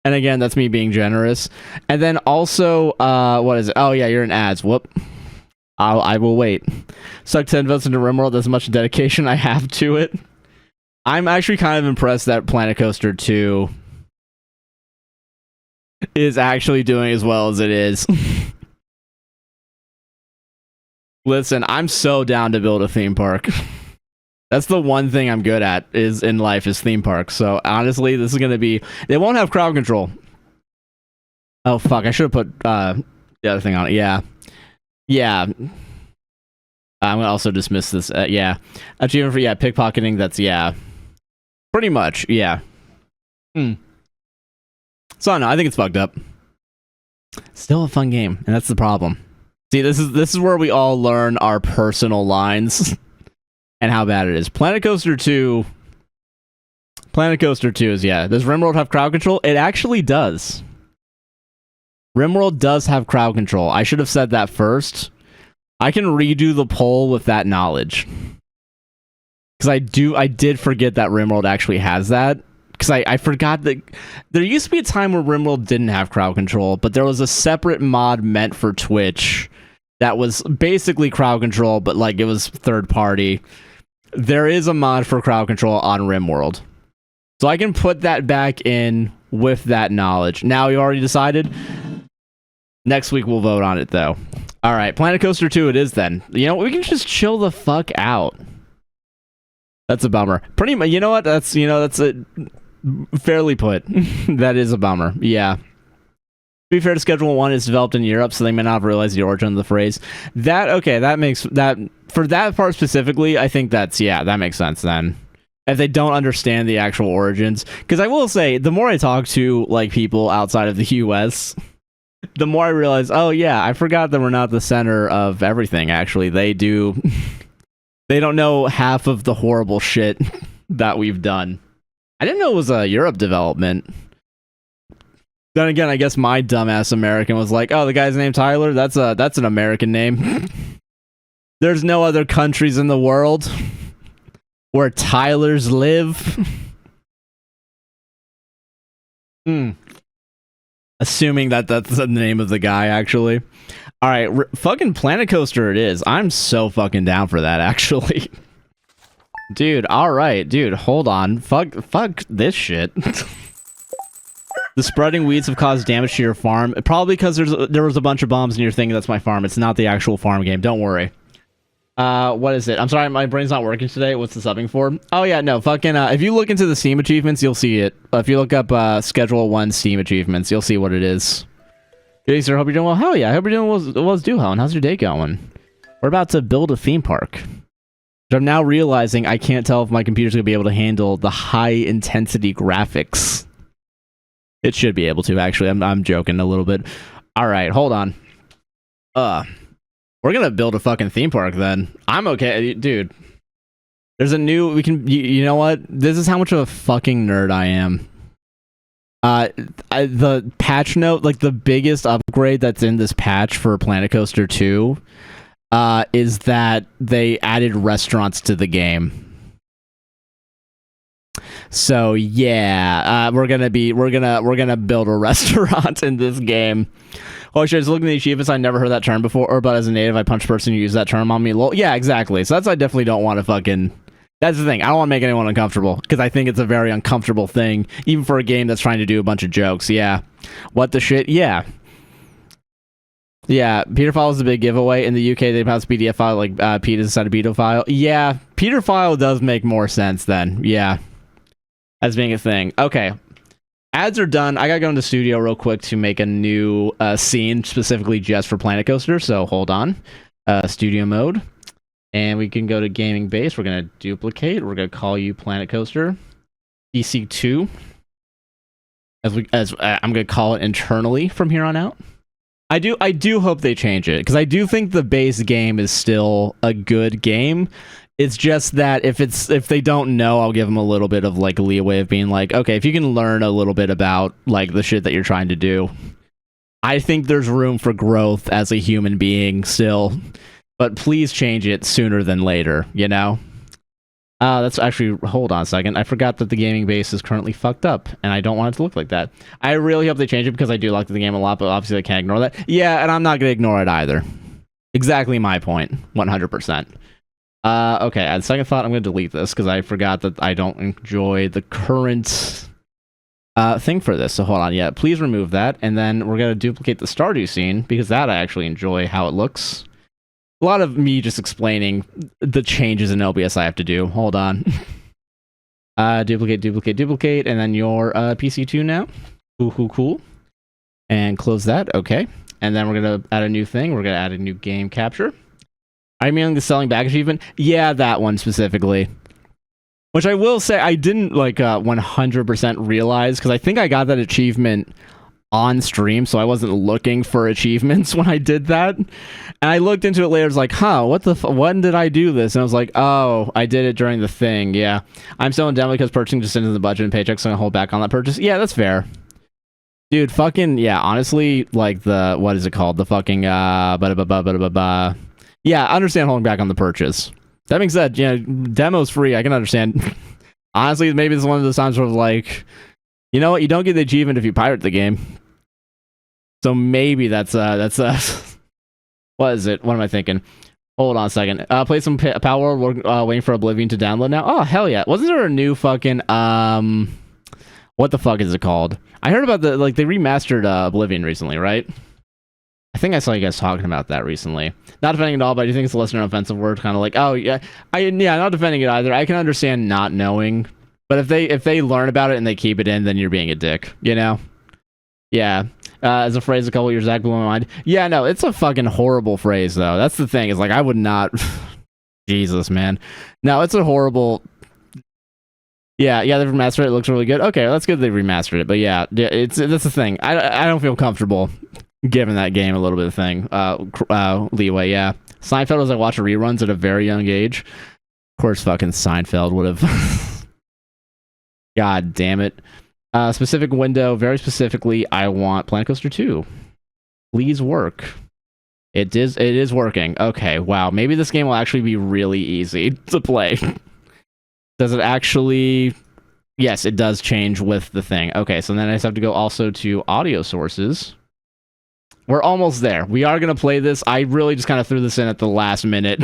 And again, that's me being generous. And then also, what is it? Oh, yeah, you're in ads. Whoop. I will wait. Suck 10 votes into RimWorld. That's much dedication I have to it. I'm actually kind of impressed that Planet Coaster 2 is actually doing as well as it is. Listen, I'm so down to build a theme park. That's the one thing I'm good at in life is theme parks. So honestly, this is going to be... They won't have crowd control. Oh, fuck. I should have put the other thing on it. Yeah. Yeah. I'm going to also dismiss this. Yeah. Achievement for, pickpocketing. That's, yeah. Pretty much, yeah. So I don't know. I think it's fucked up. Still a fun game, and that's the problem. See, this is where we all learn our personal lines and how bad it is. Planet Coaster 2 is, yeah. Does RimWorld have crowd control? It actually does. RimWorld does have crowd control. I should have said that first. I can redo the poll with that knowledge. Because I did forget that RimWorld actually has that. Because I forgot that there used to be a time where RimWorld didn't have crowd control, but there was a separate mod meant for Twitch that was basically crowd control, but like it was third party. There is a mod for crowd control on RimWorld. So I can put that back in with that knowledge. Now you already decided? Next week we'll vote on it though. Alright, Planet Coaster 2 it is then. You know, we can just chill the fuck out. That's a bummer. Pretty much, you know what? That's a fairly put. That is a bummer. Yeah. To be fair to Schedule 1, it's developed in Europe, so they may not have realized the origin of the phrase. That makes that for that part specifically, I think that makes sense then. If they don't understand the actual origins. Because I will say, the more I talk to like people outside of the US, the more I realize, oh yeah, I forgot that we're not the center of everything, actually. They don't know half of the horrible shit that we've done. I didn't know it was a Europe development. Then again, I guess my dumbass American was like, oh, the guy's named Tyler? That's an American name. There's no other countries in the world where Tylers live. Assuming that that's the name of the guy, actually. All right, fucking Planet Coaster it is. I'm so fucking down for that, actually. Dude, all right, dude, hold on. Fuck this shit. The spreading weeds have caused damage to your farm. Probably because there was a bunch of bombs in your thing. That's my farm. It's not the actual farm game. Don't worry. What is it? I'm sorry, my brain's not working today. What's the subbing for? Oh yeah, no, fucking, if you look into the Steam achievements, you'll see it. If you look up, Schedule 1 Steam achievements, you'll see what it is. Hey, sir, hope you're doing well. Hell yeah, I hope you're doing well as do, Helen. How's your day going? We're about to build a theme park. Which I'm now realizing I can't tell if my computer's gonna be able to handle the high-intensity graphics. It should be able to, actually. I'm joking a little bit. Alright, hold on. We're gonna build a fucking theme park then. I'm okay, dude. There's a new, you know what? This is how much of a fucking nerd I am. The patch note, like the biggest upgrade that's in this patch for Planet Coaster 2, is that they added restaurants to the game. So yeah, we're gonna build a restaurant in this game. Oh shit, I was looking at the achievements, I never heard that term before, but as a native, I punch a person who used that term on me. Yeah, exactly. So I definitely don't want to fucking... That's the thing, I don't want to make anyone uncomfortable, because I think it's a very uncomfortable thing, even for a game that's trying to do a bunch of jokes, yeah. What the shit? Yeah. Yeah, Peter File is a big giveaway. In the UK, they pass PDF file, like, Pete is inside a Peter File. Yeah, Peter File does make more sense then, yeah. As being a thing. Okay. Ads are done. I gotta go into studio real quick to make a new scene specifically just for Planet Coaster, so hold on. Studio mode. And we can go to gaming base. We're gonna duplicate. We're gonna call you Planet Coaster DC2. As I'm gonna call it internally from here on out. I do hope they change it, because I do think the base game is still a good game. It's just that if they don't know, I'll give them a little bit of like leeway of being like, okay, if you can learn a little bit about like the shit that you're trying to do. I think there's room for growth as a human being still, but please change it sooner than later, you know? That's actually, hold on a second. I forgot that the gaming base is currently fucked up, and I don't want it to look like that. I really hope they change it, because I do like the game a lot, but obviously I can't ignore that. Yeah, and I'm not going to ignore it either. Exactly my point. 100%. Okay, at second thought, I'm going to delete this, because I forgot that I don't enjoy the current thing for this. So hold on, yeah, please remove that, and then we're going to duplicate the Stardew scene, because that I actually enjoy how it looks. A lot of me just explaining the changes in OBS I have to do. Hold on. Duplicate, and then your PC2 now. Cool. And close that, okay. And then we're going to add a new thing. We're going to add a new game capture. I mean the selling back achievement? Yeah, that one specifically. Which I will say I didn't like 100% realize, because I think I got that achievement on stream, so I wasn't looking for achievements when I did that. And I looked into it later, I was like, huh, when did I do this? And I was like, oh, I did it during the thing, yeah. I'm still in demo because purchasing just into the budget and paychecks, so I'm gonna hold back on that purchase. Yeah, that's fair. Dude, fucking, yeah, honestly, like the, what is it called? The fucking, yeah, I understand holding back on the purchase. That being said, yeah, demo's free, I can understand. Honestly, maybe this is one of those times where like, you know what, you don't get the achievement if you pirate the game. So maybe that's what is it? What am I thinking? Hold on a second. Play some Power World. We're waiting for Oblivion to download now. Oh, hell yeah. Wasn't there a new fucking, what the fuck is it called? I heard about they remastered Oblivion recently, right? I think I saw you guys talking about that recently. Not defending it all, but I do think it's a less than offensive word. Kind of like, oh, yeah. Not defending it either. I can understand not knowing. But if they learn about it and they keep it in, then you're being a dick, you know? Yeah. As a phrase a couple years back blew my mind. Yeah, no, it's a fucking horrible phrase, though. That's the thing. Is like, I would not... Jesus, man. No, it's a horrible... Yeah, they've remastered it. It looks really good. Okay, that's good they remastered it. But yeah, that's the thing. I don't feel comfortable giving that game a little bit of thing. Leeway, yeah. Seinfeld was like watching reruns at a very young age. Of course, fucking Seinfeld would have... God damn it. Specific window, very specifically, I want Planet Coaster 2. Please work. It is working. Okay, wow. Maybe this game will actually be really easy to play. Does it actually... Yes, it does change with the thing. Okay, so then I just have to go also to audio sources. We're almost there. We are going to play this. I really just kind of threw this in at the last minute.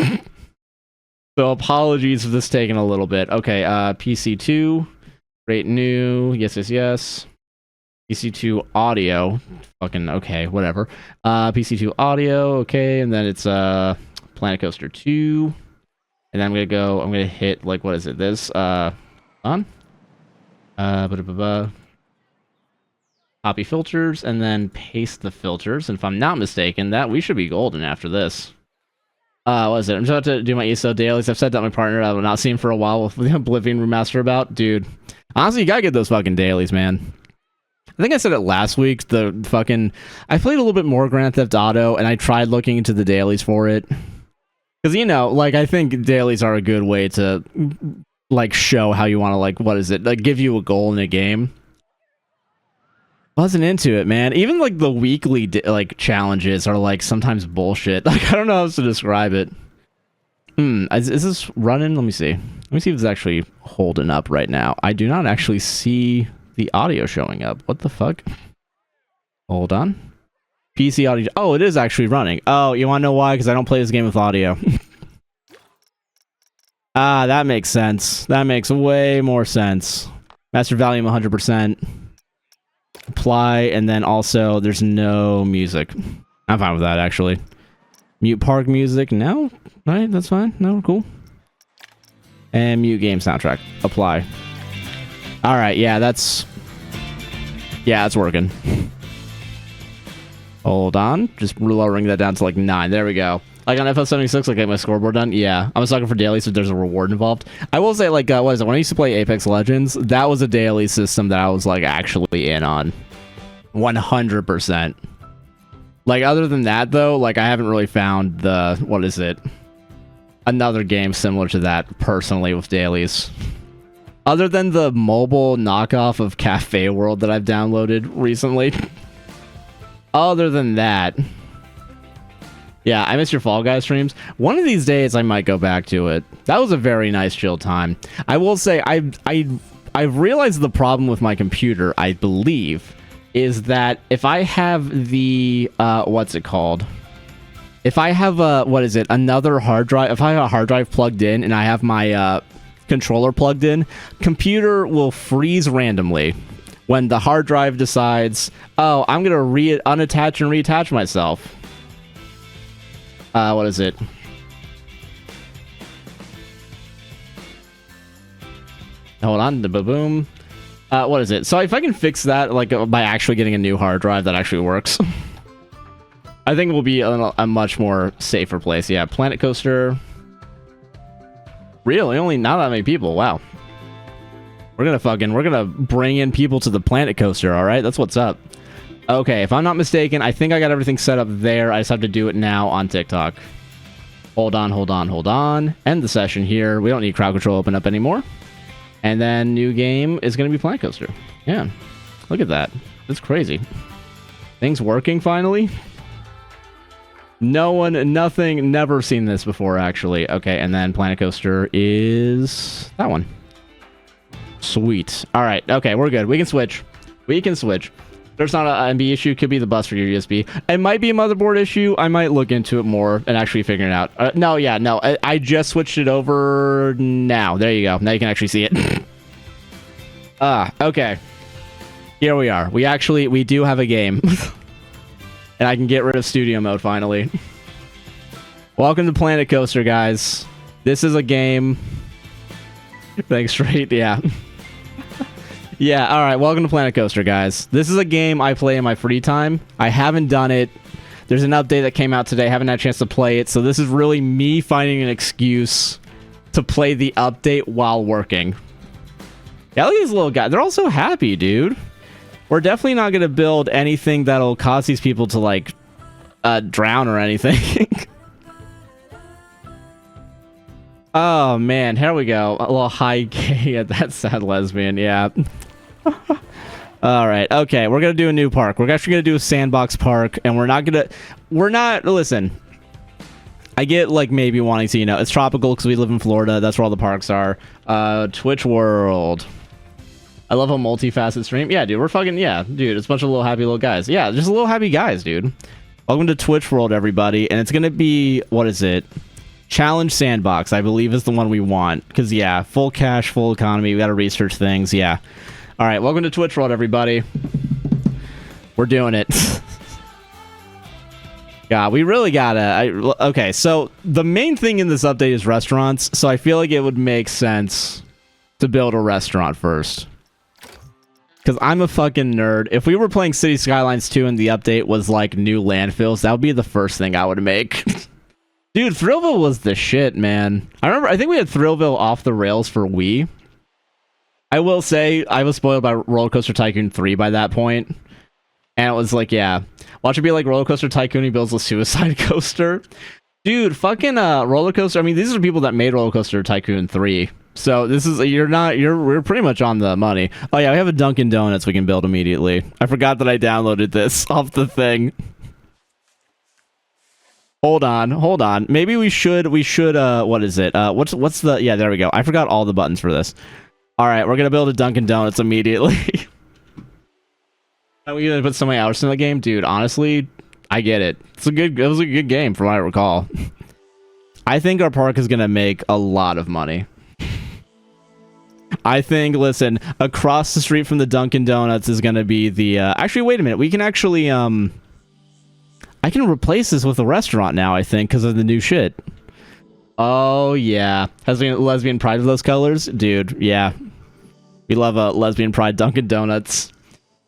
So apologies for this taking a little bit. Okay, PC2. Create new. Yes, yes, yes. PC2 audio. Fucking okay, whatever. PC2 audio. Okay, and then it's Planet Coaster 2. And then I'm gonna hit, like, what is it? This on. Copy filters and then paste the filters. And if I'm not mistaken, that we should be golden after this. What is it? I'm just about to do my ESO dailies. I've said that my partner I will not see him for a while with the Oblivion remaster about. Dude, honestly, you gotta get those fucking dailies, man. I think I said it last week. I played a little bit more Grand Theft Auto, and I tried looking into the dailies for it. Because, you know, like, I think dailies are a good way to, like, show how you want to, like, what is it? Like, give you a goal in a game. Wasn't into it, man. Even, like, the weekly, like, challenges are, like, sometimes bullshit. Like, I don't know how else to describe it. Is this running? Let me see. Let me see if it's actually holding up right now. I do not actually see the audio showing up. What the fuck? Hold on. PC audio. Oh, it is actually running. Oh, you want to know why? Because I don't play this game with audio. Ah, that makes sense. That makes way more sense. Master volume 100%. Apply, and then also there's no music. I'm fine with that, actually. Mute park music. No? Alright, that's fine. No, cool. And mute game soundtrack. Apply. Alright, yeah, that's working. Hold on. Just lowering that down to like 9. There we go. Like on FL76, like, get my scoreboard done. Yeah, I'm just looking for dailies if there's a reward involved. I will say, like, what is it? When I used to play Apex Legends, that was a daily system that I was, like, actually in on. 100%. Like, other than that, though, like, I haven't really found the, what is it? Another game similar to that, personally, with dailies. Other than the mobile knockoff of Cafe World that I've downloaded recently. Other than that... Yeah, I miss your Fall Guys streams. One of these days, I might go back to it. That was a very nice, chill time. I will say, I've realized the problem with my computer, I believe, is that if I have the, what's it called? If I have another hard drive, if I have a hard drive plugged in and I have my, controller plugged in, computer will freeze randomly when the hard drive decides, oh, I'm gonna unattach and reattach myself. What is it? Hold on, the boom. What is it? So if I can fix that, like, by actually getting a new hard drive that actually works, I think it will be a much more safer place. Yeah, Planet Coaster. Really? Only not that many people. Wow. We're gonna bring in people to the Planet Coaster, alright? That's what's up. Okay, if I'm not mistaken, I think I got everything set up there. I just have to do it now on TikTok. Hold on. End the session here. We don't need crowd control open up anymore. And then new game is going to be Planet Coaster. Yeah, look at that. That's crazy. Things working finally. Never seen this before, actually. Okay, and then Planet Coaster is that one. Sweet. All right, okay, we're good. We can switch. There's not an MB issue. Could be the bus for your USB. It might be a motherboard issue. I might look into it more and actually figure it out. No. I just switched it over now. There you go. Now you can actually see it. Okay. Here we are. We do have a game. And I can get rid of studio mode finally. Welcome to Planet Coaster, guys. This is a game. Thanks, straight. Yeah. Yeah, alright, welcome to Planet Coaster, guys. This is a game I play in my free time. I haven't done it. There's an update that came out today. I haven't had a chance to play it, so this is really me finding an excuse to play the update while working. Yeah, look at these little guys. They're all so happy, dude. We're definitely not going to build anything that'll cause these people to, like, drown or anything. Oh man, here we go. A little high gay at that sad lesbian, yeah. All right, okay, we're gonna do a new park. We're actually gonna do a sandbox park, and we're not, listen. I get, like, maybe wanting to, you know, it's tropical because we live in Florida. That's where all the parks are. Twitch World. I love a multifaceted stream. Yeah, dude, we're fucking, yeah, dude, it's a bunch of little happy little guys. Yeah, just little happy guys, dude. Welcome to Twitch World, everybody. And it's gonna be, what is it? Challenge Sandbox, I believe, is the one we want. Because, yeah, full cash, full economy. We gotta research things, yeah. All right, welcome to Twitch World, everybody. We're doing it. God, we really gotta... okay, so the main thing in this update is restaurants, so I feel like it would make sense to build a restaurant first. Because I'm a fucking nerd. If we were playing City Skylines 2 and the update was, like, new landfills, that would be the first thing I would make. Dude, Thrillville was the shit, man. I think we had Thrillville off the rails for Wii. I will say, I was spoiled by Roller Coaster Tycoon 3 by that point. And it was like, yeah. Watch it be like Roller Coaster Tycoon, he builds a suicide coaster. Dude, fucking Roller Coaster, I mean, these are people that made Roller Coaster Tycoon 3. So this is, we're pretty much on the money. Oh yeah, we have a Dunkin' Donuts we can build immediately. I forgot that I downloaded this off the thing. Hold on. Maybe we should, what is it? What's the, yeah, there we go. I forgot all the buttons for this. All right, we're gonna build a Dunkin' Donuts immediately. Are we gonna put so many hours in the game? Dude, honestly, I get it. It was a good game from what I recall. I think our park is gonna make a lot of money. I think, listen, across the street from the Dunkin' Donuts is gonna be the, actually, wait a minute. We can actually, I can replace this with a restaurant now, I think, because of the new shit. Oh, yeah. Has lesbian pride of those colors? Dude, yeah. We love a lesbian pride Dunkin' Donuts.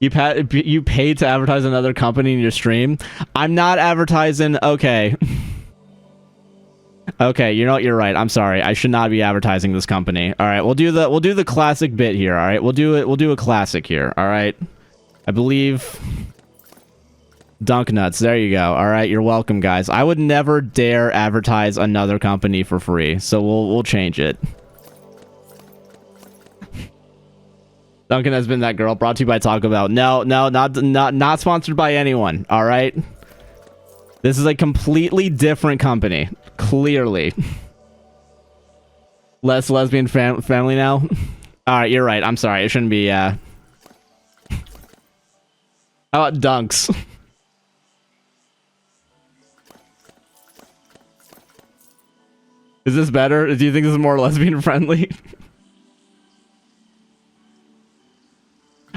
You pay to advertise another company in your stream? I'm not advertising... Okay. Okay, you know what? You're right. I'm sorry. I should not be advertising this company. All right, we'll do the classic bit here, all right? We'll do a classic here, all right? I believe... Dunk Nuts, there you go. All right, you're welcome, guys. I would never dare advertise another company for free, so we'll change it. Duncan has been that girl. Brought to you by Taco Bell. No, not sponsored by anyone. All right, this is a completely different company. Clearly, less lesbian family now. All right, you're right. I'm sorry. It shouldn't be. How about Dunks? Is this better? Do you think this is more lesbian friendly?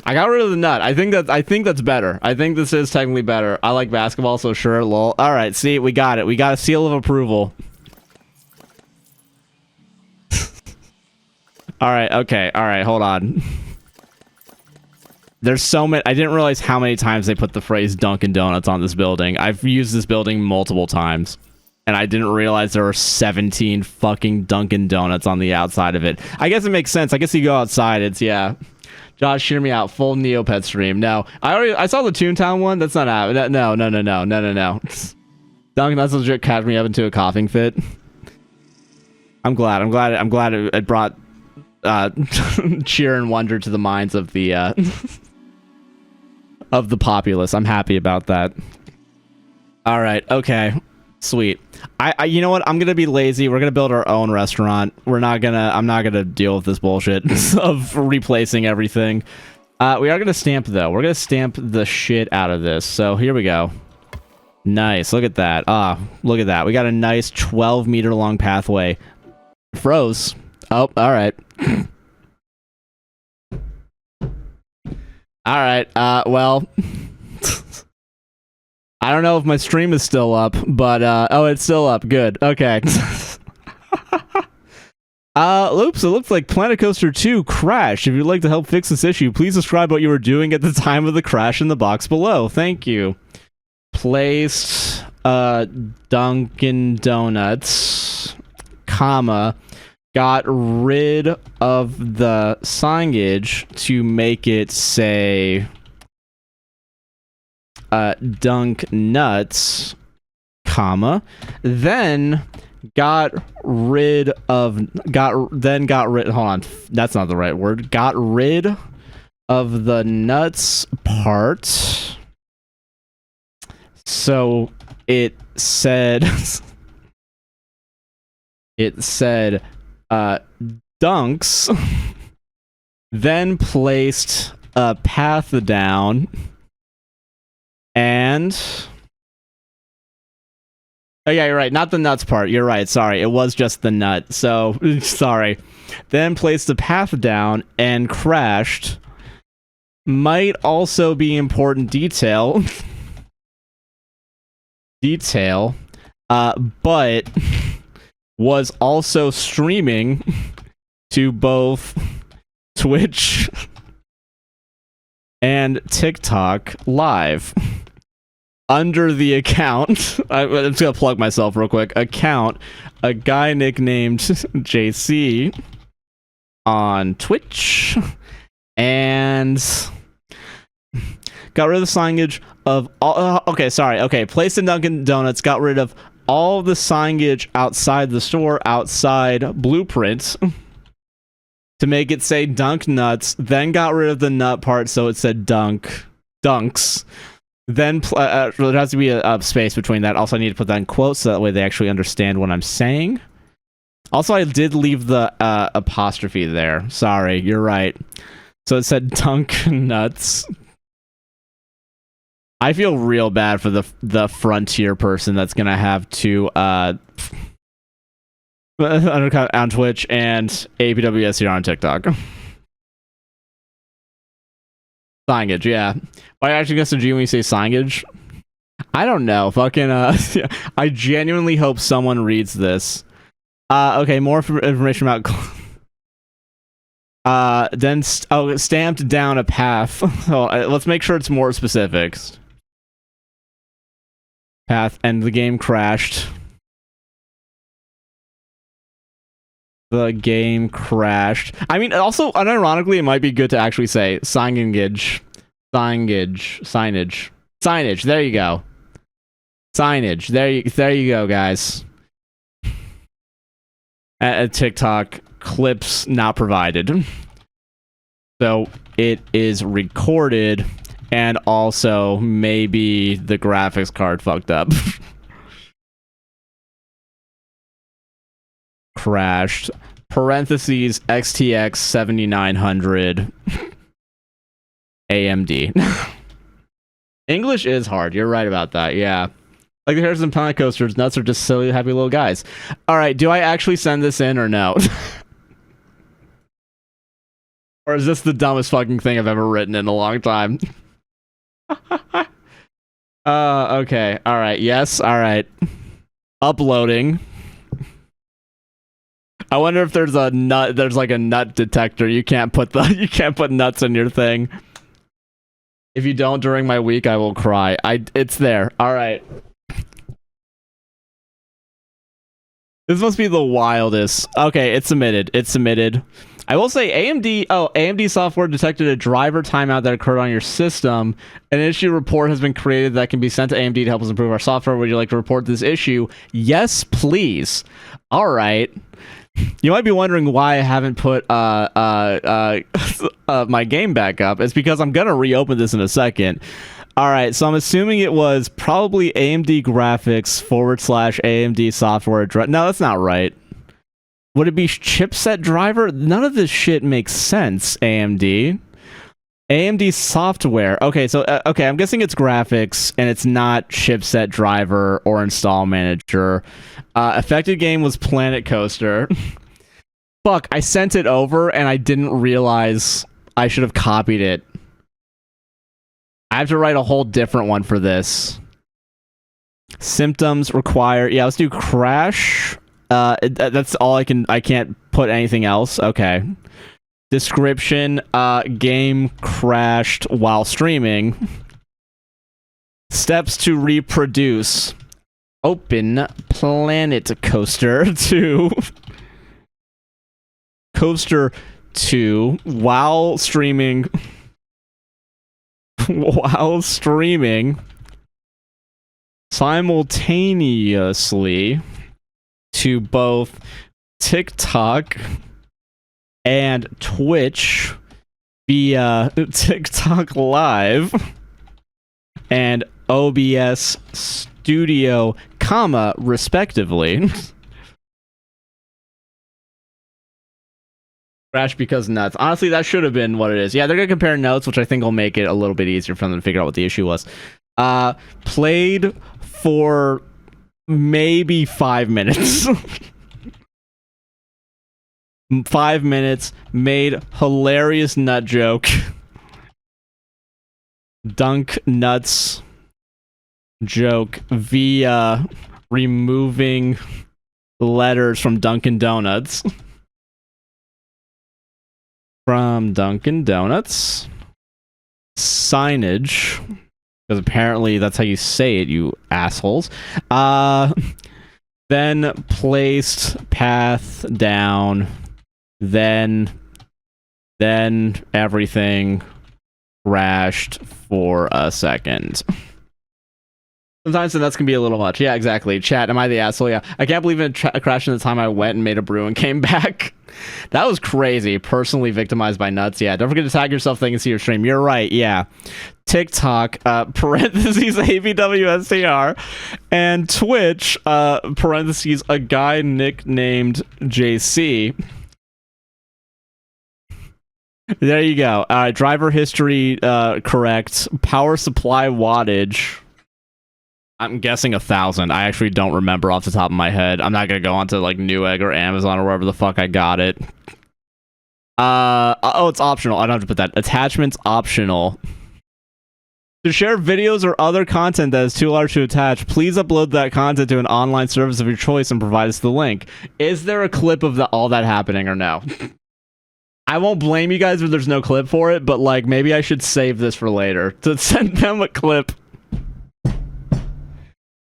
I got rid of the nut. I think that's better. I think this is technically better. I like basketball, so sure, lol. All right, see, we got it. We got a seal of approval. All right, okay. All right, hold on. There's so many. I didn't realize how many times they put the phrase Dunkin' Donuts on this building. I've used this building multiple times. And I didn't realize there were 17 fucking Dunkin' Donuts on the outside of it. I guess it makes sense. I guess you go outside, it's, yeah. Josh, hear me out. Full Neopet stream. No, I saw the Toontown one. That's not out. No. Dunkin' Donuts legit catch me up into a coughing fit. I'm glad it brought cheer and wonder to the minds of the of the populace. I'm happy about that. All right, okay. Sweet. You know what? I'm gonna be lazy. We're gonna build our own restaurant. I'm not gonna deal with this bullshit of replacing everything. We are gonna stamp though. We're gonna stamp the shit out of this. So here we go. Nice. Look at that. Look at that. We got a nice 12-meter long pathway. Froze. Oh, all right. All right. Well. I don't know if my stream is still up, but, oh, it's still up. Good. Okay. Oops, it looks like Planet Coaster 2 crashed. If you'd like to help fix this issue, please describe what you were doing at the time of the crash in the box below. Thank you. Placed, Dunkin' Donuts, comma, got rid of the signage to make it say... Dunk Nuts, comma, then got rid of hold on, that's not the right word. Got rid of the nuts part. So it said dunks, then placed a path down, and oh yeah, you're right, not the nuts part, you're right, sorry, it was just the nut, so sorry. Then placed the path down and crashed. Might also be important detail but was also streaming to both Twitch and TikTok live under the account. I'm just gonna plug myself real quick. Account a guy nicknamed JC on Twitch, and got rid of the signage of all. Placed in Dunkin' Donuts. Got rid of all the signage outside the store, outside Blueprints, to make it say Dunk Nuts. Then got rid of the nut part, so it said Dunks. Then there has to be a space between that. Also, I need to put that in quotes so that way they actually understand what I'm saying. Also, I did leave the apostrophe there. Sorry, you're right. So it said Dunk Nuts. I feel real bad for the frontier person that's gonna have to undercut on Twitch and APWS here on TikTok. Signage, yeah. Why actually gets to G when you say signage? I don't know. Fucking I genuinely hope someone reads this. Okay, more information about then stamped down a path. Let's make sure it's more specific. Path, and the game crashed. The game crashed. I mean, also, unironically, it might be good to actually say signage. There you go. Signage. There you go, guys. At TikTok, clips not provided. So it is recorded, and also maybe the graphics card fucked up. Crashed. Parentheses XTX 7900 AMD. English is hard. You're right about that. Yeah. Like the Harrison Planet Coasters, nuts are just silly, happy little guys. All right, do I actually send this in or no? Or is this the dumbest fucking thing I've ever written in a long time? Okay. All right. Yes. All right. Uploading. I wonder if there's a nut. There's like a nut detector. You can't put nuts in your thing. If you don't during my week, I will cry. It's there. All right. This must be the wildest. Okay, it's submitted. It's submitted. I will say AMD software detected a driver timeout that occurred on your system. An issue report has been created that can be sent to AMD to help us improve our software. Would you like to report this issue? Yes, please. All right. You might be wondering why I haven't put my game back up. It's because I'm gonna reopen this in a second. All right, so I'm assuming it was probably AMD graphics / AMD software. No, that's not right. Would it be chipset driver? None of this shit makes sense, AMD. AMD software. Okay, so, okay, I'm guessing it's graphics, and it's not chipset driver or install manager. Affected game was Planet Coaster. Fuck, I sent it over, and I didn't realize I should have copied it. I have to write a whole different one for this. Symptoms require... Yeah, let's do crash. That's all I can't put anything else. Okay. Description, game crashed while streaming. Steps to reproduce. Open Planet Coaster 2. Coaster 2 while streaming. While streaming simultaneously to both TikTok and Twitch via TikTok Live and OBS Studio, comma, respectively. Crash because nuts. Honestly, that should have been what it is. Yeah, they're gonna compare notes, which I think will make it a little bit easier for them to figure out what the issue was. Played for maybe 5 minutes. 5 minutes, made hilarious nut joke. Dunk nuts joke via removing letters from Dunkin' Donuts. From Dunkin' Donuts. Signage. Because apparently that's how you say it, you assholes. Then placed path down. Then everything crashed for a second. Sometimes that's gonna be a little much. Yeah, exactly. Chat, am I the asshole? Yeah. I can't believe it crashed in the time I went and made a brew and came back. That was crazy. Personally victimized by nuts. Yeah, don't forget to tag yourself thinking see your stream. You're right. Yeah. TikTok, parentheses ABWSTR, and Twitch, parentheses a guy nicknamed JC. There you go. Driver history, correct. Power supply wattage. I'm guessing 1,000. I actually don't remember off the top of my head. I'm not gonna go onto like Newegg or Amazon or wherever the fuck I got it. Oh, it's optional. I don't have to put that. Attachments optional. To share videos or other content that is too large to attach, please upload that content to an online service of your choice and provide us the link. Is there a clip of all that happening or no? I won't blame you guys if there's no clip for it, but like maybe I should save this for later to send them a clip.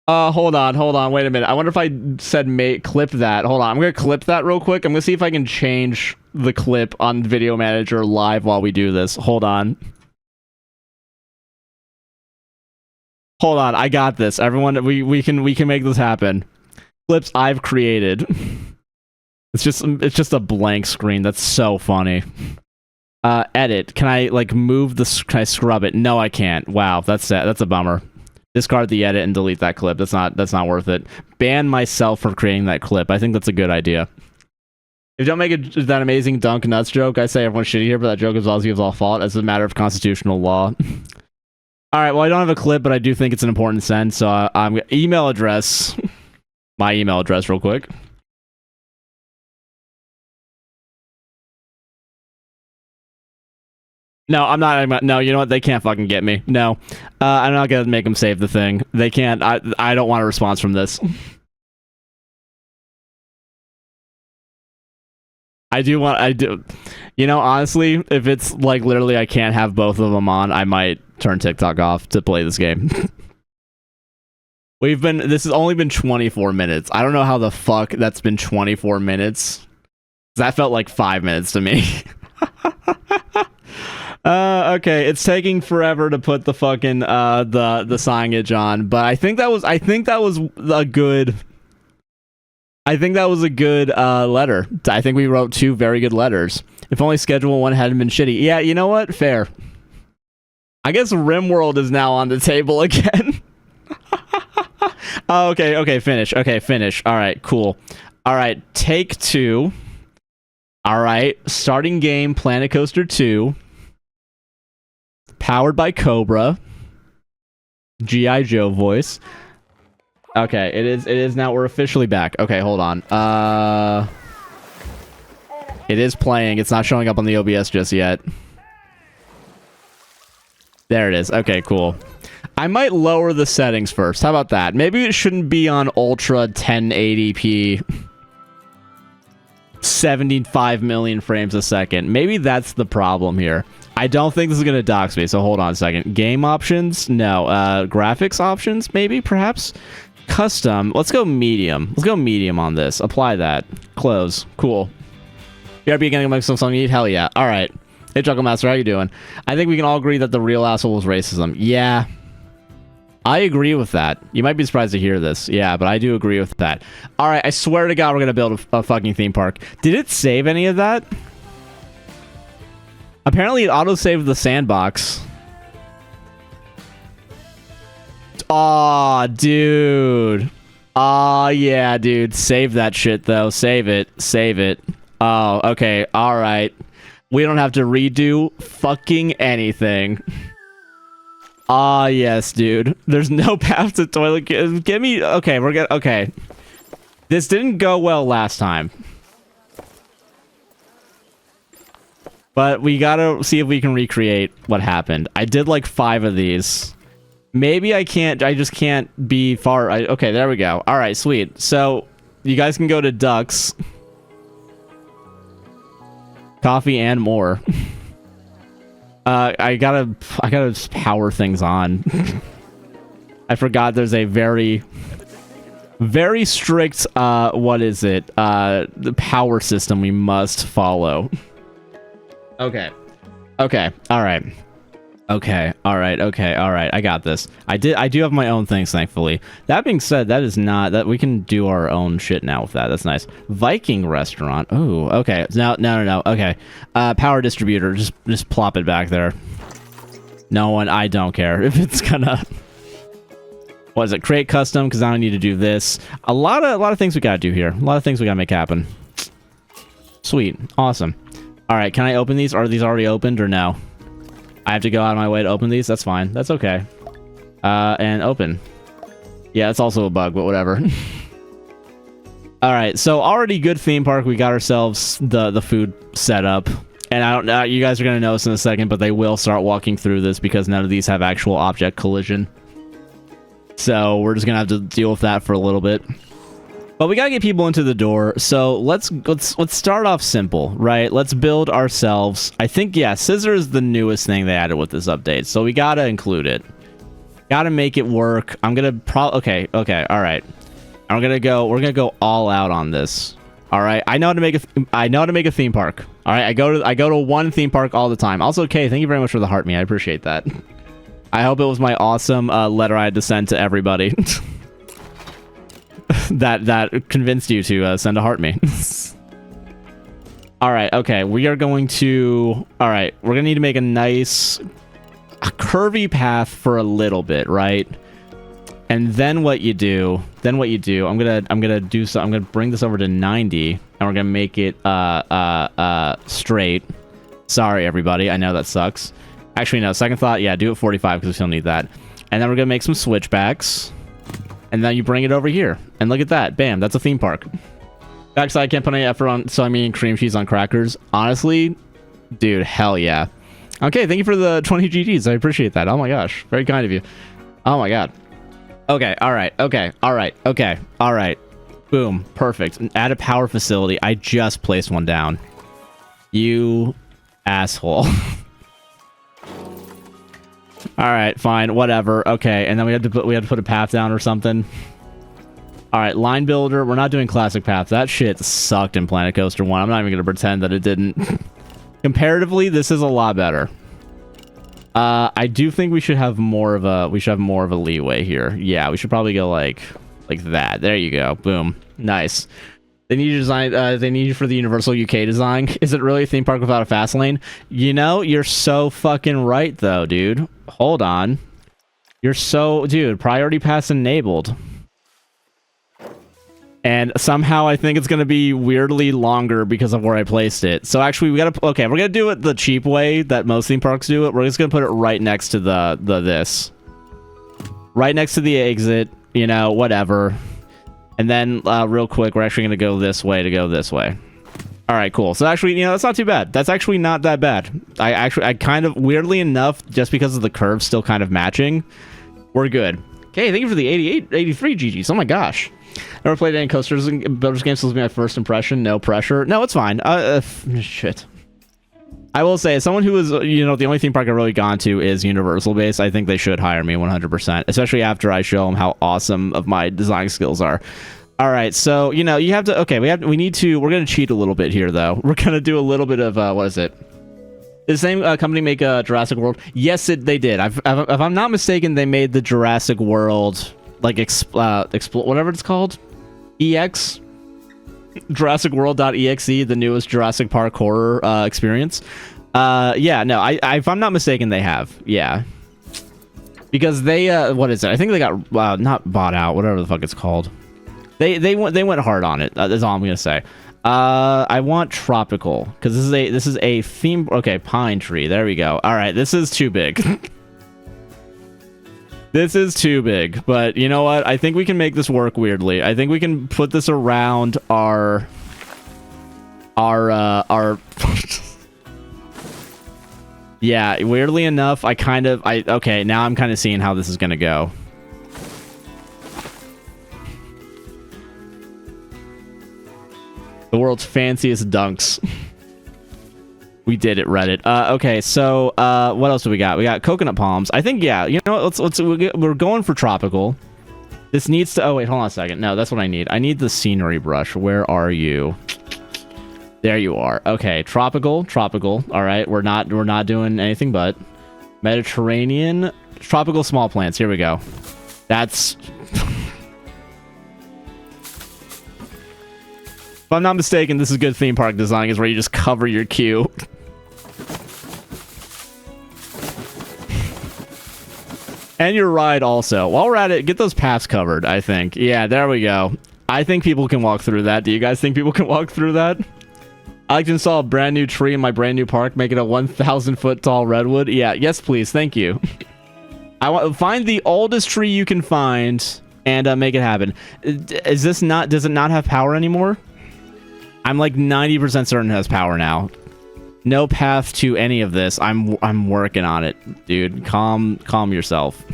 Hold on, wait a minute. I wonder if I said clip that. Hold on, I'm gonna clip that real quick. I'm gonna see if I can change the clip on Video Manager live while we do this. Hold on, I got this. Everyone, we can make this happen. Clips I've created. It's just a blank screen. That's so funny. Edit. Can I like move the? Can I scrub it? No, I can't. Wow, that's a bummer. Discard the edit and delete that clip. That's not worth it. Ban myself for creating that clip. I think that's a good idea. If you don't make that amazing dunk nuts joke, I say everyone's shitty here, but that joke is obviously all fault. It's a matter of constitutional law. All right. Well, I don't have a clip, but I do think it's an important send. So I'm email address. My email address, real quick. No, I'm not. No, you know what? They can't fucking get me. No, I'm not gonna make them save the thing. They can't. I don't want a response from this. I do. You know, honestly, if it's like literally I can't have both of them on, I might turn TikTok off to play this game. This has only been 24 minutes. I don't know how the fuck that's been 24 minutes. That felt like 5 minutes to me. Okay, it's taking forever to put the fucking the signage on, but I think that was a good letter. I think we wrote 2 very good letters. If only Schedule 1 hadn't been shitty. Yeah, you know what? Fair. I guess RimWorld is now on the table again. Oh, okay, finish. Okay, finish. All right, cool. All right, take 2. All right, starting game, Planet Coaster 2. Powered by Cobra. G.I. Joe voice. Okay, it is now. We're officially back. Okay, hold on. It is playing. It's not showing up on the OBS just yet. There it is. Okay, cool. I might lower the settings first. How about that? Maybe it shouldn't be on Ultra 1080p. 75 million frames a second. Maybe that's the problem here. I don't think this is going to dox me, so hold on a second. Game options? No. Graphics options? Maybe, perhaps? Custom. Let's go medium. Let's go medium on this. Apply that. Close. Cool. BRB getting a something you need? Hell yeah. All right. Hey, Jungle Master, how you doing? I think we can all agree that the real asshole was racism. Yeah. I agree with that. You might be surprised to hear this. Yeah, but I do agree with that. All right, I swear to God, we're going to build a fucking theme park. Did it save any of that? Apparently, it auto-saved the sandbox. Aw, dude. Aw, yeah, dude. Save that shit, though. Save it. Save it. Oh, okay. All right. We don't have to redo fucking anything. Ah, yes, dude. There's no path to toilet. Give me... Okay, we're good. Okay. This didn't go well last time. But we gotta see if we can recreate what happened. I did like 5 of these. Maybe I can't... I just can't be far... okay, there we go. All right, sweet. So, you guys can go to Ducks. Coffee and more. I gotta power things on. I forgot there's a very strict, what is it? The power system we must follow. Okay. Okay. All right. Okay. All right. Okay. All right. I got this. I do have my own things, thankfully. That being said, that is not... that we can do our own shit now with that. That's nice. Viking restaurant. Oh, okay. No. Okay. Power distributor. Just plop it back there. No one... I don't care if it's gonna... What is it? Create custom, because I don't need to do this. A lot of things we gotta do here. A lot of things we gotta make happen. Sweet. Awesome. All right. Can I open these? Are these already opened or no? I have to go out of my way to open these? That's fine. That's okay. And open. Yeah, it's also a bug, but whatever. Alright, so already good theme park. We got ourselves the food set up. And I don't know, you guys are going to notice in a second, but they will start walking through this because none of these have actual object collision. So we're just going to have to deal with that for a little bit. But we gotta get people into the door, so let's start off simple, right? Let's build ourselves. I think, yeah, scissor is the newest thing they added with this update, so we gotta include it. Gotta make it work. I'm gonna okay, all right. We're gonna go all out on this. All right, I know how to make a theme park. All right, I go to one theme park all the time. Also, Kay, thank you very much for the heart me. I appreciate that. I hope it was my awesome letter I had to send to everybody. that convinced you to send a heart me. All right, okay, we are going to... All right, we're gonna need to make a nice curvy path for a little bit, right? And then what you do, I'm gonna bring this over to 90, and we're gonna make it straight. Sorry, everybody, I know that sucks. Actually, no, second thought, yeah, do it 45 because we still need that. And then we're gonna make some switchbacks. And then you bring it over here. And look at that. Bam. That's a theme park. Backside, I can't put any effort on soy cream cheese on crackers. Honestly, dude, hell yeah. Okay, thank you for the 20 GGs. I appreciate that. Oh my gosh. Very kind of you. Oh my god. Okay, alright. Okay, alright. Okay, alright. Boom. Perfect. Add a power facility. I just placed one down. You asshole. All right, fine, whatever. Okay, and then we had to put a path down or something. All right, line builder. We're not doing classic path. That shit sucked in Planet Coaster 1. I'm not even gonna pretend that it didn't. Comparatively, this is a lot better. I do think we should have more of a leeway here. Yeah, we should probably go like that. There you go. Boom. Nice. They need you design. They need you for the Universal UK design. Is it really a theme park without a fast lane? You know, you're so fucking right, though, dude. Hold on. You're so... Dude, priority pass enabled. And somehow I think it's going to be weirdly longer because of where I placed it. So actually, we got to... Okay, we're going to do it the cheap way that most theme parks do it. We're just going to put it right next to this. Right next to the exit. You know, whatever. And then, real quick, we're actually going to go this way to go this way. All right, cool. So actually, you know, that's not too bad. That's actually not that bad. I kind of, weirdly enough, just because of the curve still kind of matching, we're good. Okay, thank you for the 83 GGs. Oh my gosh. Never played any coasters and builders games. This will be my first impression. No pressure. No, it's fine. Shit. I will say, as someone who is, you know, the only theme park I've really gone to is Universal base, I think they should hire me 100%, especially after I show them how awesome of my design skills are. All right, so, you know, you have to, okay, we're going to cheat a little bit here, though. We're going to do a little bit of, what is it? The same company make Jurassic World? Yes, they did. If I'm not mistaken, they made the Jurassic World, like, whatever it's called? EX? Jurassic World.exe, the newest Jurassic Park horror experience. Yeah, no, if I'm not mistaken, they have. Yeah. Because they, what is it? I think they got, not bought out, whatever the fuck it's called. They went hard on it. That's all I'm going to say. I want tropical because this is a theme. Okay, pine tree. There we go. All right, this is too big. This is too big. But you know what? I think we can make this work weirdly. I think we can put this around our. Yeah, weirdly enough, okay, now I'm kind of seeing how this is gonna go. The world's fanciest dunks. We did it, Reddit. Okay, so what else do we got? We got coconut palms. I think, yeah, you know, we're going for tropical. This needs to. Oh wait, hold on a second. No, that's what I need. I need the scenery brush. Where are you? There you are. Okay, tropical. All right, we're not doing anything but Mediterranean tropical small plants. Here we go. That's. If I'm not mistaken, this is good theme park design, is where you just cover your queue. And your ride also. While we're at it, get those paths covered, I think. Yeah, there we go. I think people can walk through that. Do you guys think people can walk through that? I like to install a brand new tree in my brand new park, make it a 1,000 foot tall redwood. Yeah, yes please, thank you. I want find the oldest tree you can find and make it happen. Does it not have power anymore? I'm like 90% certain it has power now. No path to any of this. I'm working on it, dude. Calm yourself.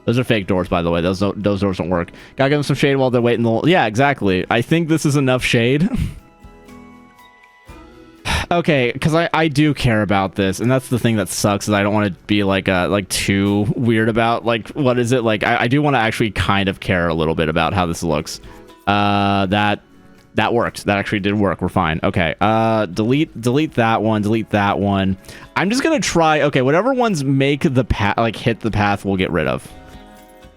Those are fake doors, by the way. Those doors don't work. Gotta give them some shade while they're waiting. Yeah, exactly. I think this is enough shade. Okay, because I do care about this, and that's the thing that sucks, is I don't want to be like too weird about, like, what is it? Like, I do want to actually kind of care a little bit about how this looks. That worked. That actually did work. We're fine. Okay. Delete that one. Delete that one. I'm just gonna try. Okay, whatever ones make the path, like, hit the path, we'll get rid of.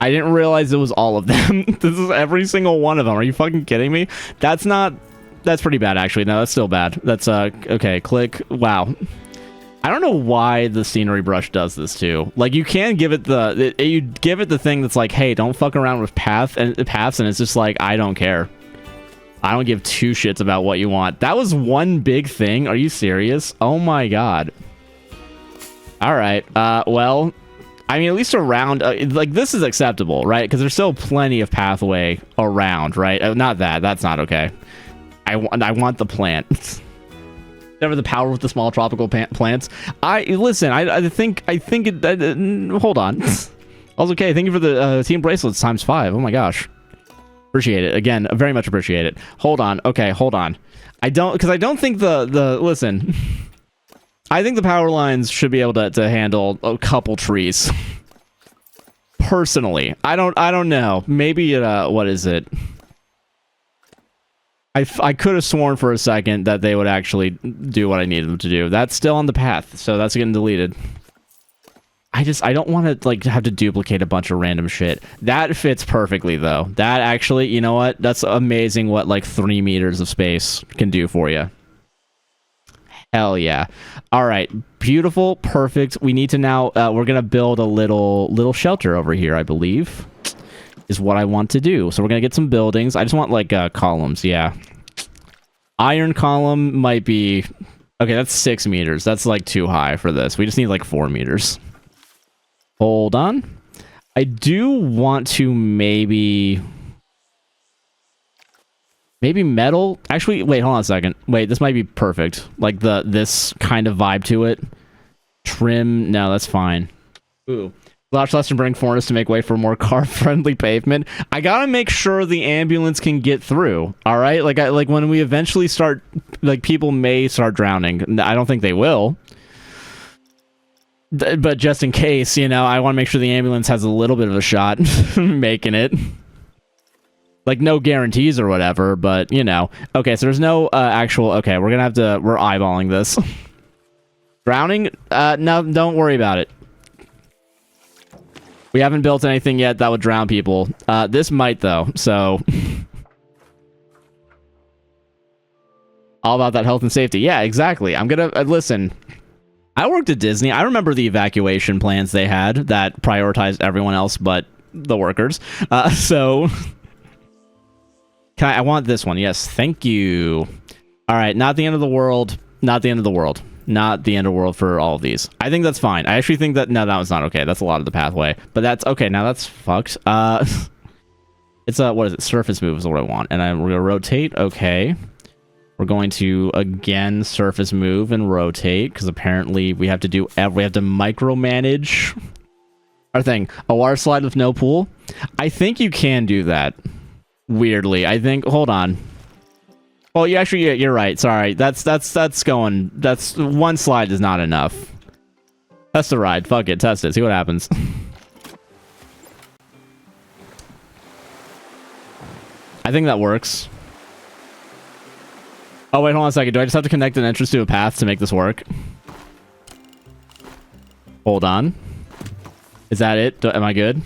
I didn't realize it was all of them. This is every single one of them. Are you fucking kidding me? That's pretty bad, actually. No, that's still bad. That's, okay, click. Wow. I don't know why the scenery brush does this, too. Like, you can give it you give it the thing that's like, hey, don't fuck around with paths, and it's just like, I don't care. I don't give two shits about what you want. That was one big thing. Are you serious? Oh my god. Alright, well, I mean, at least around, like, this is acceptable, right? Because there's still plenty of pathway around, right? Not that. That's not okay. I want the plant. Never the power with the small tropical plants. Listen, I think it, hold on. Also, okay, thank you for the team bracelets ×5. Oh my gosh. Appreciate it. Again, very much appreciate it. Hold on. Okay, hold on. I don't think listen. I think the power lines should be able to handle a couple trees. Personally. I don't know. Maybe what is it? I could have sworn for a second that they would actually do what I needed them to do. That's still on the path, so that's getting deleted. I don't want to, like, have to duplicate a bunch of random shit. That fits perfectly, though. That actually, you know what? That's amazing what, like, 3 meters of space can do for you. Hell yeah. All right. Beautiful. Perfect. We need to now, we're going to build a little shelter over here, I believe, is what I want to do. So we're going to get some buildings. I just want, like, columns. Yeah. Iron column might be... Okay, that's 6 meters. That's, like, too high for this. We just need, like, 4 meters. Hold on. I do want to maybe metal. Actually, wait, hold on a second. Wait, this might be perfect. Like this kind of vibe to it. Trim. No, that's fine. Ooh. Slash Lestenburg Forest to make way for more car-friendly pavement. I gotta make sure the ambulance can get through. All right, like when we eventually start, like, people may start drowning. I don't think they will. But just in case, you know, I want to make sure the ambulance has a little bit of a shot making it. Like, no guarantees or whatever, but, you know. Okay, so there's no actual... Okay, we're eyeballing this. Drowning? No, don't worry about it. We haven't built anything yet that would drown people. This might, though, so... All about that health and safety. Yeah, exactly. I'm gonna... listen, I worked at Disney. I remember the evacuation plans they had that prioritized everyone else but the workers. So... I want this one. Yes, thank you. All right, not the end of the world. Not the end of the world. Not the end of the world for all of these. I think that's fine. I actually think that... No, that one's not okay. That's a lot of the pathway. But that's... Okay, now that's fucked. It's a... What is it? Surface move is what I want. And I'm going to rotate. Okay. We're going to, again, surface move and rotate. Because apparently we have to do... We have to micromanage our thing. A water slide with no pool? I think you can do that. Weirdly. I think... Hold on. Well, you actually, you're right. Sorry, that's going. That's one slide is not enough. Test the ride. Fuck it. Test it. See what happens. I think that works. Oh wait, hold on a second. Do I just have to connect an entrance to a path to make this work? Hold on. Is that it? Am I good?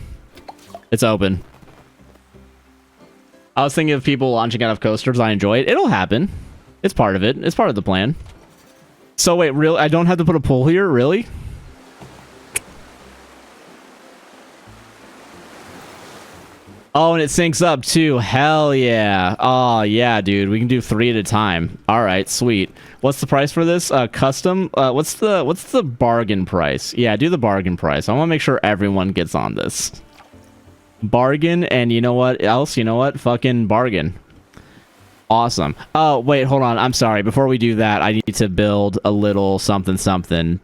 It's open. I was thinking of people launching out of coasters. I enjoy it. It'll happen. It's part of it. It's part of the plan. So wait, really? I don't have to put a pool here? Really? Oh, and it syncs up too. Hell yeah. Oh, yeah, dude. We can do 3 at a time. All right, sweet. What's the price for this? Custom? What's the bargain price? Yeah, do the bargain price. I want to make sure everyone gets on this. Bargain, and you know what else? You know what? Fucking bargain. Awesome. Oh, wait, hold on. I'm sorry. Before we do that, I need to build a little something something.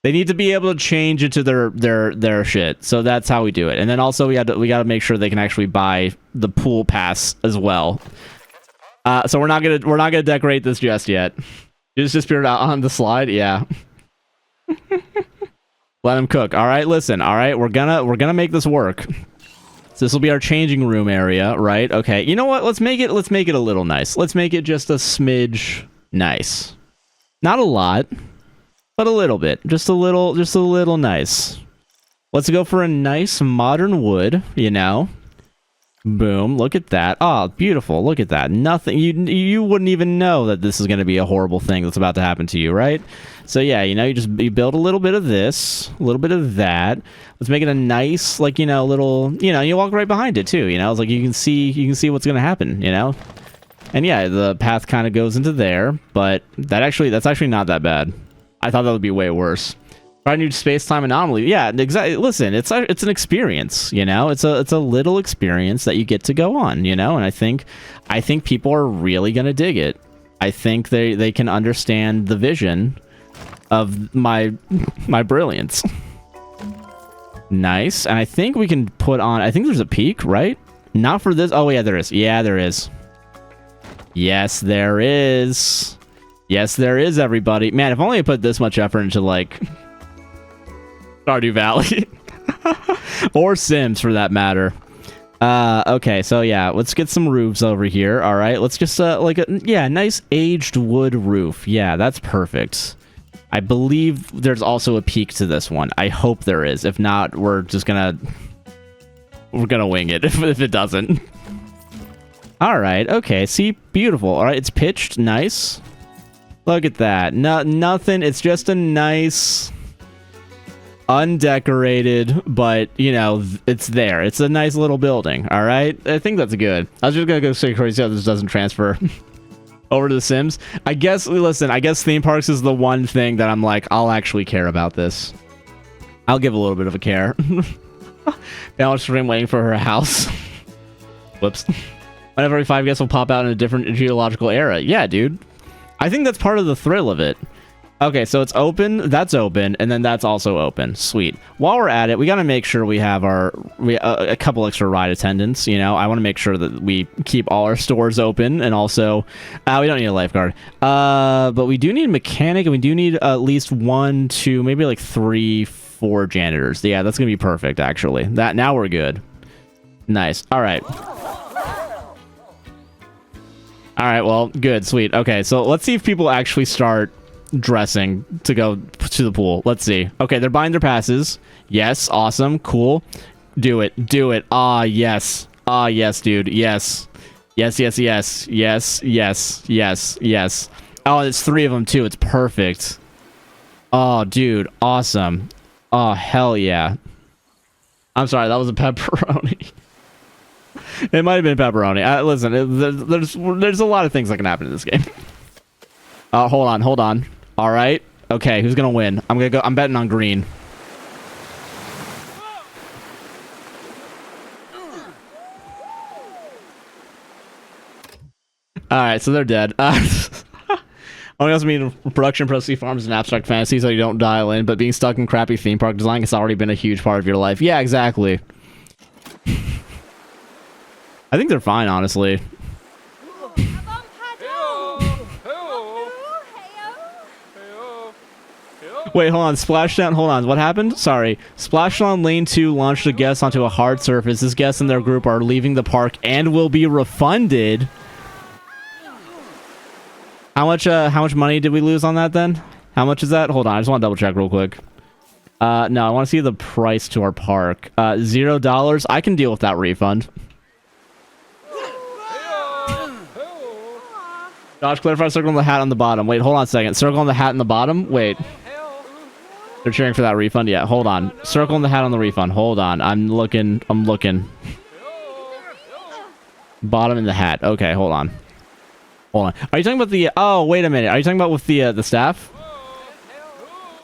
They need to be able to change it to their shit. So that's how we do it. And then also we got to make sure they can actually buy the pool pass as well. So we're not gonna decorate this just yet. You just disappeared out on the slide. Yeah. Let him cook. All right, listen. All right, we're gonna make this work. So this will be our changing room area, right? Okay. You know what? Let's make it a little nice. Let's make it just a smidge nice. Not a lot, but a little bit. Just a little nice. Let's go for a nice modern wood, you know. Boom, look at that. Oh, beautiful. Look at that. Nothing, you wouldn't even know that this is going to be a horrible thing that's about to happen to you, right? So yeah, you know, you build a little bit of this, a little bit of that. Let's make it a nice, like, you know, little, you know, you walk right behind it too, you know. It's like you can see what's going to happen, you know. And yeah, the path kind of goes into there, but that's actually not that bad. I thought that would be way worse. Try a new space-time anomaly. Yeah, exactly. Listen, it's an experience, you know. It's a little experience that you get to go on, you know. And I think people are really gonna dig it. I think they can understand the vision of my brilliance. Nice. And I think we can put on. I think there's a peak, right? Not for this. Oh yeah, there is. Yeah, there is. Yes, there is. Yes, there is. Everybody, man. If only I put this much effort into like. Stardew Valley. Or Sims, for that matter. Okay, so yeah, let's get some roofs over here. All right, let's just, nice aged wood roof. Yeah, that's perfect. I believe there's also a peak to this one. I hope there is. If not, we're gonna wing it if it doesn't. All right, okay, see, beautiful. All right, it's pitched, nice. Look at that. Nothing, it's just a nice... undecorated, but you know, it's there. It's a nice little building. All right, I think that's good. I was just gonna go say crazy how this doesn't transfer over to The Sims. I guess, listen, I guess theme parks is the one thing that I'm like, I'll actually care about this. I'll give a little bit of a care. Balance stream waiting for her house. Whoops. Whenever every 5 guests will pop out in a different geological era. Yeah, dude. I think that's part of the thrill of it. Okay, so it's open, that's open, and then that's also open. Sweet. While we're at it, we gotta make sure we have a couple extra ride attendants, you know? I want to make sure that we keep all our stores open, and also, we don't need a lifeguard. But we do need a mechanic, and we do need at least 1, 2, maybe like 3, 4 janitors. Yeah, that's gonna be perfect, actually. Now we're good. Nice. All right. All right, well, good, sweet. Okay, so let's see if people actually start dressing to go to the pool. Let's see. Okay, they're buying their passes. Yes, awesome, cool. Do it, do it. Ah, yes. Ah, yes, dude. Yes. Yes, yes, yes. Yes, yes, yes, yes. Oh, it's 3 of them, too. It's perfect. Oh, dude. Awesome. Oh, hell yeah. I'm sorry, that was a pepperoni. It might have been pepperoni. Listen, there's a lot of things that can happen in this game. Hold on, hold on. All right. Okay, who's gonna win? I'm betting on green. All right, so they're dead. Only also mean production pro sea farms and abstract fantasy, so you don't dial in. But being stuck in crappy theme park design has already been a huge part of your life. Yeah, exactly. I think they're fine, honestly. Wait, hold on. Splashdown. Hold on. What happened? Sorry. Splashdown Lane 2 launched a guest onto a hard surface. This guest and their group are leaving the park and will be refunded. How much money did we lose on that then? How much is that? Hold on. I just want to double check real quick. No, I want to see the price to our park. $0. I can deal with that refund. Josh, clarify circle on the hat on the bottom. Wait, hold on a second. Circle on the hat on the bottom? Wait. They're cheering for that refund? Yeah, hold on. Circle on the hat on the refund. Hold on. I'm looking. Bottom in the hat. Okay, hold on. Hold on. Are you talking about the... Oh, wait a minute. Are you talking about with the staff?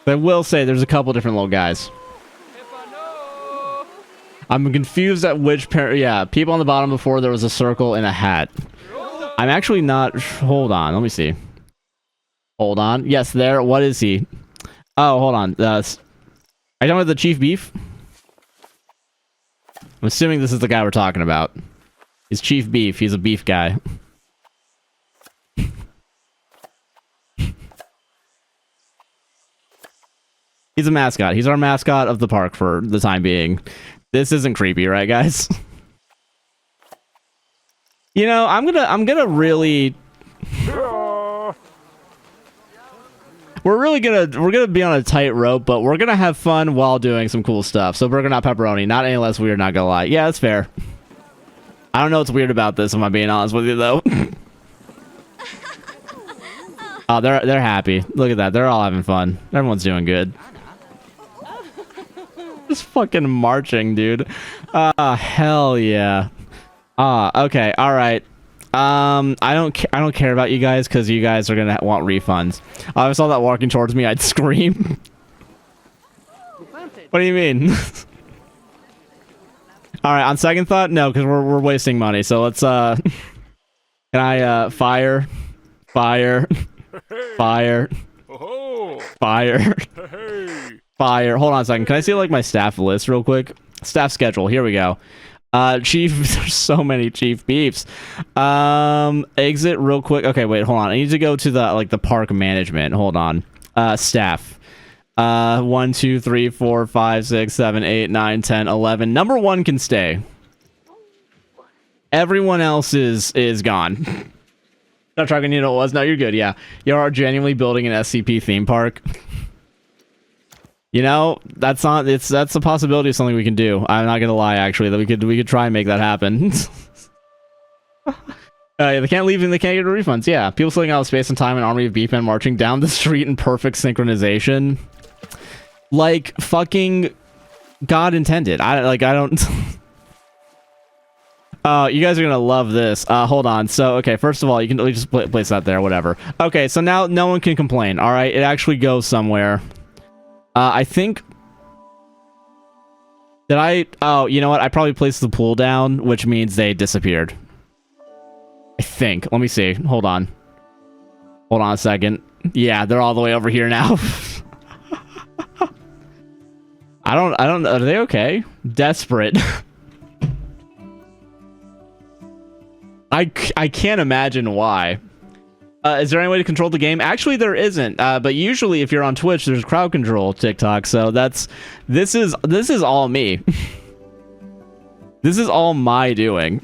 I will say there's a couple different little guys. I'm confused at which pair... Yeah, people on the bottom before there was a circle and a hat. I'm actually not... Hold on. Let me see. Hold on. Yes, there. What is he? Oh, hold on. Are you talking about the Chief Beef? I'm assuming this is the guy we're talking about. He's Chief Beef. He's a beef guy. He's a mascot. He's our mascot of the park for the time being. This isn't creepy, right, guys? You know, I'm gonna really... We're gonna be on a tight rope, but we're gonna have fun while doing some cool stuff. So burger, not pepperoni. Not any less weird, not gonna lie. Yeah, that's fair. I don't know what's weird about this, if I'm being honest with you, though. Oh, they're happy. Look at that. They're all having fun. Everyone's doing good. Just fucking marching, dude. Hell yeah. Okay, all right. I don't care about you guys because you guys are gonna want refunds. If I saw that walking towards me, I'd scream. What do you mean? All right, on second thought, no, because we're wasting money. So let's can I fire, fire, fire, fire, fire. Hold on a second. Can I see like my staff list real quick? Staff schedule. Here we go. Chief, there's so many Chief Beefs. Exit real quick. Okay, wait, hold on. I need to go to the park management. Hold on. Staff. 1, 2, 3, 4, 5, 6, 7, 8, 9, 10, 11. Number 1 can stay. Everyone else is gone. Not tracking you know what it was. No, you're good. Yeah, you are genuinely building an SCP theme park. You know, that's a possibility of something we can do. I'm not gonna lie, actually, that we could try and make that happen. Yeah, they can't leave and they can't get refunds. Yeah, people sitting out of space and time, an army of beefmen marching down the street in perfect synchronization, like fucking God intended. I don't. You guys are gonna love this. Hold on. So, okay, first of all, you can just place that there, whatever. Okay, so now no one can complain. All right, it actually goes somewhere. I think... Did I... Oh, you know what? I probably placed the pool down, which means they disappeared. I think. Let me see. Hold on. Hold on a second. Yeah, they're all the way over here now. I don't... Are they okay? Desperate. I can't imagine why. Is there any way to control the game? Actually, there isn't. But usually, if you're on Twitch, there's crowd control TikTok. So this is all me. This is all my doing.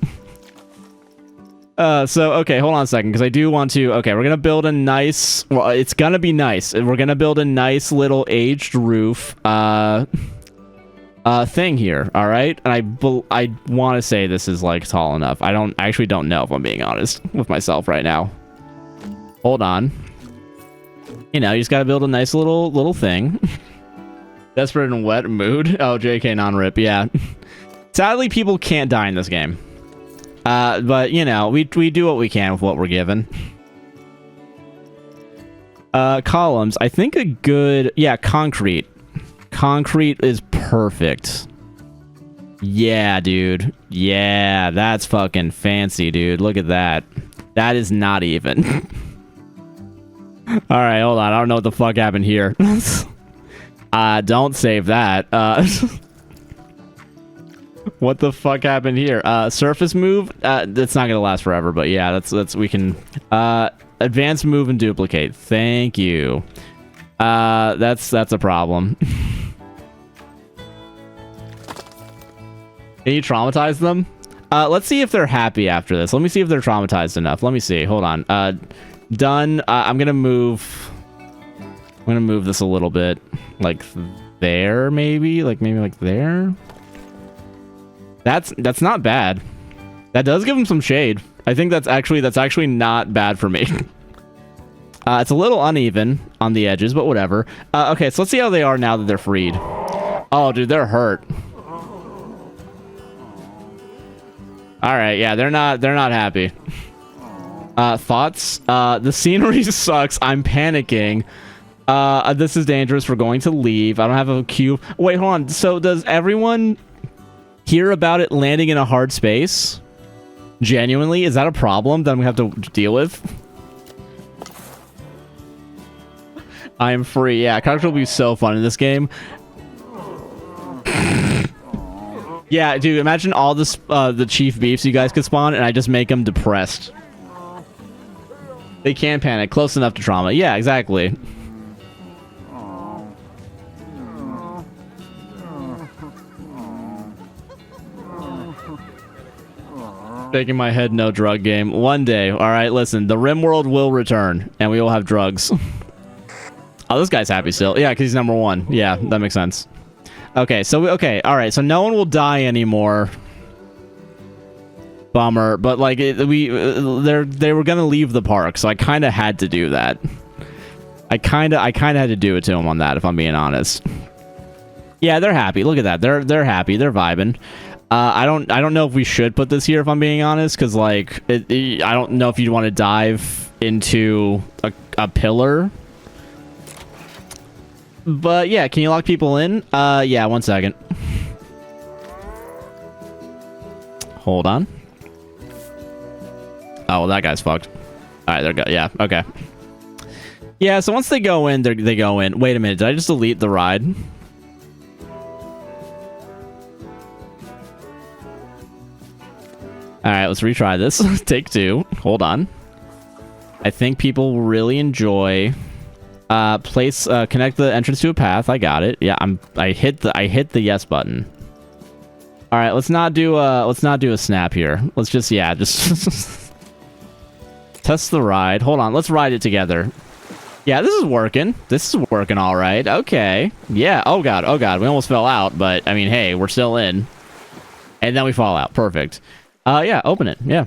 So, okay, hold on a second, because I do want to... Okay, we're going to build a nice... Well, it's going to be nice. We're going to build a nice little aged roof thing here, all right? And I want to say this is, like, tall enough. I actually don't know, if I'm being honest with myself right now. Hold on. You know, you just got to build a nice little thing. Desperate and wet mood. Oh, JK non-rip, yeah. Sadly, people can't die in this game. But, you know, we do what we can with what we're given. Columns. I think a good... Yeah, concrete. Concrete is perfect. Yeah, dude. Yeah, that's fucking fancy, dude. Look at that. That is not even. Alright, hold on. I don't know what the fuck happened here. Don't save that. What the fuck happened here? Surface move? That's not gonna last forever, but yeah, that's we can advance move and duplicate. Thank you. That's a problem. Can you traumatize them? Let's see if they're happy after this. Let me see if they're traumatized enough. Let me see. Hold on. Done. I'm gonna move this a little bit, like there, maybe like there. That's not bad. That does give him some shade. I think that's actually not bad for me. It's a little uneven on the edges, but whatever. Okay, so let's see how they are now that they're freed. Oh, dude, they're hurt. All right, yeah, they're not happy. Thoughts? The scenery sucks. I'm panicking. This is dangerous. We're going to leave. I don't have a cube. Wait, hold on. So does everyone hear about it landing in a hard space? Genuinely? Is that a problem that we have to deal with? I am free. Yeah, Cocktail will be so fun in this game. Yeah, dude, imagine all this, the chief beefs you guys could spawn, and I just make them depressed. They can panic. Close enough to trauma. Yeah, exactly. Shaking my head, no drug game. One day. All right, listen. The Rim World will return, and we will have drugs. Oh, this guy's happy still. Yeah, because he's number one. Yeah, that makes sense. Okay, so okay, all right. So no one will die anymore. Bummer, but like they were gonna leave the park, so I kind of had to do that. I kind of had to do it to them on that, if I'm being honest. Yeah, they're happy. Look at that. They're happy. They're vibing. I don't know if we should put this here, if I'm being honest, because like I don't know if you'd want to dive into a pillar. But yeah, can you lock people in? Yeah, 1 second. Hold on. Oh, well, that guy's fucked. All right, they're good. Yeah, okay. Yeah, so once they go in, they go in. Wait a minute, did I just delete the ride? All right, let's retry this. Take two. Hold on. I think people really enjoy. Connect the entrance to a path. I got it. Yeah, I hit the yes button. All right, let's not do a snap here. Let's just test the ride. Hold on, let's ride it together. Yeah, this is working. This is working all right. Okay. Yeah. Oh god. We almost fell out, but I mean, hey, we're still in. And then we fall out. Perfect. Yeah, open it. Yeah.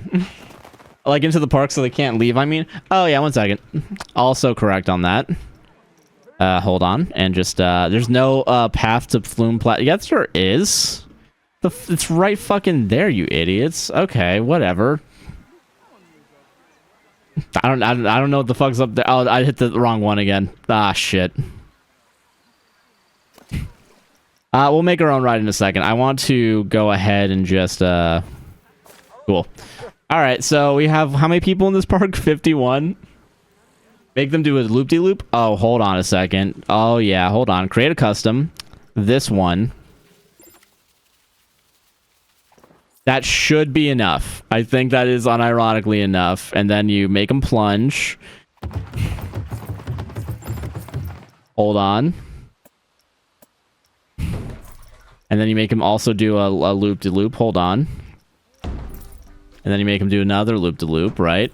Like into the park so they can't leave, I mean. Oh yeah, 1 second. Also correct on that. Hold on. And just, there's no, path to Flume Plat. Yes, there is. It's right fucking there, you idiots. Okay, whatever. I don't know what the fuck's up there. Oh, I hit the wrong one again. Ah, shit. We'll make our own ride in a second. I want to go ahead and just, cool. All right, so we have how many people in this park? 51. Make them do a loop-de-loop? Oh, hold on a second. Oh, yeah, hold on. Create a custom. This one. That should be enough. I think that is unironically enough. And then you make them plunge. Hold on. And then you make him also do a loop-de-loop. Hold on. And then you make him do another loop-de-loop, right?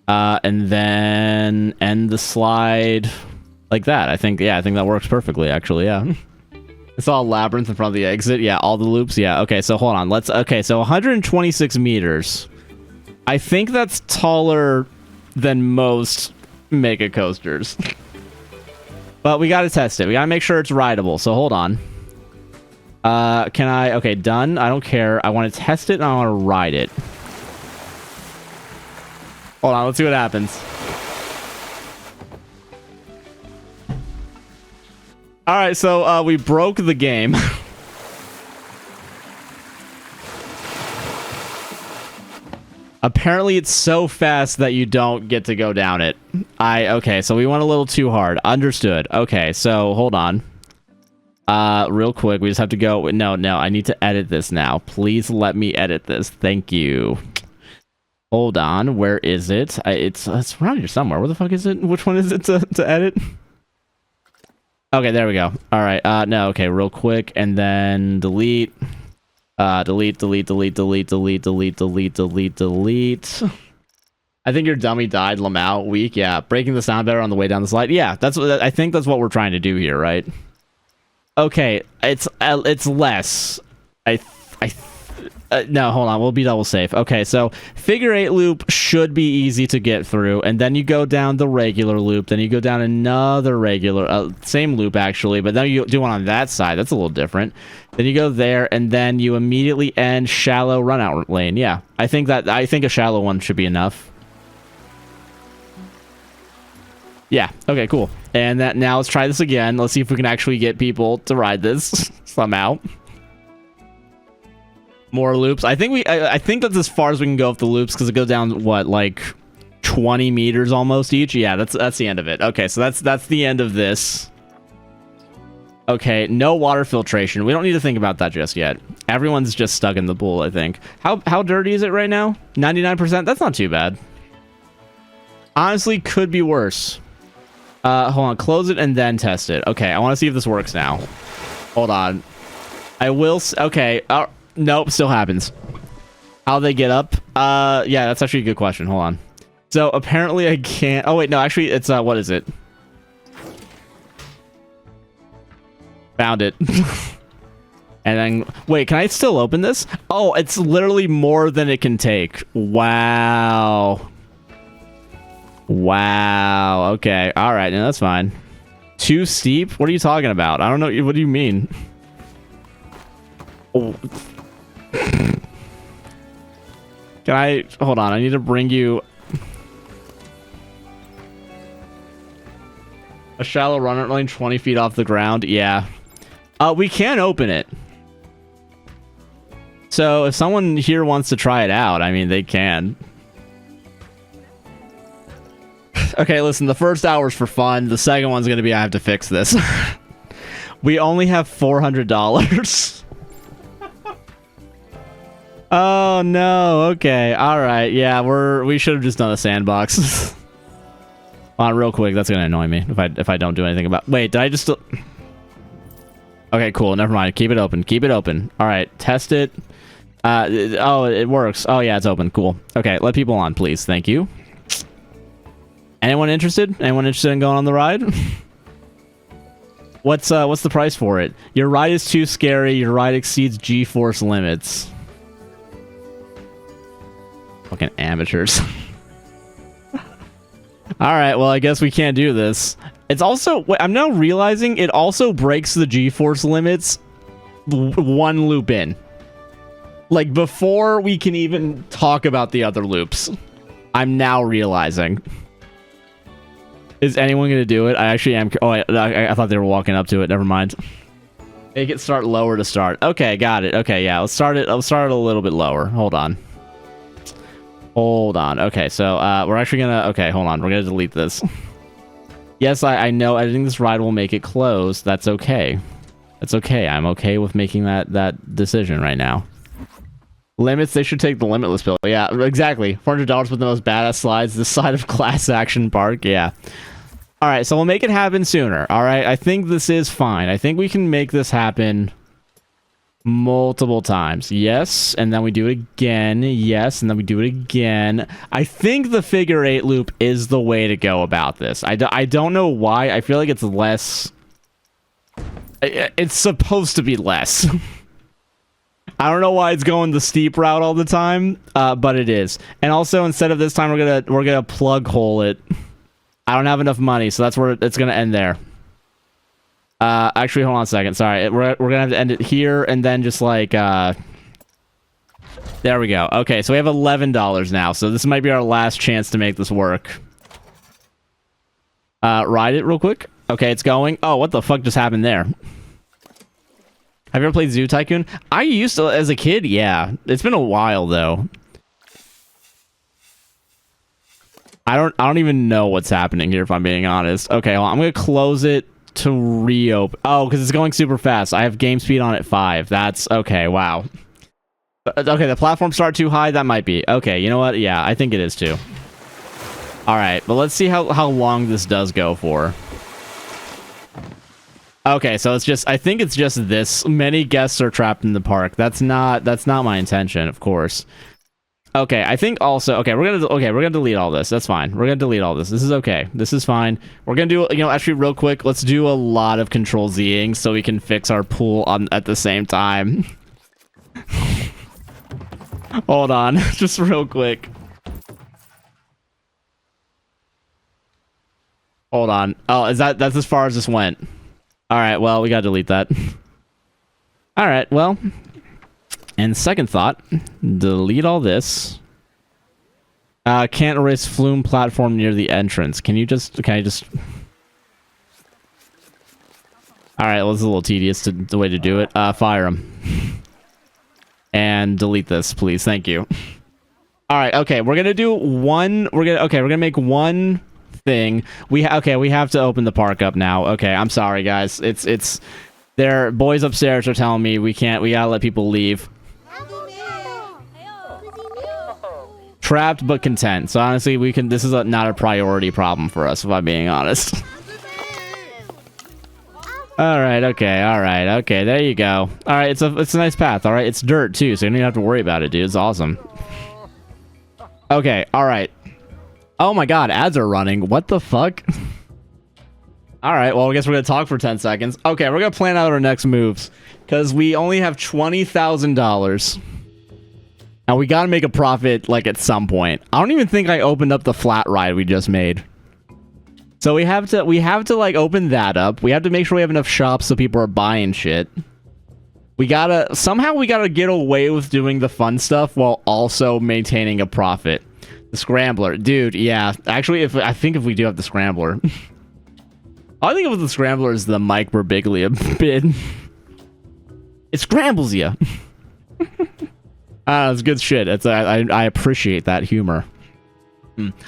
And then end the slide like that. I think that works perfectly, actually, yeah. It's all labyrinth in front of the exit. Yeah, all the loops. Yeah, okay, so hold on. Okay, so 126 meters. I think that's taller than most mega coasters. But we gotta test it. We gotta make sure it's rideable, so hold on. Can I... Okay, done. I don't care. I want to test it and I want to ride it. Hold on, let's see what happens. Alright, so we broke the game. Apparently it's so fast that you don't get to go down it. Okay, so we went a little too hard. Understood. Okay, so hold on. Real quick, we just have to go... No, I need to edit this now. Please let me edit this. Thank you. Hold on, where is it? It's around here somewhere. Where the fuck is it? Which one is it to edit? Okay, there we go. All right, no, okay, real quick, and then delete. Delete. I think your dummy died, Lamau, weak, yeah. Breaking the sound barrier on the way down the slide. Yeah, I think that's what we're trying to do here, right? Okay, it's less. No, hold on. We'll be double safe. Okay, so figure 8 loop should be easy to get through, and then you go down the regular loop, then you go down another regular, same loop actually, but then you do one on that side. That's a little different. Then you go there, and then you immediately end shallow run out lane. Yeah, I think a shallow one should be enough. Yeah. Okay. Cool. And now let's try this again. Let's see if we can actually get people to ride this somehow. More loops. I think that's as far as we can go with the loops because it goes down what, like 20 meters almost each. Yeah, that's the end of it. Okay, so that's the end of this. Okay, no water filtration. We don't need to think about that just yet. Everyone's just stuck in the pool, I think. How dirty is it right now? 99%. That's not too bad. Honestly, could be worse. Hold on. Close it and then test it. Okay, I want to see if this works now. Hold on. I will. Okay. Nope, still happens. How they get up? Yeah, that's actually a good question. Hold on. So apparently I can't... Oh wait, no, actually it's what is it? Found it. And then wait, can I still open this? Oh, it's literally more than it can take. Wow. Wow. Okay. All right, no, that's fine. Too steep? What are you talking about? I don't know. What do you mean? Oh. Can I... Hold on, I need to bring you... A shallow run lane 20 feet off the ground? Yeah. We can open it. So, if someone here wants to try it out, I mean, they can. Okay, listen, the first hour's for fun. The second one's gonna be, I have to fix this. We only have $400. Oh no, okay, alright, yeah, we should have just done a sandbox. Hold on, real quick, that's gonna annoy me if I don't do anything about... Wait, did I just... Okay, cool, never mind, keep it open, alright, test it. Oh, it works. Oh yeah, it's open, cool. Okay, let people on, please, thank you. Anyone interested in going on the ride? What's the price for it? Your ride is too scary, your ride exceeds G-force limits. Fucking amateurs. Alright, well, I guess we can't do this. It's also... Wait, I'm now realizing it also breaks the G-force limits one loop in. Like, before we can even talk about the other loops. I'm now realizing. Is anyone going to do it? I actually am... Oh, I thought they were walking up to it. Never mind. Make it start lower to start. Okay, got it. Okay, yeah, let's start it a little bit lower. Hold on. Okay, so we're actually gonna... Okay, hold on. We're gonna delete this. Yes, I know editing this ride will make it close. That's okay. That's okay. I'm okay with making that decision right now. Limits, they should take the limitless pill. Yeah, exactly. $400 with the most badass slides this side of Class Action Park. Yeah. Alright, so we'll make it happen sooner. Alright, I think this is fine. I think we can make this happen multiple times. Yes, and then we do it again. Yes, and then we do it again. I think the figure 8 loop is the way to go about this. I don't know why. I feel like it's less... It's supposed to be less. I don't know why it's going the steep route all the time, but it is. And also, instead of this time, we're gonna plug hole it. I don't have enough money, so that's where it's gonna end there. Actually, hold on a second. Sorry, we're gonna have to end it here, and then just like there we go. Okay, so we have $11 now, so this might be our last chance to make this work. Ride it real quick. Okay, it's going. Oh, what the fuck just happened there? Have you ever played Zoo Tycoon? I used to as a kid, yeah. It's been a while though. I don't even know what's happening here if I'm being honest. Okay, well, I'm gonna close it to reopen. Oh, because it's going super fast. I have game speed on at 5. That's okay, wow. Okay, the platform start too high, that might be. Okay, you know what? Yeah, I think it is too. Alright, but let's see how long this does go for. Okay, so it's just, I think it's just this. Many guests are trapped in the park. That's not my intention, of course. Okay, I think also, okay, we're gonna delete all this. That's fine. We're gonna delete all this. This is okay. This is fine. We're gonna do, you know, actually real quick, let's do a lot of Control Z-ing so we can fix our pool on at the same time. Hold on, just real quick. Hold on. Oh, that's as far as this went. Alright, well, we gotta delete that. Alright, well. And second thought, delete all this. Can't erase flume platform near the entrance. Can I just... Alright, well, this is a little tedious the way to do it. Fire them. And delete this, please. Thank you. Alright, okay, we're gonna do one... We're gonna make one... thing. We have to open the park up now. Okay, I'm sorry guys. It's there. Boys upstairs are telling me we gotta let people leave. Trapped but content. So honestly, this is not a priority problem for us, if I'm being honest. Alright, okay, there you go. Alright, it's a nice path, alright? It's dirt too, so you don't even have to worry about it, dude. It's awesome. Okay, alright. Oh my god, ads are running. What the fuck? Alright, well, I guess we're gonna talk for 10 seconds. Okay, we're gonna plan out our next moves. Because we only have $20,000. Now, we gotta make a profit, like, at some point. I don't even think I opened up the flat ride we just made. So we have to, like, open that up. We have to make sure we have enough shops so people are buying shit. Somehow we gotta get away with doing the fun stuff while also maintaining a profit. The Scrambler. Dude, yeah. Actually, I think if we do have the Scrambler. I think if the Scrambler is the Mike Birbiglia bid. It scrambles you. It's good shit. I appreciate that humor.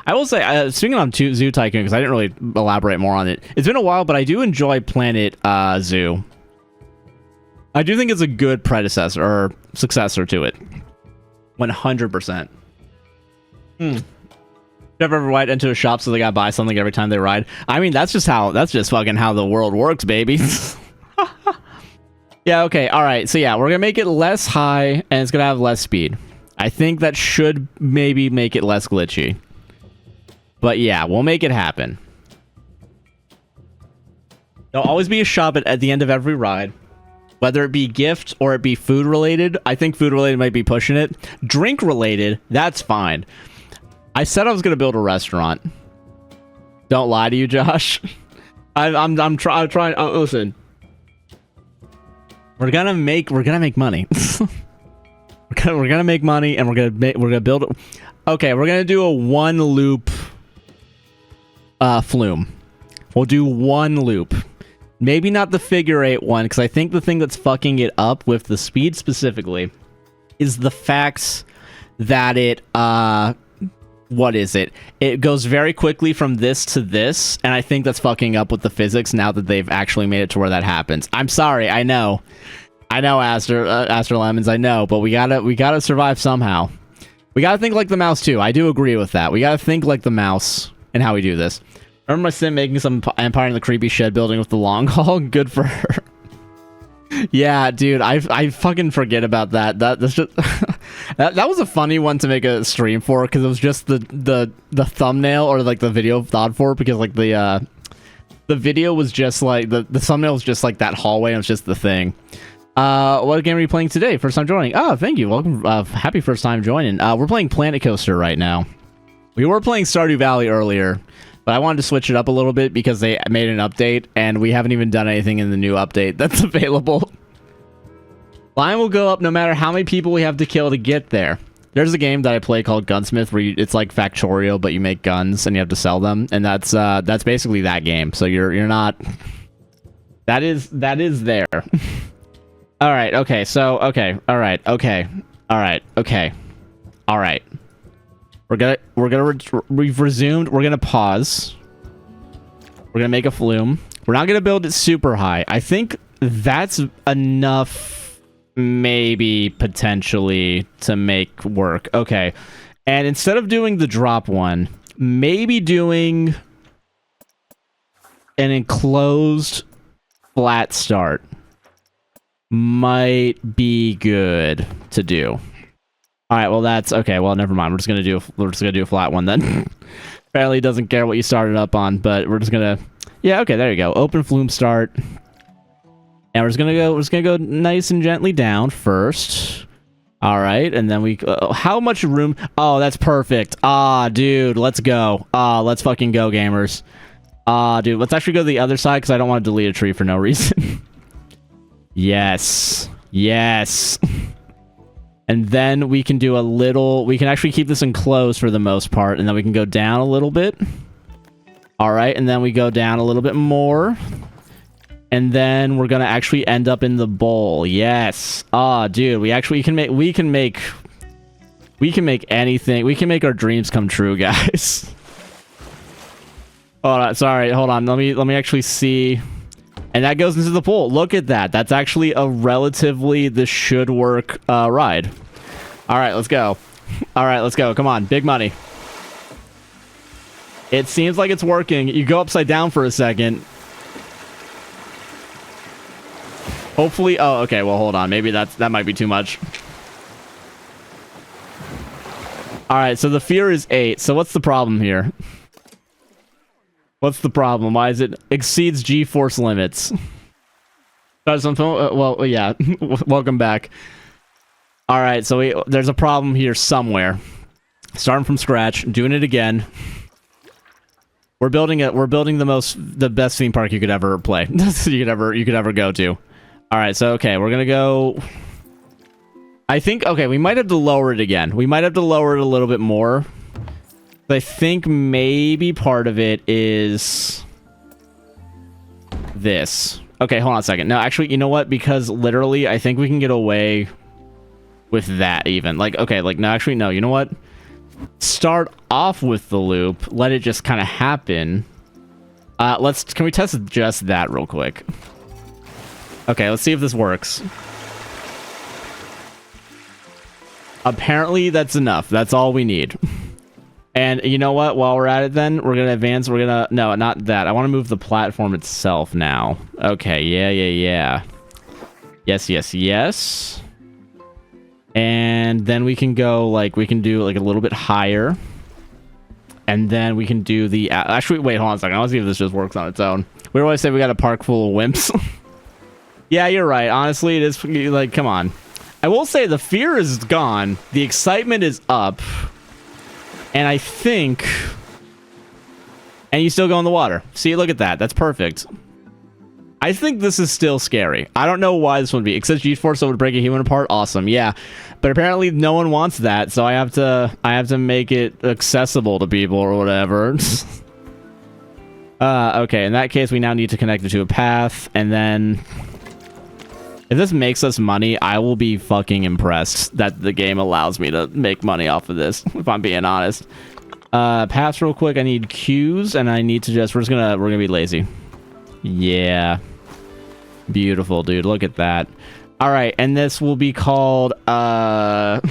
I will say, speaking on Zoo Tycoon, because I didn't really elaborate more on it. It's been a while, but I do enjoy Planet Zoo. I do think it's a good predecessor, or successor to it. 100%. Never ever ride into a shop so they gotta buy something every time they ride. I mean, that's just fucking how the world works, baby. Yeah, okay, alright. So yeah, we're gonna make it less high, and it's gonna have less speed. I think that should maybe make it less glitchy. But yeah, we'll make it happen. There'll always be a shop at the end of every ride. Whether it be gift or it be food related. I think food related might be pushing it. Drink related, that's fine. I said I was gonna build a restaurant. Don't lie to you, Josh. I'm trying. Oh, listen. We're gonna make money. we're gonna make money, and we're gonna build. Okay, we're gonna do a 1 loop. Flume. We'll do 1 loop. Maybe not the figure 8 one, because I think the thing that's fucking it up with the speed specifically is the fact that it what is it? It goes very quickly from this to this, and I think that's fucking up with the physics now that they've actually made it to where that happens. I'm sorry, I know, Aster Lemons, I know, but we gotta survive somehow. We gotta think like the mouse too. I do agree with that. We gotta think like the mouse and how we do this. Remember my sim making some Empire in the Creepy Shed building with the long haul? Good for her. Yeah, dude, I fucking forget about that. That's just that was a funny one to make a stream for, because it was just the thumbnail, or like the video thought for, because like the video was just like the thumbnail was just like that hallway, and it was just the thing. What game are you playing today? First time joining. Oh, thank you. Welcome. Happy first time joining. We're playing Planet Coaster right now. We were playing Stardew Valley earlier, but I wanted to switch it up a little bit because they made an update, and we haven't even done anything in the new update that's available. Line will go up no matter how many people we have to kill to get there. There's a game that I play called Gunsmith, where it's like Factorio, but you make guns and you have to sell them, and that's basically that game. So you're not. That is there. All right. Okay. So okay. All right. Okay. All right. Okay. All right. We've resumed. We're gonna pause. We're gonna make a flume. We're not gonna build it super high. I think that's enough, maybe potentially, to make work. Okay. And instead of doing the drop one, maybe doing an enclosed flat start might be good to do. All right, well that's okay. Well, never mind. We're just gonna do a flat one then. Apparently, doesn't care what you started up on, but we're just gonna. Yeah, okay, there you go. Open flume start, and we're just gonna go nice and gently down first. All right, and then we. How much room? Oh, that's perfect. Ah, dude, let's go. Ah, let's fucking go, gamers. Ah, dude, let's actually go to the other side because I don't want to delete a tree for no reason. Yes. Yes. And then we can do a little... We can actually keep this enclosed for the most part. And then we can go down a little bit. Alright, and then we go down a little bit more. And then we're going to actually end up in the bowl. Yes. Ah, dude, we can make anything. We can make our dreams come true, guys. Hold on, sorry, hold on. Let me actually see... And that goes into the pool. Look at that. That's actually a relatively, this should work, ride. All right, let's go. All right, let's go. Come on, big money. It seems like it's working. You go upside down for a second. Hopefully, oh, okay, well, hold on. Maybe that might be too much. All right, so the fear is 8. So what's the problem here? What's the problem? Why is it exceeds G-force limits? Well, yeah. Welcome back. All right, so there's a problem here somewhere. Starting from scratch, doing it again. We're building the best theme park you could ever play. you could ever go to. All right, so okay, we're gonna go. I think okay, we might have to lower it again. We might have to lower it a little bit more. I think maybe part of it is this. Okay, hold on a second. No, actually, you know what? Because literally, I think we can get away with that even. Like, okay, like, no, actually, no. You know what? Start off with the loop. Let it just kind of happen. Can we test just that real quick? Okay, let's see if this works. Apparently, that's enough. That's all we need. And you know what? While we're at it then, we're going to advance. We're going to... No, not that. I want to move the platform itself now. Okay, yeah. Yes. And then we can go, like, we can do, like, a little bit higher. And then we can do the... Actually, wait, hold on a second. I want to see if this just works on its own. We always say we got a park full of wimps. Yeah, you're right. Honestly, it is... Like, come on. I will say the fear is gone. The excitement is up. And I think... And you still go in the water. See, look at that. That's perfect. I think this is still scary. I don't know why this would be. Except G-force, so it would break a human apart. Awesome, yeah. But apparently no one wants that, so I have to make it accessible to people or whatever. Okay, in that case, we now need to connect it to a path, and then... If this makes us money, I will be fucking impressed that the game allows me to make money off of this, if I'm being honest. Paths real quick. I need cues, and I need to just... We're gonna be lazy. Yeah. Beautiful, dude. Look at that. All right, and this will be called... Josh's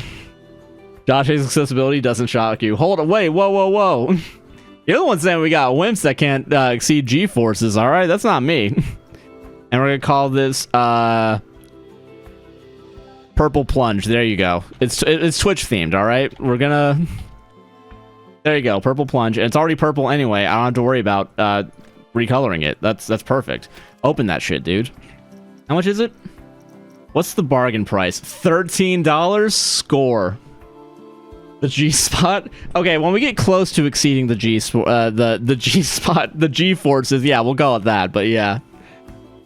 accessibility doesn't shock you. Hold on. Wait, whoa. You're the one saying we got wimps that can't exceed G-forces, all right? That's not me. And we're gonna call this Purple Plunge. There you go. It's Twitch themed, alright? We're gonna... There you go, Purple Plunge. And it's already purple anyway. I don't have to worry about recoloring it. That's perfect. Open that shit, dude. How much is it? What's the bargain price? $13? Score. The G spot? Okay, when we get close to exceeding the G spot, the G forces, yeah, we'll call it that, but yeah.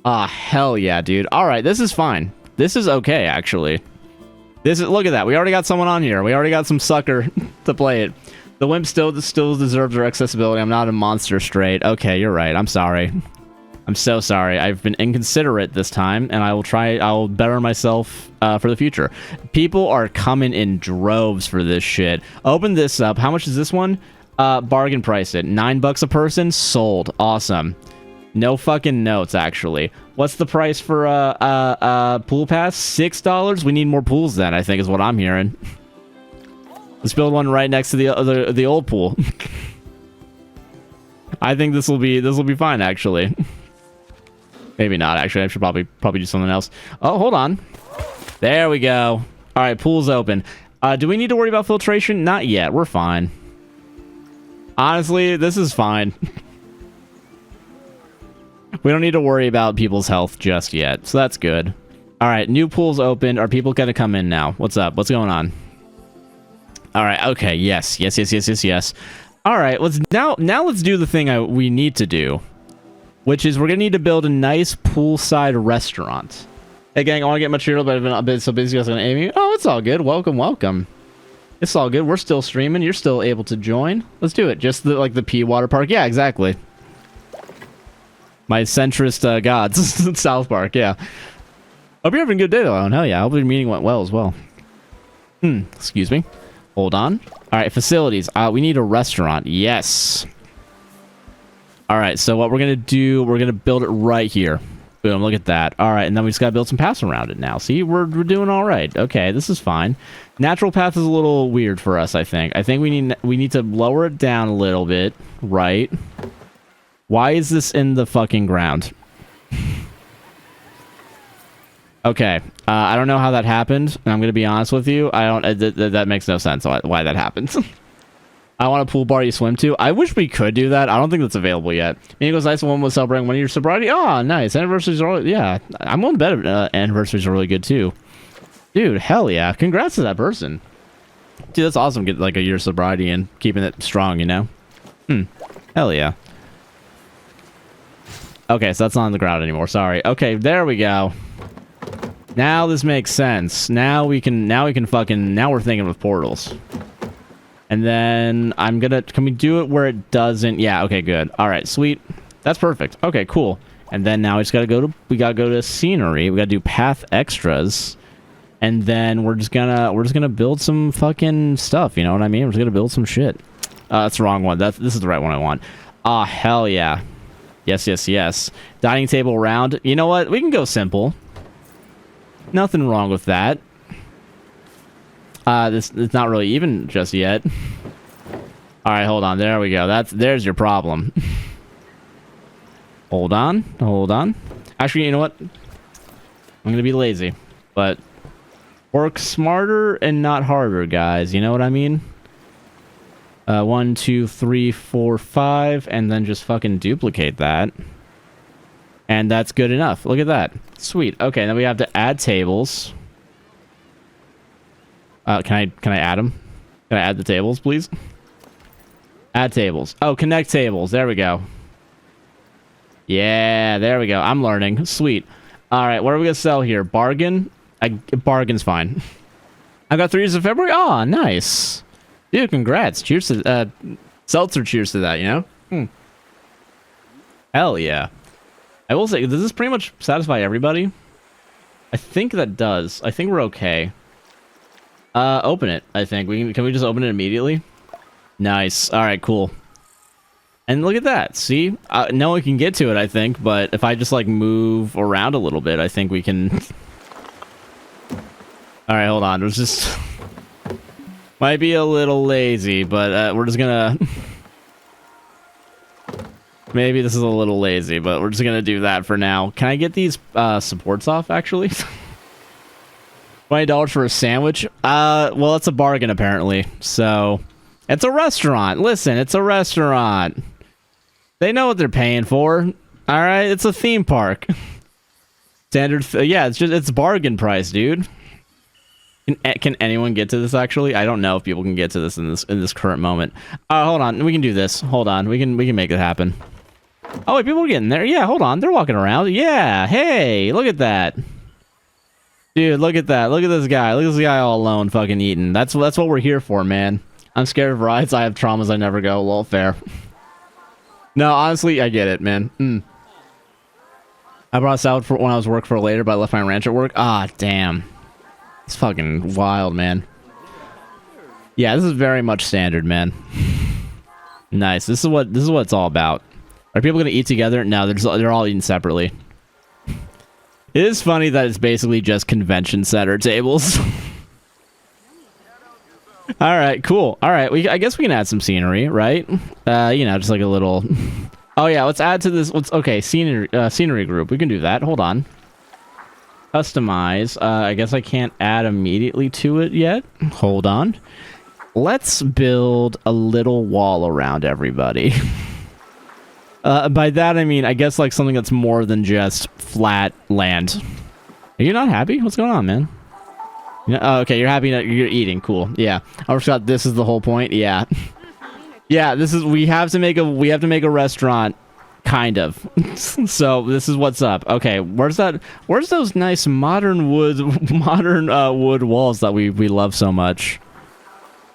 Ah, hell yeah, dude. Alright, this is fine. This is okay, actually. Look at that. We already got someone on here. We already got some sucker to play it. The wimp still deserves our accessibility. I'm not a monster straight. Okay, you're right. I'm sorry. I'm so sorry. I've been inconsiderate this time, and I'll better myself for the future. People are coming in droves for this shit. Open this up. How much is this one? Bargain price it. $9 a person. Sold. Awesome. No fucking notes, actually. What's the price for pool pass? $6? We need more pools then, I think is what I'm hearing. Let's build one right next to the old pool. I think this will be fine, actually. Maybe not, actually. I should probably do something else. Oh, hold on. There we go. All right, pool's open. Do we need to worry about filtration? Not yet. We're fine. Honestly, this is fine. We don't need to worry about people's health just yet, so that's good. All right, new pool's open. Are people gonna come in now? What's up? What's going on? All right. Okay. Yes. All right. Let's do the thing we need to do, which is we're gonna need to build a nice poolside restaurant. Hey gang, I want to get material, but I've been a bit so busy I was gonna aim you. Oh, it's all good. Welcome. It's all good. We're still streaming. You're still able to join. Let's do it. Just the P water park. Yeah, exactly. My centrist gods. South Park. Yeah. Hope you're having a good day though. Hell yeah. I hope your meeting went well as well. Excuse me. Hold on. All right, facilities. We need a restaurant. Yes. All right, so what we're going to do, we're going to build it right here. Boom, look at that. All right, and then we just got to build some paths around it now. See, we're doing all right. Okay, this is fine. Natural path is a little weird for us, I think. I think we need to lower it down a little bit, right? Why is this in the fucking ground? Okay, I don't know how that happened, and I'm going to be honest with you. That makes no sense why that happened. I want a pool bar you swim to. I wish we could do that. I don't think that's available yet. Minigo's nice one was celebrating 1 year sobriety. Oh, nice. Anniversaries are, yeah. I'm willing to bet anniversaries are really good, too. Dude, hell yeah. Congrats to that person. Dude, that's awesome. Get like a year sobriety and keeping it strong, you know? Hell yeah. Okay, so that's not on the ground anymore. Sorry. Okay, there we go. Now this makes sense. Now we're thinking of portals. And then can we do it where it doesn't? Yeah, okay, good. All right, sweet. That's perfect. Okay, cool. And then now we gotta go to scenery. We gotta do path extras. And then we're just gonna build some fucking stuff, you know what I mean? We're just gonna build some shit. That's the wrong one. This is the right one I want. Ah, hell yeah. Yes. Dining table round. You know what? We can go simple. Nothing wrong with that. It's not really even just yet. All right, hold on. There we go. There's your problem. Hold on. Actually, you know what? I'm gonna be lazy, but work smarter and not harder, guys. You know what I mean? 1, 2, 3, 4, 5, and then just fucking duplicate that. And that's good enough. Look at that. Sweet. Okay, then we have to add tables. Can I add them? Can I add the tables, please? Add tables. Oh, connect tables. There we go. Yeah, there we go. I'm learning. Sweet. All right, what are we going to sell here? Bargain? Bargain's fine. I got 3 years of February? Oh, nice. Dude, congrats. Cheers to... seltzer cheers to that, you know? Hell yeah. I will say, does this pretty much satisfy everybody? I think that does. I think we're okay. Open it, I think. Can we just open it immediately? Nice. All right, cool. And look at that. See? No one can get to it, I think, but if I just, like, move around a little bit, I think we can... All right, hold on. It was just... Might be a little lazy, but we're just gonna... Maybe this is a little lazy, but we're just gonna do that for now. Can I get these supports off, actually? $20 for a sandwich? Well, it's a bargain, apparently. So, it's a restaurant. Listen, it's a restaurant. They know what they're paying for. All right, it's a theme park. Standard, yeah, it's bargain price, dude. Can anyone get to this? Actually, I don't know if people can get to this in this current moment. Hold on, we can do this. Hold on, we can make it happen. Oh wait, people are getting there. Yeah, hold on, they're walking around. Yeah, hey, look at that, dude. Look at that. Look at this guy. Look at this guy all alone, fucking eating. That's what we're here for, man. I'm scared of rides. I have traumas. I never go. Lol, fair. No, honestly, I get it, man. I brought salad for when I was working for later, but I left my ranch at work. Ah, damn. It's fucking wild, man. Yeah, this is very much standard, man. Nice. This is what it's all about. Are people gonna eat together? No, they're all eating separately. It is funny that it's basically just convention center tables. All right, cool. All right, I guess we can add some scenery, right? You know, just like a little. Oh yeah, let's add to this. Okay, scenery group. We can do that. Hold on. Customize. I guess I can't add immediately to it yet. Hold on. Let's build a little wall around everybody. By that I mean, I guess like something that's more than just flat land. Are you not happy? What's going on, man? Oh, okay, you're happy that you're eating. Cool. Yeah. I forgot this is the whole point. Yeah. Yeah, this is we have to make a restaurant, kind of. So this is what's up. Okay, where's those nice modern wood walls that we love so much?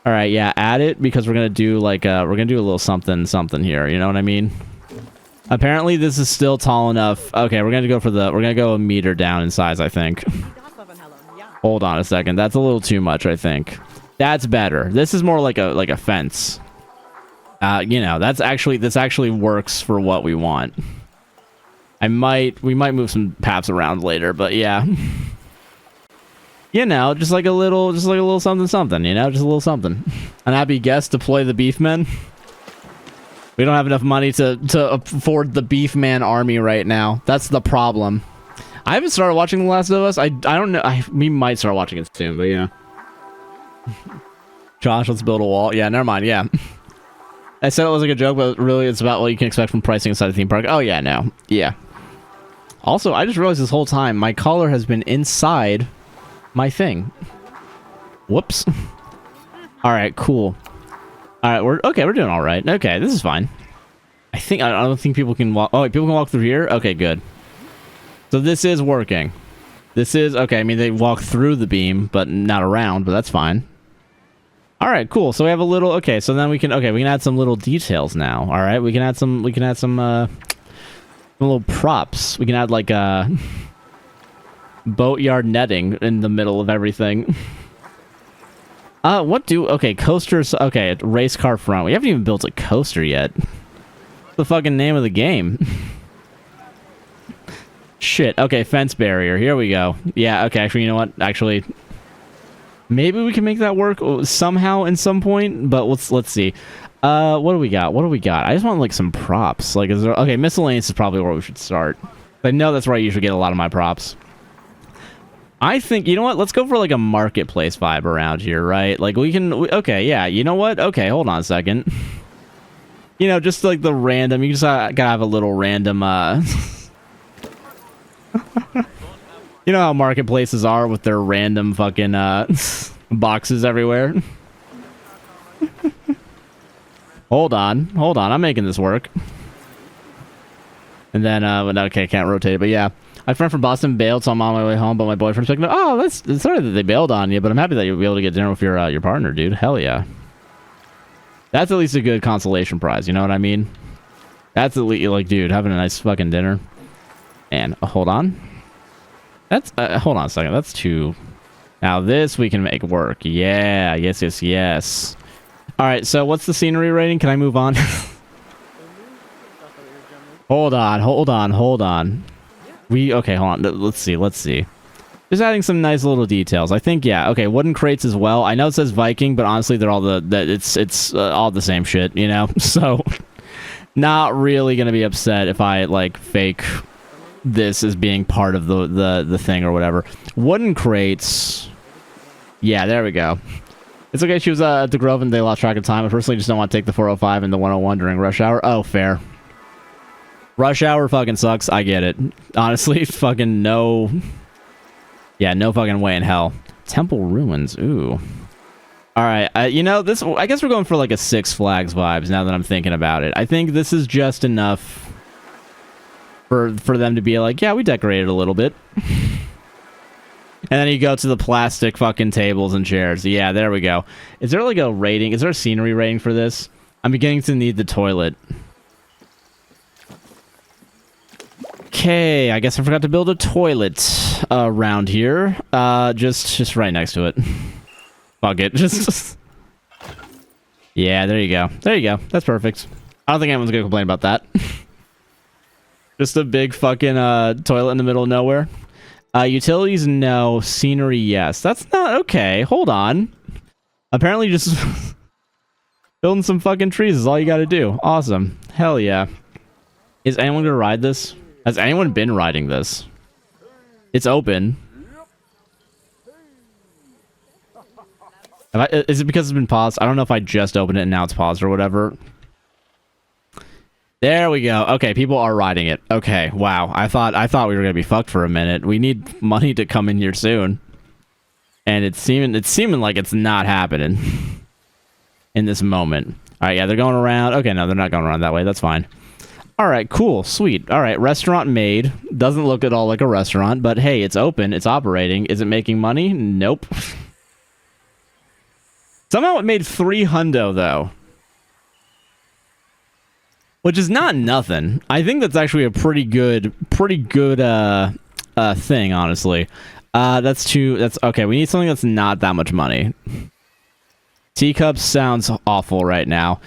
All right, yeah, add it because we're gonna do like we're gonna do a little something here. You know what I mean? Apparently this is still tall enough. Okay, we're gonna go a meter down in size, I think. Hold on a second. That's a little too much, I think. That's better. This is more like a fence. You know, this actually works for what we want. We might move some paths around later, but yeah. You know, just like a little something, you know, just a little something. An happy guest deploy the beefmen. We don't have enough money to afford the beefman army right now. That's the problem. I haven't started watching The Last of Us. I don't know. We might start watching it soon, but yeah. Josh, let's build a wall. Yeah, never mind. Yeah. I said it was like a joke, but really it's about what you can expect from pricing inside the theme park. Oh, yeah, no. Yeah. Also, I just realized this whole time, my collar has been inside my thing. Whoops. All right, cool. All right, we're doing all right. Okay, this is fine. I don't think people can walk. Oh, wait, people can walk through here? Okay, good. So this is working. This is, okay, I mean, they walk through the beam, but not around, but that's fine. All right, cool. So we have a little, okay, so then we can add some little details now. All right, we can add some little props. We can add like boatyard netting in the middle of everything. Coasters, okay, race car front. We haven't even built a coaster yet. What's the fucking name of the game? Shit, okay, fence barrier. Here we go. Yeah, okay, actually, you know what? Actually, maybe we can make that work somehow in some point, but let's see. What do we got? I just want like some props. Like, okay, miscellaneous is probably where we should start. I know that's where I usually get a lot of my props. I think, you know what? Let's go for like a marketplace vibe around here, right? Like okay, yeah, you know what? Okay, hold on a second. You know, just like the random, you just gotta have a little random, you know how marketplaces are with their random fucking, boxes everywhere? Hold on, I'm making this work. And then, okay, can't rotate it, but yeah. My friend from Boston bailed, so I'm on my way home, but my boyfriend's picking up. Oh, it's sorry that they bailed on you, but I'm happy that you'll be able to get dinner with your partner, dude. Hell yeah. That's at least a good consolation prize, you know what I mean? That's at least, like, dude, having a nice fucking dinner. And, hold on. That's, hold on a second. That's two. Now, this we can make work. Yeah, yes. All right, so what's the scenery rating? Can I move on? Hold on. Okay, hold on. Let's see. Just adding some nice little details. I think, yeah. Okay, wooden crates as well. I know it says Viking, but honestly, they're all it's all the same shit, you know? So, Not really gonna be upset if I like fake this as being part of the thing or whatever. Wooden crates. Yeah, there we go. It's okay. She was at the Grove and they lost track of time. I personally just don't want to take the 405 and the 101 during rush hour. Oh, fair. Rush hour fucking sucks. I get it. Honestly, fucking no. Yeah, no fucking way in hell. Temple ruins. Ooh. All right. You know, this. I guess we're going for like a Six Flags vibes now that I'm thinking about it. I think this is just enough for them to be like, yeah, we decorated a little bit. And then you go to the plastic fucking tables and chairs. Yeah, there we go. Is there like a rating? Is there a scenery rating for this? I'm beginning to need the toilet. Okay, I guess I forgot to build a toilet around here. Just right next to it. Fuck it. Just... Yeah, there you go. There you go. That's perfect. I don't think anyone's gonna complain about that. Just a big fucking toilet in the middle of nowhere. Utilities, no. Scenery, yes. That's not... Okay, hold on. Apparently just... building some fucking trees is all you gotta do. Awesome. Hell yeah. Is anyone gonna ride this? Has anyone been riding this? It's open. Is it because it's been paused? I don't know if I just opened it and now it's paused or whatever. There we go. Okay, people are riding it. Okay, wow. I thought we were gonna be fucked for a minute. We need money to come in here soon, and it's seeming like it's not happening in this moment. All right, yeah, they're going around. Okay, no, they're not going around that way. That's fine. All right, cool, sweet. All right, restaurant made. Doesn't look at all like a restaurant, but hey, it's open. It's operating. Is it making money? Nope. Somehow it made 3 hundo though. Which is not nothing. I think that's actually a pretty good thing, honestly. That's okay. We need something that's not that much money. Teacups sounds awful right now.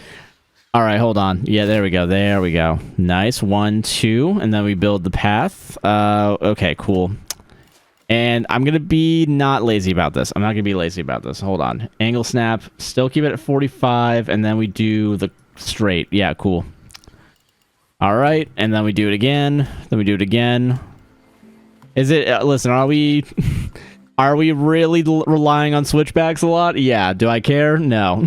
All right, hold on. Yeah, there we go. There we go. Nice. 1, 2, and then we build the path. Okay, cool. And I'm gonna be not lazy about this. I'm not gonna be lazy about this. Hold on. Angle snap. Still keep it at 45, and then we do the straight. Yeah, cool. All right, and then we do it again. Then we do it again. Is it? Listen, are we really relying on switchbacks a lot? Yeah. Do I care? No.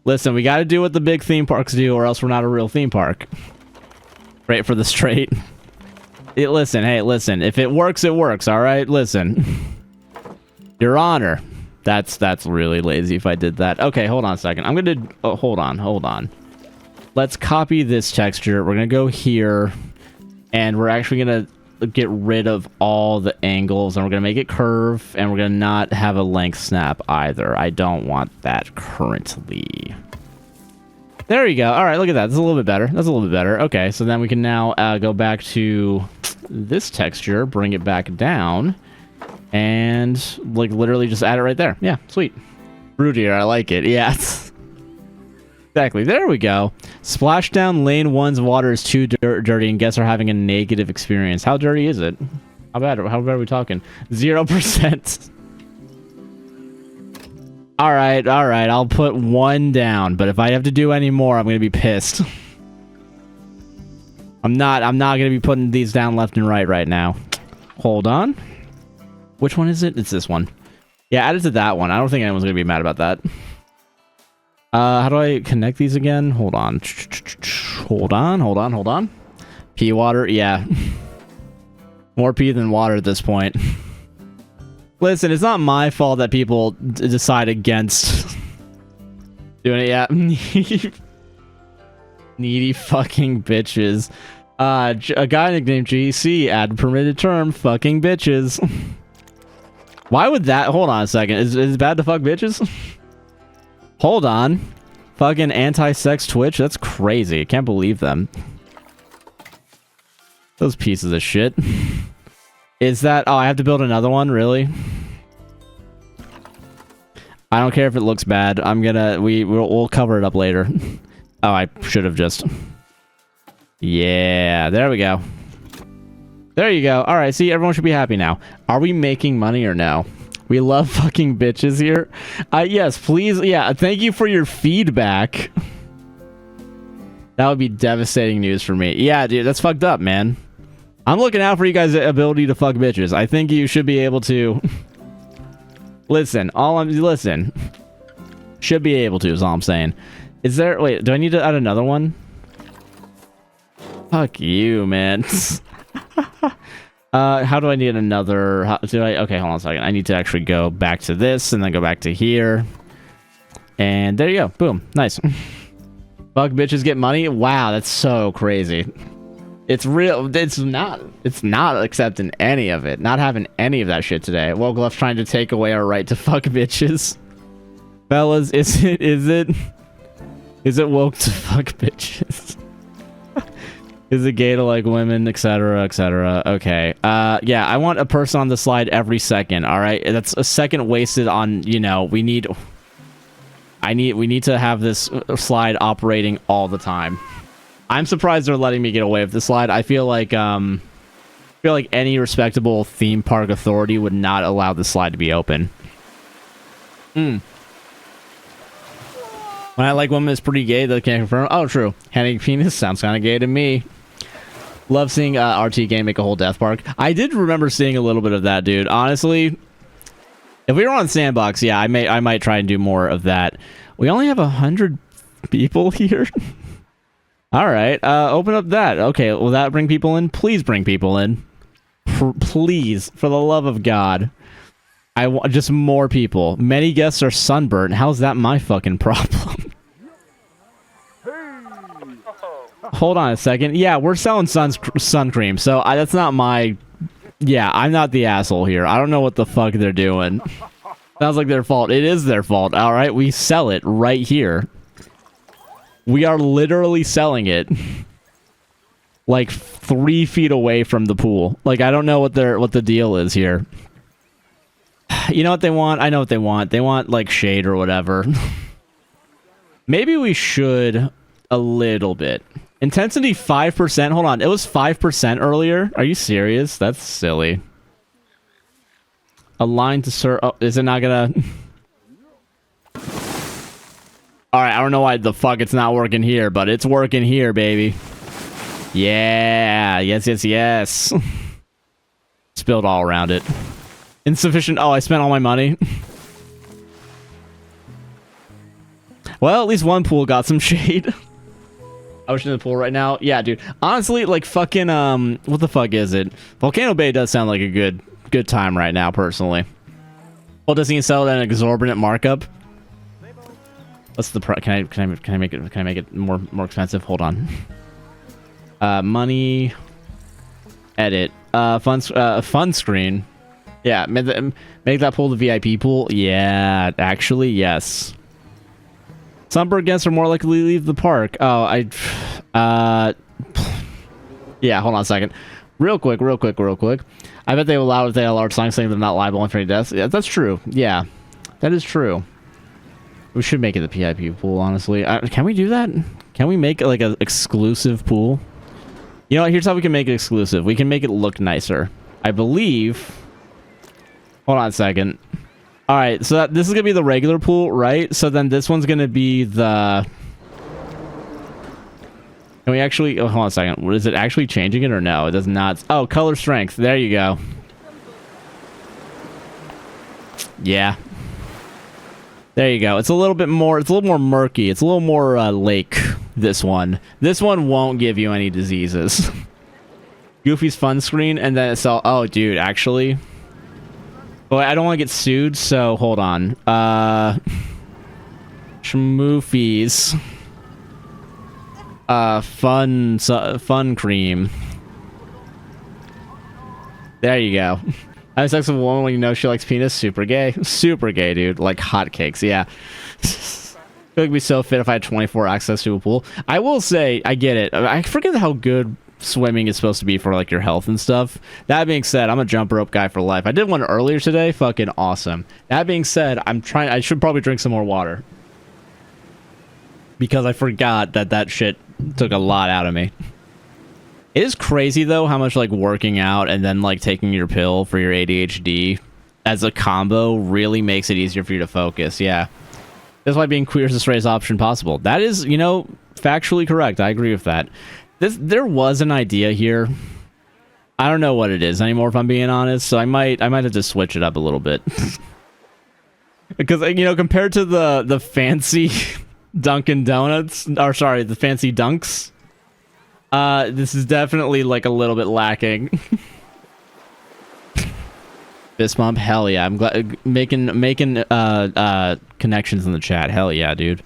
Listen, we got to do what the big theme parks do, or else we're not a real theme park. Right for the straight. Listen, hey, listen. If it works, it works. All right, listen. Your Honor. That's really lazy if I did that. Okay, hold on a second. I'm gonna. Oh, hold on. Let's copy this texture. We're gonna go here, and we're actually gonna get rid of all the angles, and we're gonna make it curve, and we're gonna not have a length snap either. I don't want that currently. There you go. All right, look at that. That's a little bit better. That's a little bit better. Okay, so then we can now go back to this texture, bring it back down, and like literally just add it right there. Yeah, sweet. Fruitier, I like it. Yeah. Exactly. There we go. Splashdown lane 1's water is too dirty and guests are having a negative experience. How dirty is it? How bad are we talking? 0%. All right. I'll put 1 down, but if I have to do any more, I'm going to be pissed. I'm not going to be putting these down left and right now. Hold on. Which one is it? It's this one. Yeah, add it to that one. I don't think anyone's going to be mad about that. How do I connect these again? Hold on. Hold on. Pea water? Yeah. More pea than water at this point. Listen, it's not my fault that people decide against doing it. Yeah. Needy fucking bitches. A guy nicknamed JC, add permitted term, fucking bitches. Why would that? Hold on a second. Is it bad to fuck bitches? Hold on. Fucking anti-sex Twitch? That's crazy. I can't believe them. Those pieces of shit. Is that... Oh, I have to build another one? Really? I don't care if it looks bad. I'm gonna... We'll cover it up later. Oh, I should have just... Yeah, there we go. There you go. Alright, see, everyone should be happy now. Are we making money or no? We love fucking bitches here. Yes, please. Yeah, thank you for your feedback. That would be devastating news for me. Yeah, dude, that's fucked up, man. I'm looking out for you guys' ability to fuck bitches. I think you should be able to... Listen. Should be able to, is all I'm saying. Is there... Wait, do I need to add another one? Fuck you, man. How do I need another... Okay, hold on a second. I need to actually go back to this and then go back to here. And there you go. Boom. Nice. Fuck bitches get money? Wow, that's so crazy. It's real. It's not accepting any of it. Not having any of that shit today. Wogluf's trying to take away our right to fuck bitches. Fellas, is it woke to fuck bitches? Is it gay to like women, etc., etc.? Okay. Yeah, I want a person on the slide every second, all right? That's a second wasted on, you know, we need to have this slide operating all the time. I'm surprised they're letting me get away with the slide. I feel like any respectable theme park authority would not allow the slide to be open. When I like women is pretty gay, they can't confirm. Oh, true. Handing penis sounds kind of gay to me. Love seeing RT game make a whole death park. I did remember seeing a little bit of that, dude. Honestly, if we were on Sandbox, yeah, I might try and do more of that. We only have 100 people here. All right, open up that. Okay, will that bring people in? Please bring people in. Please, for the love of God. I want just more people. Many guests are sunburnt. How's that my fucking problem? Hold on a second. Yeah, we're selling sun cream, so that's not my... Yeah, I'm not the asshole here. I don't know what the fuck they're doing. Sounds like their fault. It is their fault. All right, we sell it right here. We are literally selling it like 3 feet away from the pool. Like, I don't know what the deal is here. You know what they want? I know what they want. They want like shade or whatever. Maybe we should a little bit. Intensity 5%. Hold on. It was 5% earlier. Are you serious? That's silly. Align to serve. Oh, is it not gonna... Alright, I don't know why the fuck it's not working here, but it's working here, baby. Yeah. Yes, yes, yes. Spilled all around it. Insufficient. Oh, I spent all my money. Well, at least one pool got some shade. I wish in the pool right now. Yeah, dude. Honestly, like fucking what the fuck is it? Volcano Bay does sound like a good time right now, personally. Well, does he sell at an exorbitant markup? What's the price? Can I make it more expensive? Hold on. Money. Edit. Fun screen. Yeah, make that pool the VIP pool. Yeah, actually, yes. Sunburnt guests are more likely to leave the park. Oh, yeah, hold on a second. Real quick. I bet they allow if they allow songs saying they're not liable for any deaths. Yeah, that's true. Yeah, that is true. We should make it the VIP pool, honestly. Can we do that? Can we make like an exclusive pool? You know what? Here's how we can make it exclusive. We can make it look nicer. I believe... Hold on a second. Alright, so this is going to be the regular pool, right? So then this one's going to be the... Can we actually... Oh, hold on a second. Is it actually changing it or no? It does not... Oh, color strength. There you go. Yeah. There you go. It's a little bit more... It's a little more murky. It's a little more lake, this one. This one won't give you any diseases. Goofy's fun screen, and then it's all... Oh, dude, actually... Well, I don't want to get sued, so hold on. Schmoofies. Fun cream. There you go. Having sex with a woman when you know she likes penis, super gay. Super gay, dude. Like hotcakes, yeah. I feel like it'd be so fit if I had 24 access to a pool. I will say, I get it. I forget how good swimming is supposed to be for like your health and stuff. That being said, I'm a jump rope guy for life. I did one earlier today. Fucking awesome. That being said, I should probably drink some more water. Because I forgot that shit took a lot out of me. It is crazy though how much like working out and then like taking your pill for your ADHD as a combo really makes it easier for you to focus. Yeah. That's why being queer is the straightest option possible. That is, you know, factually correct. I agree with that. There was an idea here. I don't know what it is anymore, if I'm being honest. So I might have to switch it up a little bit. Because, you know, compared to the fancy Dunkin' Donuts, or sorry, the fancy Dunks, this is definitely like a little bit lacking. Fist bump, hell yeah! I'm glad making connections in the chat. Hell yeah, dude.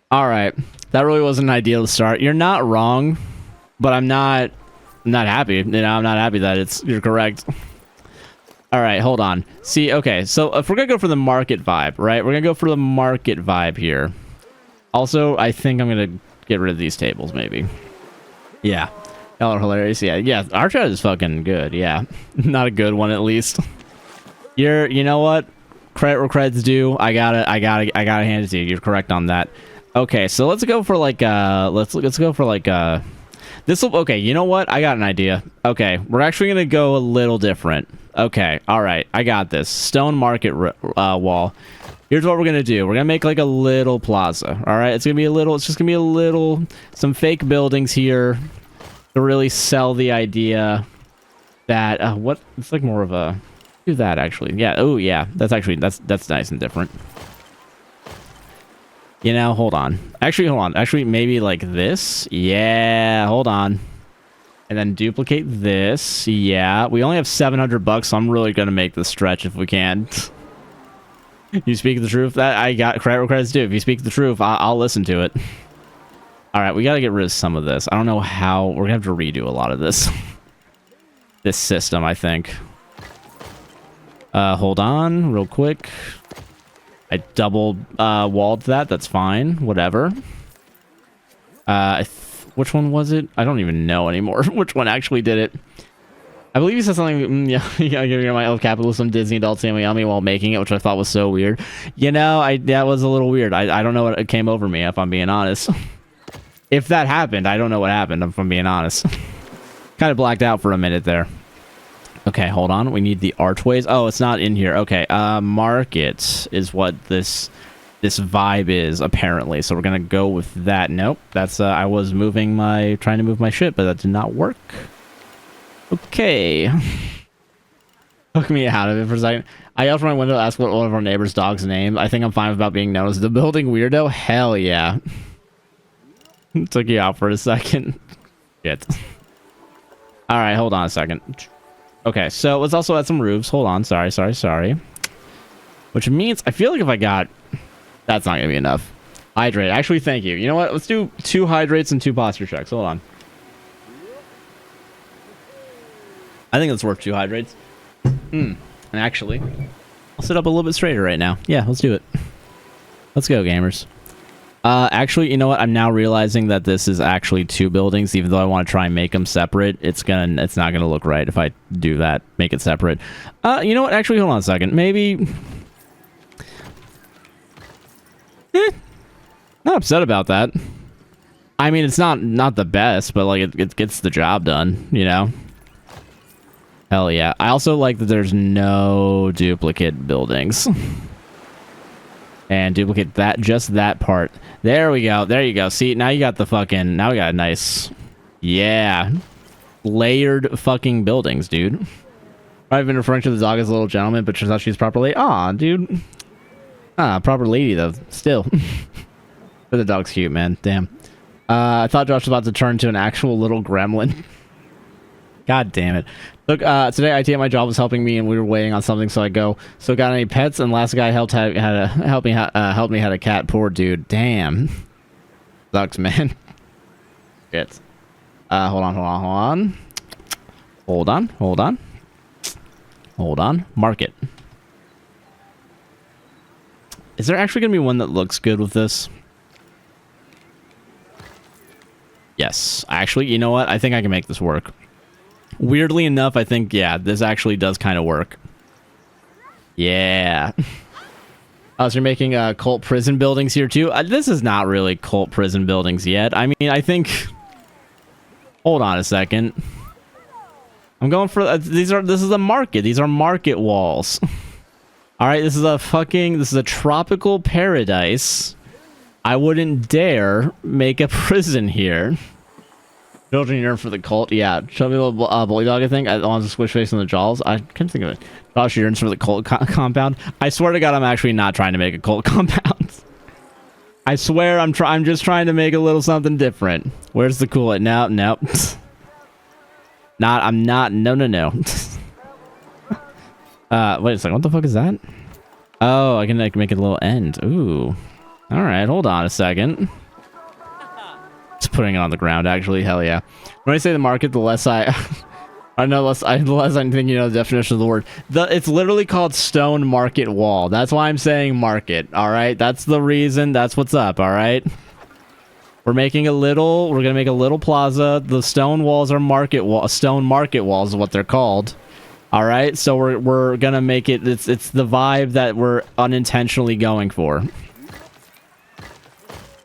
All right, that really wasn't an ideal to start. You're not wrong, but I'm not happy. You know, I'm not happy that you're correct. All right, hold on. See, okay, so if we're gonna go for the market vibe, right? We're gonna go for the market vibe here. Also, I think I'm gonna get rid of these tables, maybe. Yeah. Y'all are hilarious. Yeah, our chat is fucking good. Yeah. Not a good one, at least. You know what? Credit where credit's due. I gotta hand it to you. You're correct on that. Okay, so let's go for like let's go for like okay, you know what? I got an idea. Okay, we're actually gonna go a little different. Okay, all right, I got this. Stone market wall. Here's what we're gonna do. We're gonna make like a little plaza. All right, it's just gonna be a little, some fake buildings here to really sell the idea that it's like more of a do that actually. Yeah. Oh yeah, that's nice and different. You know, hold on. Actually, maybe like this. Yeah, hold on. And then duplicate this. Yeah, we only have $700, so I'm really gonna make this stretch if we can. You speak the truth. That I got credit where credit's due. If you speak the truth, I'll listen to it. All right, we gotta get rid of some of this. I don't know how. We're gonna have to redo a lot of this. This system, I think. Hold on, real quick. I double walled that. That's fine. Whatever. Which one was it? I don't even know anymore. Which one actually did it? I believe he said something. Yeah, you're my old capitalism, Disney, adult, Sammy, yummy while making it, which I thought was so weird. You know, that was a little weird. I don't know what came over me, if I'm being honest. If that happened, I don't know what happened, if I'm being honest. Kind of blacked out for a minute there. Okay, hold on. We need the archways. Oh, it's not in here. Okay, market is what this vibe is, apparently. So we're gonna go with that. Nope, that's I was trying to move my ship, but that did not work. Okay. Took me out of it for a second. I yelled from my window to ask what one of our neighbor's dog's name. I think I'm fine about being known as the building weirdo. Hell yeah. Took you out for a second. Shit. All right, hold on a second. Okay, so let's also add some roofs. Hold on. Sorry. Which means I feel like if I got... That's not going to be enough. Hydrate. Actually, thank you. You know what? Let's do 2 hydrates and 2 posture checks. Hold on. I think it's worth 2 hydrates. And actually, I'll sit up a little bit straighter right now. Yeah, let's do it. Let's go, gamers. Actually, you know what? I'm now realizing that this is actually 2 buildings, even though I want to try and make them separate. It's not gonna look right if I do that. Make it separate. You know what? Actually, hold on a second. Maybe. Not upset about that. I mean, it's not the best, but like it gets the job done. You know. Hell yeah. I also like that there's no duplicate buildings. And duplicate just that part. There we go. There you go. See, now you got now we got a nice, yeah, layered fucking buildings, dude. I've been referring to the dog as a little gentleman, but turns out she's properly. Aw, dude. Proper lady though. Still. But the dog's cute, man. Damn. I thought Josh was about to turn into an actual little gremlin. God damn it. Look, today IT at my job was helping me and we were waiting on something, so I go, so got any pets? And last guy helped me had a cat. Poor dude. Damn. Sucks, man. Shit. Hold on. Market. Is there actually going to be one that looks good with this? Yes. Actually, you know what? I think I can make this work. Weirdly enough, I think, yeah, this actually does kind of work. Yeah. Oh, so you're making cult prison buildings here too? This is not really cult prison buildings yet. I mean, I think... Hold on a second. I'm going for... this is a market. These are market walls. Alright, this is a tropical paradise. I wouldn't dare make a prison here. Children yearn for the cult. Yeah, show me a little bully dog, I think. I want to squish face on the jaws. I couldn't think of it. Josh yearns for the cult compound. I swear to God, I'm actually not trying to make a cult compound. I swear I'm just trying to make a little something different. Where's the cool it? No. I'm not. No. Wait a second. What the fuck is that? Oh, I can like make it a little end. Ooh. All right, hold on a second. Just putting it on the ground, actually. Hell yeah. When I say the market, the less I know, the less I think you know the definition of the word. It's literally called stone market wall. That's why I'm saying market. All right, that's the reason. That's what's up. All right. We're gonna make a little plaza. The stone walls are stone market walls is what they're called. All right, so we're gonna make it. It's the vibe that we're unintentionally going for.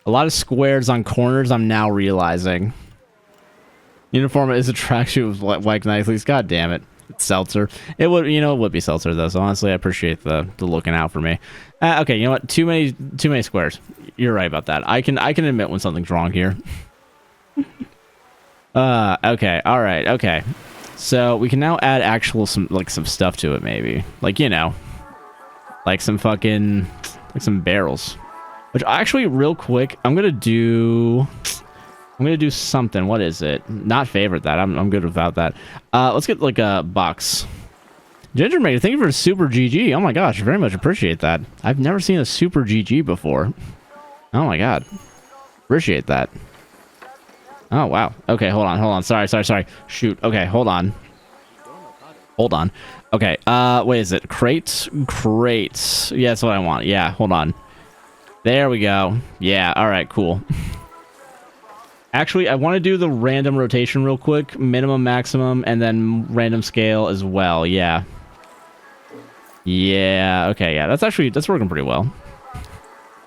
A lot of squares on corners, I'm now realizing. Uniform is a tracksuit with white Nikes. God damn it. It's Seltzer. It would be Seltzer though, so honestly I appreciate the looking out for me. Okay, you know what? Too many squares. You're right about that. I can admit when something's wrong here. Okay, alright, okay. So we can now add some stuff to it maybe. Like, you know. Like some barrels. Which actually, real quick, I'm gonna do something. What is it? Not favorite that. I'm good without that. Let's get like a box. Ginger Maker, thank you for a super GG. Oh my gosh, very much appreciate that. I've never seen a super GG before. Oh my god, appreciate that. Oh wow. Okay, hold on. Sorry. Shoot. Okay, hold on. Okay. Wait, is it crate? Yeah, that's what I want. Yeah, hold on. There we go. Yeah, alright, cool. Actually, I want to do the random rotation real quick. Minimum, maximum, and then random scale as well. Yeah. Yeah, okay, yeah. That's working pretty well.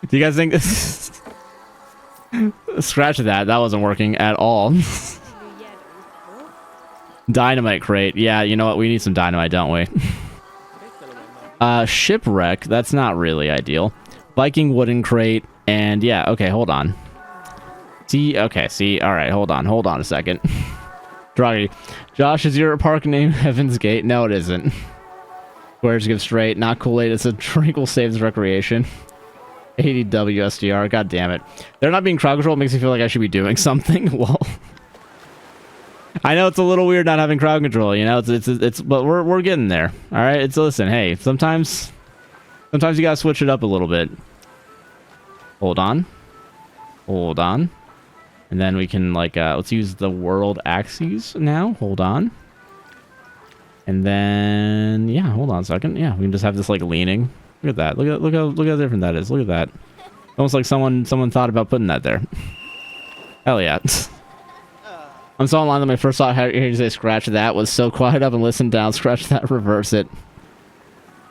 Do you guys think this... Scratch that. That wasn't working at all. Dynamite crate. Yeah, you know what? We need some dynamite, don't we? Shipwreck. That's not really ideal. Viking wooden crate, and yeah, okay, hold on. See, alright, hold on a second. Droggy. Josh, is your park name Heaven's Gate? No, it isn't. Squares give straight, not Kool-Aid, it's a Tranquil Saves Recreation. 80 WSDR, god damn it. They're not being crowd control, makes me feel like I should be doing something. Lol. I know it's a little weird not having crowd control, you know, but we're getting there. Alright, listen, hey, sometimes you gotta switch it up a little bit. Hold on. And then we can, like, let's use the world axes now. Hold on. And then, yeah, hold on a second. Yeah, we can just have this, like, leaning. Look at that. Look how different that is. Look at that. Almost like someone thought about putting that there. Hell yeah. I'm so online that my first thought hearing you say scratch that was so quiet up and listen down. Scratch that, reverse it.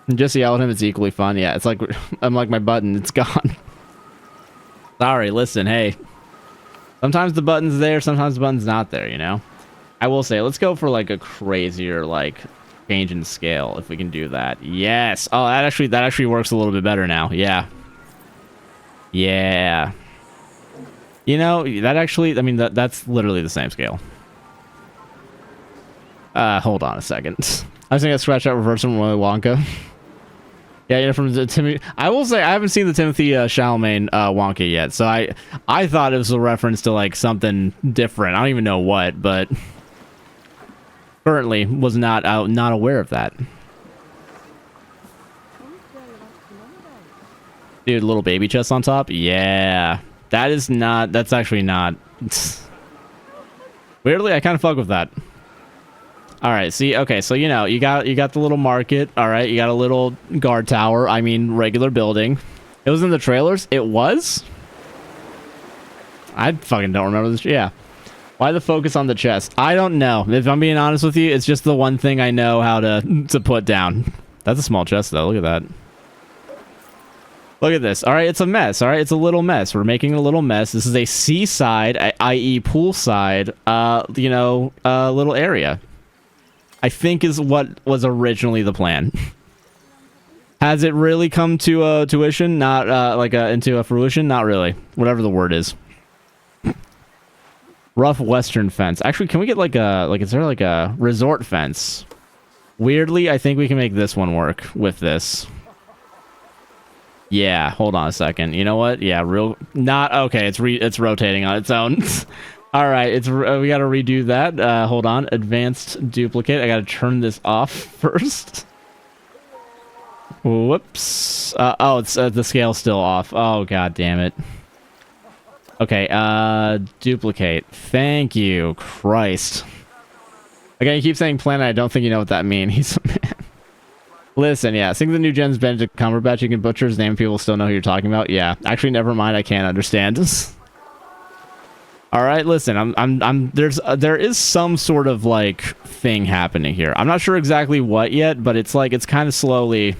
And just yell at him, it's equally fun. Yeah, it's like, I'm like my button, it's gone. Sorry, listen, hey. Sometimes the button's there, sometimes the button's not there, you know? I will say, let's go for like a crazier, like, change in scale, if we can do that. Yes! Oh, that actually works a little bit better now, yeah. Yeah. You know, that actually, I mean, that's literally the same scale. Hold on a second. I was thinking I scratched out reverse from Willy Wonka. Yeah, you know, from the Timothy. I will say I haven't seen the Timothy Chalamet Wonka yet, so I thought it was a reference to like something different. I don't even know what, but currently was not aware of that. Dude, little baby chest on top. Yeah, that's actually not. Weirdly, I kind of fuck with that. All right, see, okay, so you know, you got the little market, all right, you got a little guard tower, I mean regular building. It was in the trailers? It was? I fucking don't remember this. Yeah. Why the focus on the chest? I don't know. If I'm being honest with you, it's just the one thing I know how to put down. That's a small chest though. Look at that. Look at this. All right, it's a mess. All right, it's a little mess. We're making a little mess. This is a seaside, i.e. poolside, you know, little area. I think is what was originally the plan. Has it really come to tuition? Not into a fruition? Not really. Whatever the word is. Rough western fence. Actually, can we get is there like a resort fence? Weirdly, I think we can make this one work with this. Yeah, hold on a second. You know what? Yeah, okay, it's rotating on its own. All right, we got to redo that. Hold on. Advanced duplicate. I got to turn this off first. Whoops. It's the scale's still off. Oh, god damn it. Okay, duplicate. Thank you, Christ. Okay, you keep saying planet. I don't think you know what that means. He's a man. Listen, yeah, sing the new gen's Benedict Cumberbatch. You can butcher his name. People still know who you're talking about. Yeah, actually, never mind. I can't understand. All right, listen. There is some sort of like thing happening here. I'm not sure exactly what yet, but it's kind of slowly.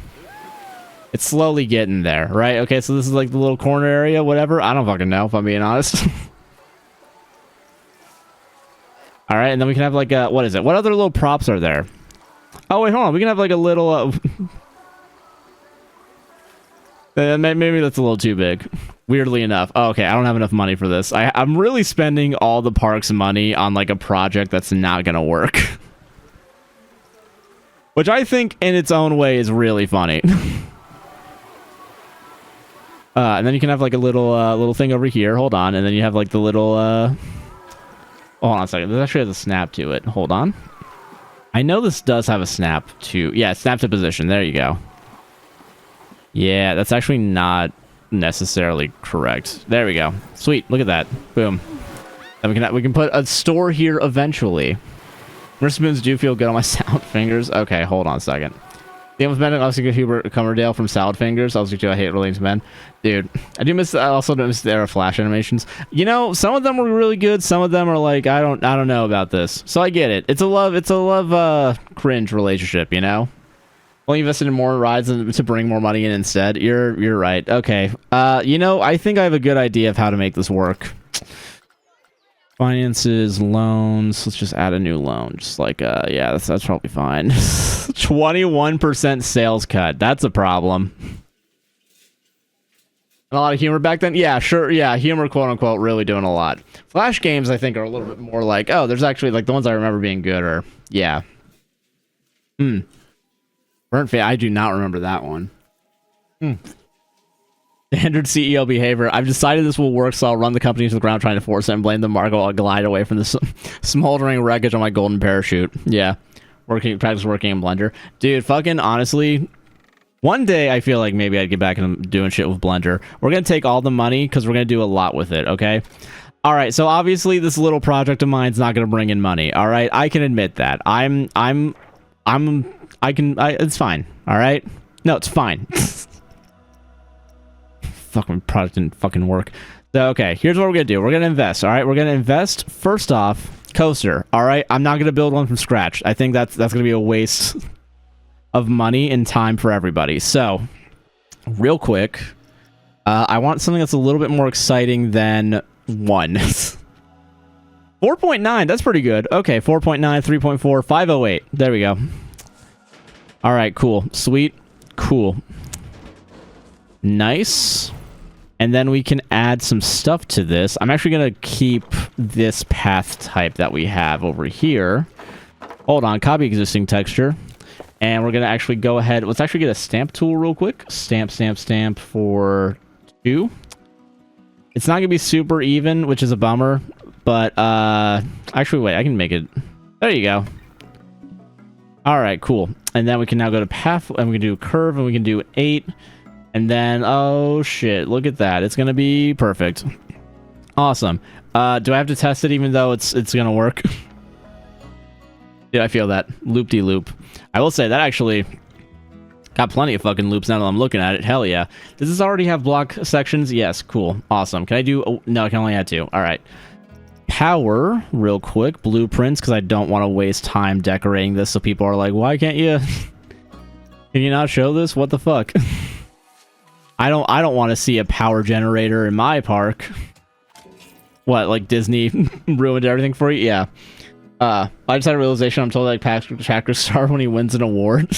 It's slowly getting there, right? Okay, so this is like the little corner area, whatever. I don't fucking know, if I'm being honest. All right, and then we can have like a, what is it? What other little props are there? Oh, wait, hold on. We can have like a little... maybe that's a little too big. Weirdly enough. Oh, okay, I don't have enough money for this. I'm really spending all the park's money on like a project that's not going to work. Which I think in its own way is really funny. And then you can have like a little thing over here. Hold on. And then you have like the little... Hold on a second. This actually has a snap to it. Hold on. I know this does have a snap to... Yeah, snap to position. There you go. Yeah, that's actually not necessarily correct. There we go. Sweet. Look at that. Boom. And we can put a store here eventually. Mercy spoons do feel good on my salad fingers. Okay, hold on a second. The with men, obviously good Hubert Cummerdale from Salad Fingers. Obviously, I hate relating to men. Dude, I also don't miss the era Flash animations. You know, some of them were really good. Some of them are like, I don't know about this. So I get it. It's a love cringe relationship, you know? Only invested in more rides to bring more money in instead. You're right. Okay. You know, I think I have a good idea of how to make this work. Finances, loans. Let's just add a new loan. Just like, yeah, that's probably fine. 21% sales cut. That's a problem. And a lot of humor back then? Yeah, sure. Yeah, humor, quote unquote, really doing a lot. Flash games, I think, are a little bit more like, oh, there's actually, like, the ones I remember being good are, yeah. Burnt Fate, I do not remember that one. Standard CEO behavior. I've decided this will work, so I'll run the company to the ground trying to force it and blame the Margot. I'll glide away from the smoldering wreckage on my golden parachute. Yeah. Practice working in Blender. Dude, fucking honestly, one day I feel like maybe I'd get back into doing shit with Blender. We're going to take all the money because we're going to do a lot with it, okay? All right, so obviously this little project of mine's not going to bring in money, all right? I can admit that. It's fine, all right? No, it's fine. Fucking product didn't fucking work. So, okay, here's what we're gonna do. We're gonna invest, all right? We're gonna invest, first off, coaster, all right? I'm not gonna build one from scratch. I think that's gonna be a waste of money and time for everybody. So, real quick, I want something that's a little bit more exciting than 1. 4.9, that's pretty good. Okay, 4.9, 3.4, 508. There we go. All right, cool. Sweet. Cool. Nice. And then we can add some stuff to this. I'm actually going to keep this path type that we have over here. Hold on. Copy existing texture. And we're going to actually go ahead. Let's actually get a stamp tool real quick. Stamp for 2. It's not going to be super even, which is a bummer. But, actually, wait. I can make it. There you go. All right, cool. And then we can now go to path, and we can do curve, and we can do 8. And then, oh shit, look at that. It's going to be perfect. Awesome. Do I have to test it even though it's going to work? Yeah, I feel that. Loop-de-loop. I will say that actually got plenty of fucking loops now that I'm looking at it. Hell yeah. Does this already have block sections? Yes, cool. Awesome. Can I do... Oh, no, I can only add 2. All right. Power, real quick. Blueprints, because I don't want to waste time decorating this so people are like, why can't you... Can you not show this? What the fuck? I don't want to see a power generator in my park. What, like Disney ruined everything for you? Yeah. I just had a realization. I'm totally like Patrick Star when he wins an award.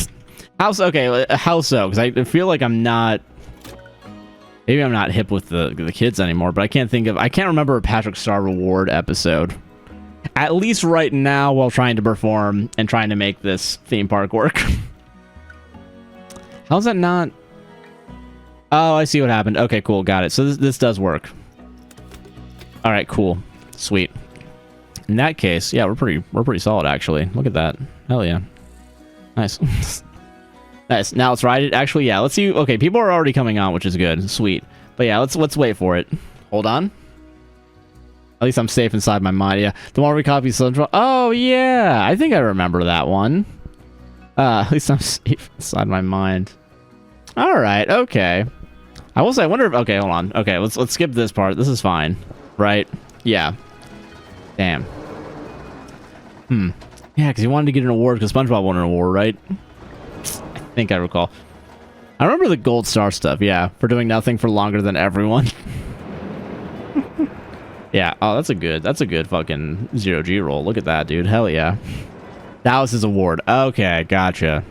How so? Okay, how so? Because I feel like I'm not... Maybe I'm not hip with the kids anymore, but I can't remember a Patrick Star Reward episode. At least right now, while trying to perform and trying to make this theme park work. How's that not... Oh, I see what happened. Okay, cool. Got it. So this does work. All right, cool. Sweet. In that case, yeah, we're pretty solid, actually. Look at that. Hell yeah. Nice. Nice. Now let's ride it. Actually, yeah, let's see. Okay, people are already coming on, which is good. Sweet. But yeah, let's wait for it. Hold on. At least I'm safe inside my mind. Yeah. The more we copy Central. Oh, yeah. I think I remember that one. At least I'm safe inside my mind. All right. Okay. I will say, I wonder if... Okay, hold on. Okay, let's skip this part. This is fine. Right? Yeah. Damn. Yeah, because he wanted to get an award because SpongeBob won an award, right? I think I recall. I remember the gold star stuff, yeah. For doing nothing for longer than everyone. Yeah. Oh, that's a good fucking 0G roll. Look at that, dude. Hell yeah. That was his award. Okay, gotcha.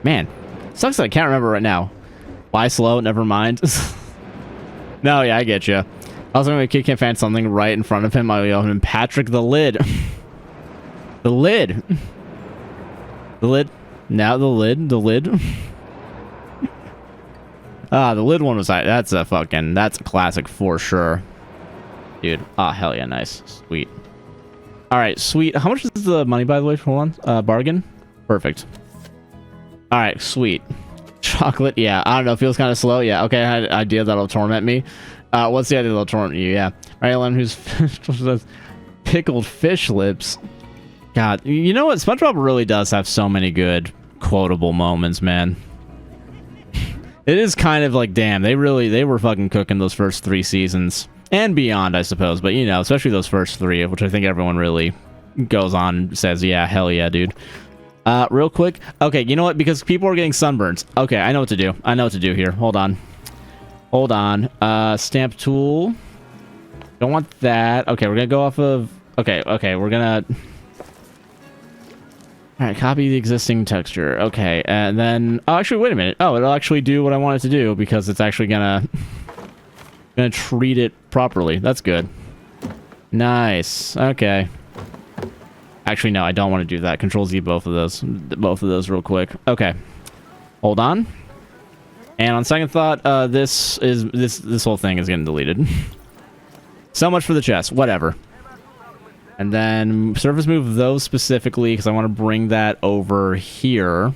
Man, sucks that I can't remember right now. Why slow? Never mind. No, yeah, I get you. I was going to kid can't find something right in front of him. I yelled him, Patrick the lid. The lid. The lid. Now the lid. The lid. The lid one was... That's a classic for sure. Dude. Ah, hell yeah, nice. Sweet. Alright, sweet. How much is the money, by the way? Hold on. Bargain? Perfect. Alright, sweet. Chocolate, yeah. I don't know. Feels kind of slow. Yeah, okay. I had an idea that'll torment me. What's the idea that'll torment you? Yeah. Marilyn, who's pickled fish lips. God, you know what? SpongeBob really does have so many good quotable moments, man. It is kind of like, damn, they were fucking cooking those first 3 seasons. And beyond, I suppose. But, you know, especially those first 3, which I think everyone really goes on and says, yeah, hell yeah, dude. Real quick. Okay, you know what? Because people are getting sunburns. Okay, I know what to do. I know what to do here. Hold on. Hold on. Stamp tool. Don't want that. Okay, we're gonna go off of... Okay, we're gonna... Alright, copy the existing texture. Okay, and then... Oh, actually, wait a minute. Oh, it'll actually do what I want it to do because it's actually gonna treat it properly. That's good. Nice. Okay. Actually, no, I don't want to do that. Control Z both of those real quick. Okay. Hold on. And on second thought, this whole thing is getting deleted. So much for the chest. Whatever. And then surface move those specifically because I want to bring that over here.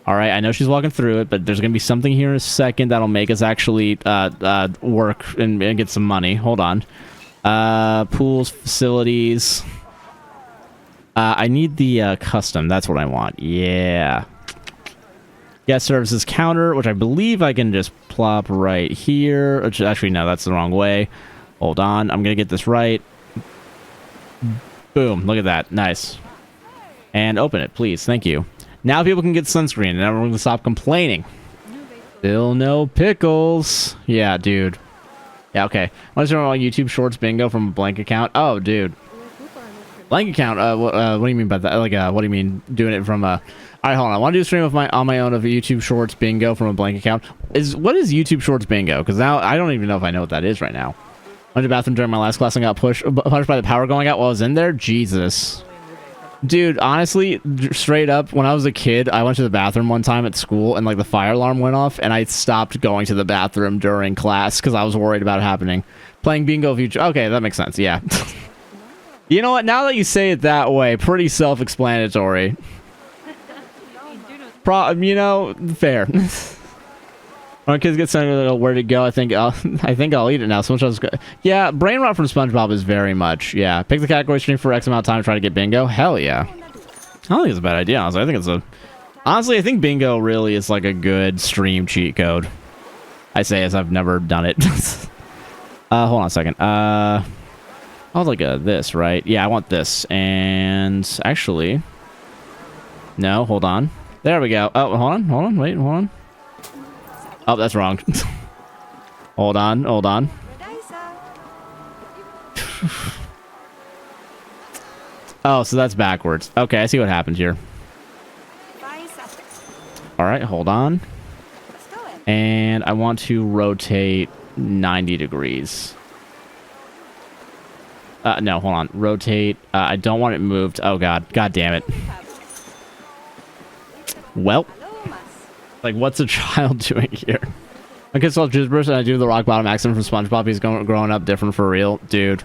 All right, I know she's walking through it, but there's going to be something here in a second that'll make us actually work and get some money. Hold on. Pools, facilities. I need the custom. That's what I want. Yeah. Guest services counter, which I believe I can just plop right here. Which, actually, no, that's the wrong way. Hold on. I'm going to get this right. Boom. Look at that. Nice. And open it, please. Thank you. Now people can get sunscreen, and everyone can stop complaining. Still no pickles. Yeah, dude. Yeah, okay. What's wrong with YouTube Shorts bingo from a blank account? Oh, dude. Blank account? What do you mean by that? Like, what do you mean doing it from a... Alright, hold on. I want to do a stream on my own of a YouTube Shorts bingo from a blank account. What is YouTube Shorts bingo? Because now I don't even know if I know what that is right now. I went to the bathroom during my last class and got punched by the power going out while I was in there? Jesus. Dude, honestly, straight up, when I was a kid, I went to the bathroom one time at school and like the fire alarm went off and I stopped going to the bathroom during class because I was worried about it happening. Playing bingo future. Okay, that makes sense. Yeah. You know what? Now that you say it that way, pretty self-explanatory. You know, fair. When kids get sent where to go, I think I'll eat it now. So much else. Yeah, brain rot from SpongeBob is very much. Yeah, pick the category stream for X amount of time to try to get bingo. Hell yeah. I don't think it's a bad idea. Honestly, I think bingo really is like a good stream cheat code. I say as I've never done it. Hold on a second. I was like this, right? Yeah, I want this. And actually, no, hold on. There we go. Oh, hold on. Wait, hold on. Oh, that's wrong. Hold on. Oh, so that's backwards. Okay, I see what happened here. All right, hold on. And I want to rotate 90 degrees. No, hold on. Rotate. I don't want it moved. Oh, God. God damn it. Well. Like, what's a child doing here? Okay, so Jizbrush and I do the rock bottom accent from SpongeBob. He's growing up different for real. Dude.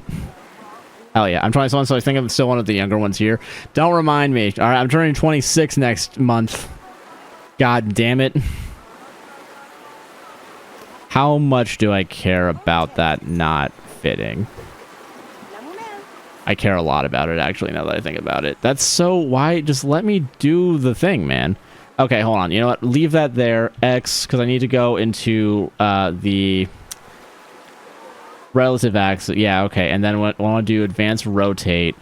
Hell yeah. I'm 21, so I think I'm still one of the younger ones here. Don't remind me. All right, I'm turning 26 next month. God damn it. How much do I care about that not fitting? I care a lot about it, actually, now that I think about it. That's so... Why? Just let me do the thing, man. Okay, hold on. You know what? Leave that there. X, because I need to go into the relative axis. Yeah, okay. And then I want to do advanced rotate,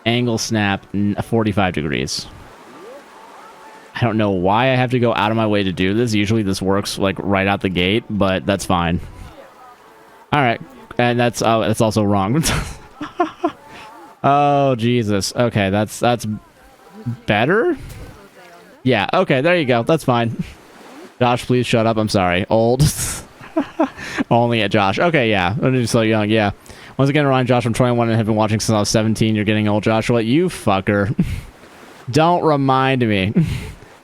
angle snap, 45 degrees. I don't know why I have to go out of my way to do this. Usually this works, like, right out the gate, but that's fine. All right. And that's also wrong. Oh, Jesus. Okay, that's better? Yeah, okay, there you go. That's fine. Josh, please shut up. I'm sorry. Old. Only at Josh. Okay, yeah. I'm just so young, yeah. Once again, Ryan, Josh, I'm 21 and have been watching since I was 17. You're getting old, Joshua. You fucker. Don't remind me.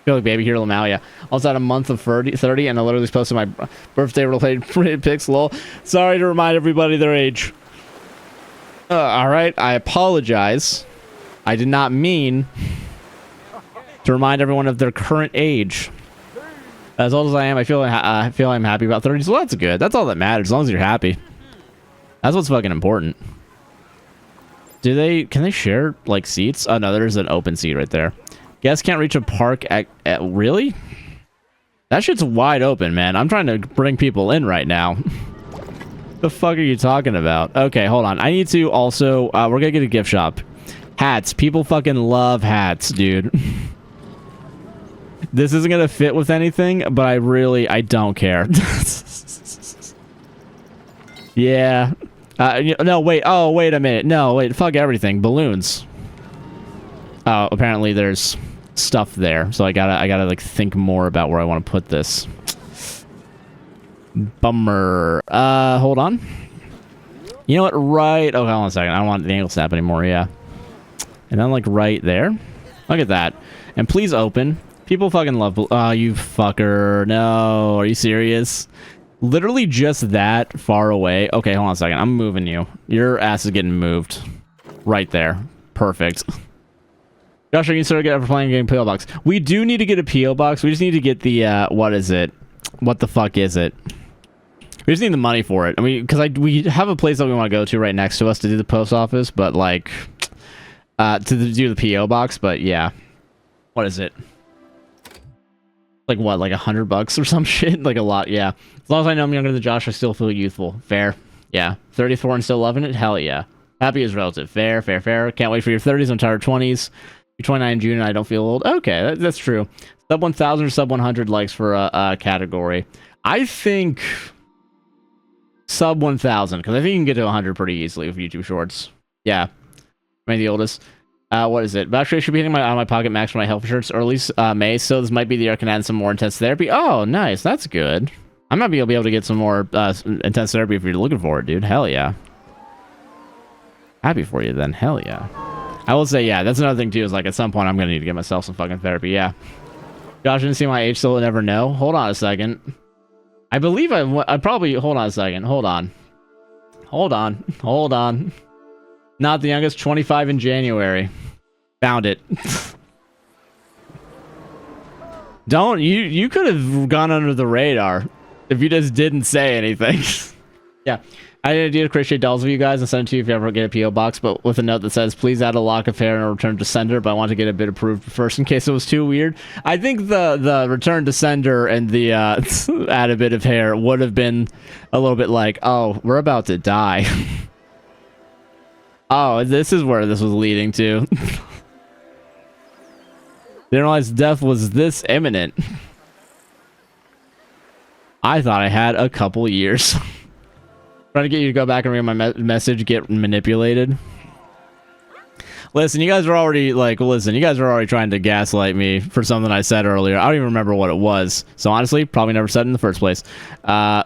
Feel like baby here, Lamalia. Also had a month of 30 and I literally posted my birthday-related pics, lol. Sorry to remind everybody their age. Alright, I apologize. I did not mean to remind everyone of their current age. As old as I am, I feel I'm happy about 30, so that's good. That's all that matters, as long as you're happy. That's what's fucking important. Can they share, like, seats? Oh, no, there's an open seat right there. Guests can't reach a park at really? That shit's wide open, man. I'm trying to bring people in right now. The fuck are you talking about? Okay, hold on. I need to also... we're gonna get a gift shop. Hats. People fucking love hats, dude. This isn't gonna fit with anything, but I don't care. Yeah. No, wait. Oh, wait a minute. No, wait. Fuck everything. Balloons. Oh, apparently there's stuff there. So I gotta like think more about where I want to put this. Bummer. Hold on. You know what? Right. Oh, hold on a second. I don't want the angle snap anymore. Yeah. And then like right there. Look at that. And please open. People fucking love... Oh, you fucker. No. Are you serious? Literally just that far away. Okay, hold on a second. I'm moving you. Your ass is getting moved. Right there. Perfect. Josh, are you started getting playing game PO box? We do need to get a PO box. We just need to get the what is it? What the fuck is it? We just need the money for it. I mean, because we have a place that we want to go to right next to us to do the post office, but like to do the PO box. But yeah, what is it? Like what? Like $100 or some shit? Like a lot? Yeah. As long as I know I'm younger than Josh, I still feel youthful. Fair. Yeah. 34 and still loving it. Hell yeah. Happy is relative. Fair. Fair. Fair. Can't wait for your 30s. I'm tired 20s. You're 29 in June and I don't feel old. Okay, that's true. Sub 1,000 or sub 100 likes for a category. I think sub 1,000 because I think you can get to 100 pretty easily with YouTube Shorts. Yeah, am I the oldest? What is it? Actually, I should be hitting my pocket max for my health insurance early May, so this might be the year I can add some more intense therapy. Oh, nice, that's good. I might be able to get some more intense therapy if you're looking for it, dude. Hell yeah. Happy for you then. Hell yeah. I will say, yeah, that's another thing too, is like at some point I'm gonna need to get myself some fucking therapy. Yeah. Josh didn't see my age, so we'll never know. Hold on a second. I believe I probably... Hold on a second. Hold on. Hold on. Hold on. Not the youngest. 25 in January. Found it. Don't... You could have gone under the radar if you just didn't say anything. Yeah. I had an idea to create dolls of you guys and send it to you if you ever get a P.O. box, but with a note that says, please add a lock of hair and return to sender, but I want to get a bit approved first in case it was too weird. I think the return to sender and the add a bit of hair would have been a little bit like, oh, we're about to die. Oh, this is where this was leading to. Didn't realize death was this imminent. I thought I had a couple years. Trying to get you to go back and read my message, get manipulated. Listen, you guys are already trying to gaslight me for something I said earlier. I don't even remember what it was. So honestly, probably never said it in the first place. I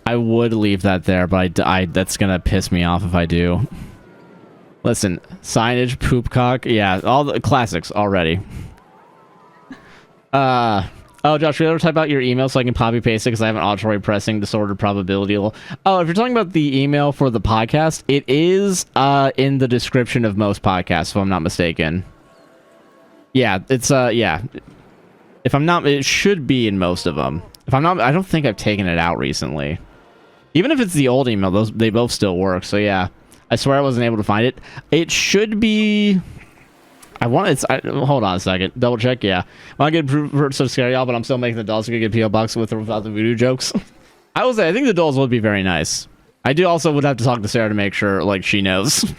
would leave that there, but that's gonna piss me off if I do. Listen, signage, poopcock, yeah, all the classics already. Oh, Josh, you ever type out your email so I can copy paste it because I have an auditory pressing disorder probability. Oh, if you're talking about the email for the podcast, it is in the description of most podcasts, if I'm not mistaken. Yeah, it's yeah. If I'm not, it should be in most of them. If I'm not, I don't think I've taken it out recently. Even if it's the old email, they both still work. So yeah, I swear I wasn't able to find it. It should be. Hold on a second. Double check. Yeah, I get so scary, y'all, but I'm still making the dolls. So I could get PO box with or without the voodoo jokes. I will say, I think the dolls would be very nice. I do also would have to talk to Sarah to make sure, like, she knows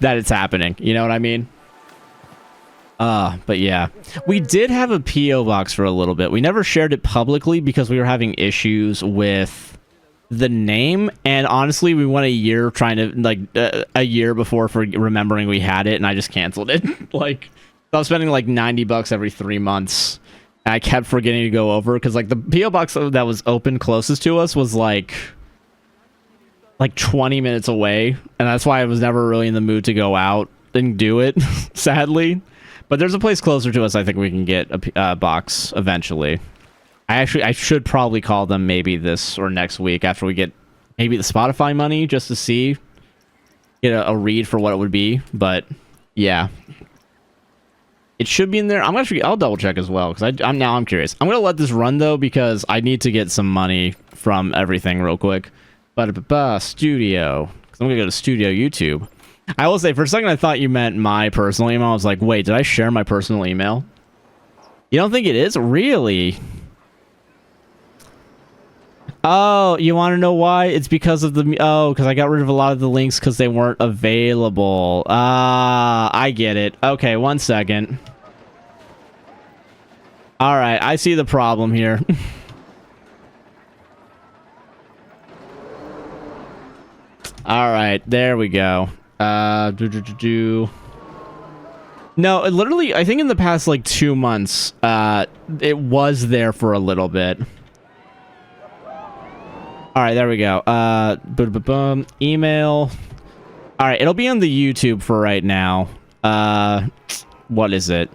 that it's happening. You know what I mean? But yeah, we did have a PO box for a little bit. We never shared it publicly because we were having issues with the name, and honestly we went a year trying to like a year before for remembering we had it, and I just canceled it. Like, I was spending like $90 every 3 months, and I kept forgetting to go over because like the PO box that was open closest to us was like 20 minutes away, and that's why I was never really in the mood to go out and do it. Sadly, but there's a place closer to us I think we can get a box eventually. I should probably call them maybe this or next week after we get maybe the Spotify money just to see, get a read for what it would be. But yeah, it should be in there. I'll double check as well because I'm curious. I'm gonna let this run though because I need to get some money from everything real quick. But studio, because I'm gonna go to Studio YouTube. I will say for a second I thought you meant my personal email. I was like, wait, did I share my personal email? You don't think it is? Really? Oh, you want to know why? It's because of because I got rid of a lot of the links because they weren't available. I get it. Okay, 1 second. All right, I see the problem here. All right, there we go. No, literally, I think in the past like 2 months, it was there for a little bit. All right, there we go. Email. All right, it'll be on the YouTube for right now. What is it?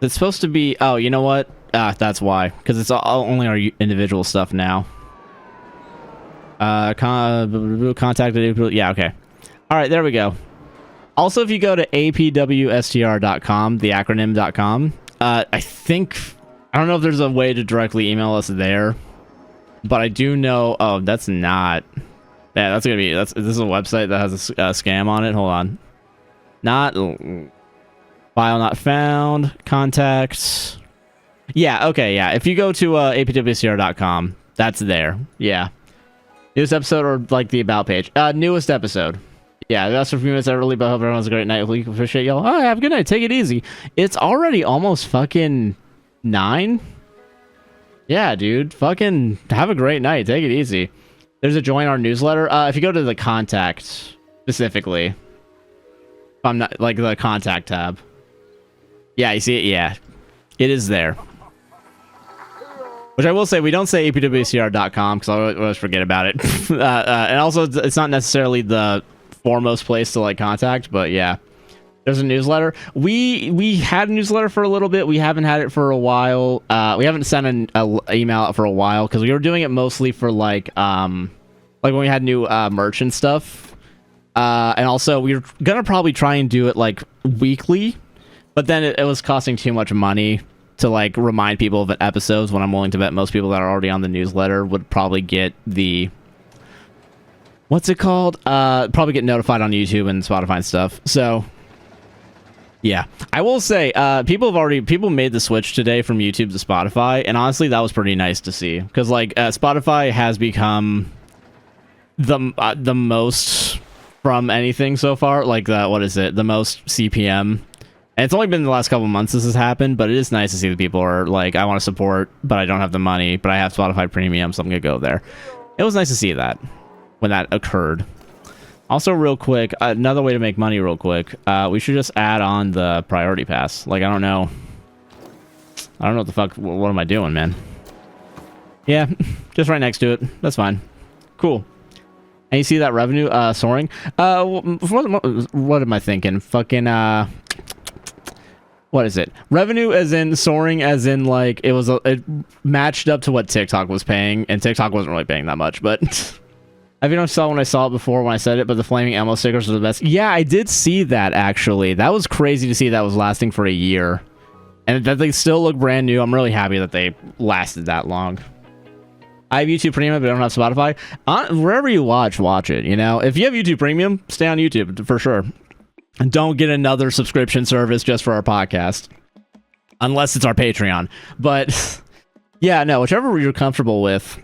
It's supposed to be. Oh, you know what? That's why. Because it's only our individual stuff now. Contacted. Yeah, okay. All right, there we go. Also, if you go to apwstr.com, the acronym.com, I don't know if there's a way to directly email us there. But I do know. Oh, that's not. Yeah, that's gonna be. This is a website that has a scam on it. Hold on. Not file not found. Contacts. Yeah. Okay. Yeah. If you go to apwcr.com, that's there. Yeah. Newest episode or like the about page. Newest episode. Yeah. That's for a few minutes early, but I hope everyone has a great night. We appreciate y'all. Oh, have a good night. Take it easy. It's already almost fucking 9. Yeah, dude. Fucking have a great night. Take it easy. There's a join our newsletter. If you go to the contact specifically, if I'm not like the contact tab. Yeah, you see it. Yeah, it is there. Which I will say, we don't say apwcr.com because I always forget about it. And also, it's not necessarily the foremost place to like contact, but yeah. There's a newsletter. We had a newsletter for a little bit. We haven't had it for a while. We haven't sent an email out for a while because we were doing it mostly for like when we had new merch and stuff. And also we were gonna probably try and do it like weekly, but then it was costing too much money to like remind people of episodes when I'm willing to bet most people that are already on the newsletter would probably get the what's it called? Probably get notified on YouTube and Spotify and stuff. So yeah, I will say, people made the switch today from YouTube to Spotify, and honestly, that was pretty nice to see because like Spotify has become the most from anything so far. Like what is it? The most CPM, and it's only been the last couple months this has happened, but it is nice to see that people are like, I want to support, but I don't have the money, but I have Spotify Premium, so I'm gonna go there. It was nice to see that when that occurred. Also, real quick, another way to make money real quick. We should just add on the priority pass. Like, I don't know what the fuck. What am I doing, man? Yeah, just right next to it. That's fine. Cool. And you see that revenue soaring? What am I thinking? Fucking, what is it? Revenue as in soaring as in, like, it matched up to what TikTok was paying, and TikTok wasn't really paying that much, but... I don't saw when I saw it before when I said it, but the flaming ammo stickers are the best. Yeah, I did see that, actually. That was crazy to see that was lasting for a year. And that they still look brand new. I'm really happy that they lasted that long. I have YouTube Premium, but I don't have Spotify. Wherever you watch it, you know? If you have YouTube Premium, stay on YouTube, for sure. And don't get another subscription service just for our podcast. Unless it's our Patreon. But, yeah, no, whichever you're comfortable with.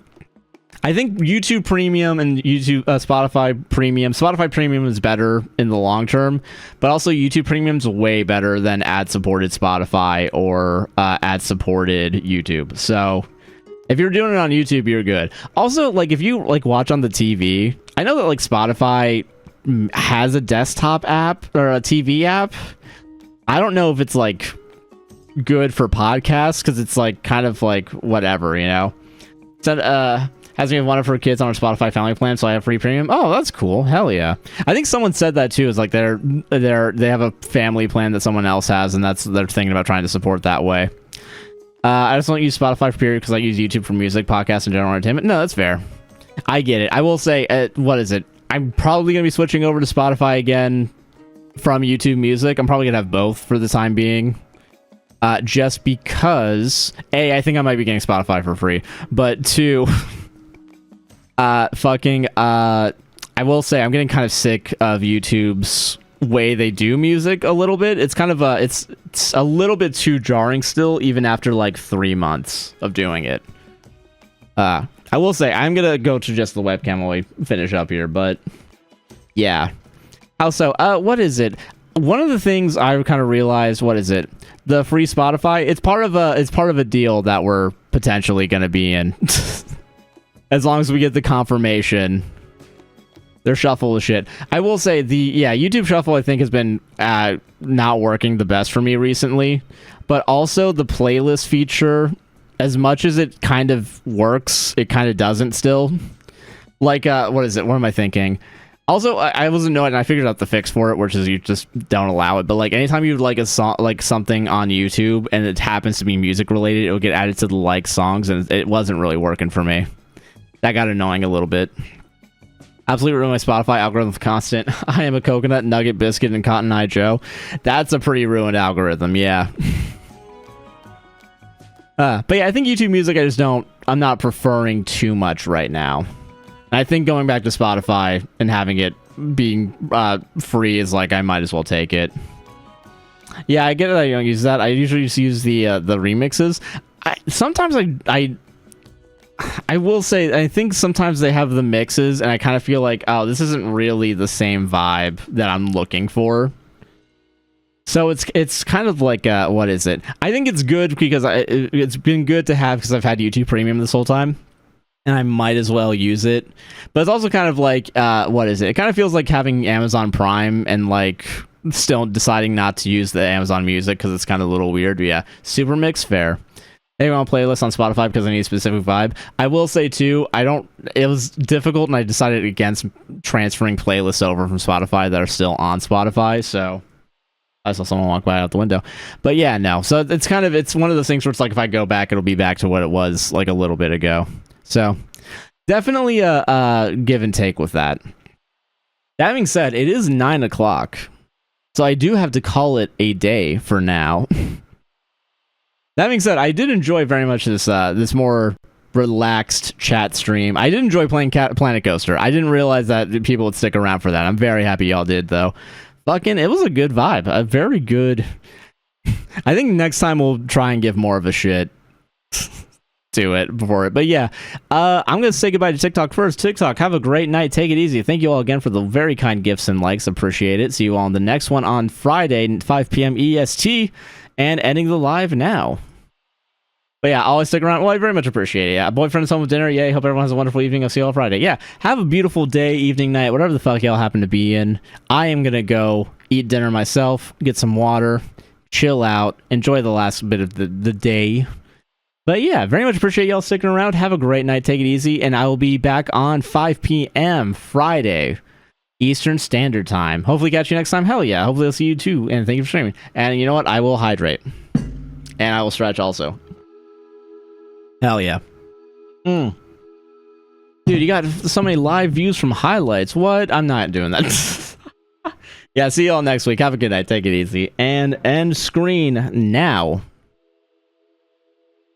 I think YouTube Premium and Spotify Premium. Spotify Premium is better in the long term, but also YouTube Premium is way better than ad-supported Spotify or ad-supported YouTube. So if you're doing it on YouTube, you're good. Also, like if you like watch on the TV, I know that like Spotify has a desktop app or a TV app. I don't know if it's like good for podcasts because it's like kind of like whatever, you know. So, has me one of her kids on her Spotify family plan, so I have free premium. Oh, that's cool. Hell yeah. I think someone said that too. Is like they have a family plan that someone else has, and they're thinking about trying to support that way. I just don't use Spotify for period because I use YouTube for music, podcasts, and general entertainment. No, that's fair. I get it. I will say, what is it? I'm probably gonna be switching over to Spotify again from YouTube Music. I'm probably gonna have both for the time being. Just because I think I might be getting Spotify for free, but two. I will say I'm getting kind of sick of YouTube's way they do music a little bit. It's kind of it's a little bit too jarring still, even after like 3 months of doing it. I will say I'm gonna go to just the webcam while we finish up here, but yeah. Also, what is it? One of the things I kind of realized, what is it? The free Spotify. It's part of a deal that we're potentially gonna be in. As long as we get the confirmation. Their shuffle is shit. I will say YouTube shuffle I think has been not working the best for me recently. But also the playlist feature, as much as it kind of works, it kind of doesn't still. Like, what is it? What am I thinking? Also, I was annoyed and I figured out the fix for it, which is you just don't allow it. But like anytime you like a song, like something on YouTube and it happens to be music related, it will get added to the like songs, and it wasn't really working for me. That got annoying a little bit. Absolutely ruined my Spotify algorithm constant. I am a coconut, nugget, biscuit, and Cotton Eye Joe. That's a pretty ruined algorithm, yeah. But yeah, I think YouTube Music I'm not preferring too much right now. And I think going back to Spotify and having it being free is like, I might as well take it. Yeah, I get it that you don't use that. I usually just use the remixes. Sometimes I will say, I think sometimes they have the mixes, and I kind of feel like, oh, this isn't really the same vibe that I'm looking for. So it's kind of like, what is it? I think it's good because it's been good to have because I've had YouTube Premium this whole time, and I might as well use it. But it's also kind of like, what is it? It kind of feels like having Amazon Prime and like still deciding not to use the Amazon Music because it's kind of a little weird. But yeah, Super Mix, fair. They want a playlist on Spotify because I need a specific vibe. I will say too, it was difficult and I decided against transferring playlists over from Spotify that are still on Spotify, so I saw someone walk by out the window. But yeah, no. So it's one of those things where it's like if I go back, it'll be back to what it was like a little bit ago. So definitely a give and take with that. That being said, it is 9 o'clock. So I do have to call it a day for now. That being said, I did enjoy very much this more relaxed chat stream. I did enjoy playing Planet Coaster. I didn't realize that people would stick around for that. I'm very happy y'all did, though. It was a good vibe. A very good... I think next time we'll try and give more of a shit to it before it. But yeah, I'm going to say goodbye to TikTok first. TikTok, have a great night. Take it easy. Thank you all again for the very kind gifts and likes. Appreciate it. See you all on the next one on Friday, 5 p.m. EST. And ending the live now. But yeah, always stick around. Well, I very much appreciate it. Yeah, boyfriend is home with dinner. Yay, hope everyone has a wonderful evening. I'll see you all Friday. Yeah, have a beautiful day, evening, night, whatever the fuck y'all happen to be in. I am going to go eat dinner myself, get some water, chill out, enjoy the last bit of the day. But yeah, very much appreciate y'all sticking around. Have a great night. Take it easy. And I will be back on 5 p.m. Friday, Eastern Standard Time. Hopefully catch you next time. Hell yeah. Hopefully I'll see you too. And thank you for streaming. And you know what? I will hydrate. And I will stretch also. Hell yeah. Dude, you got so many live views from highlights. What? I'm not doing that. Yeah, see y'all next week. Have a good night. Take it easy. And end screen now.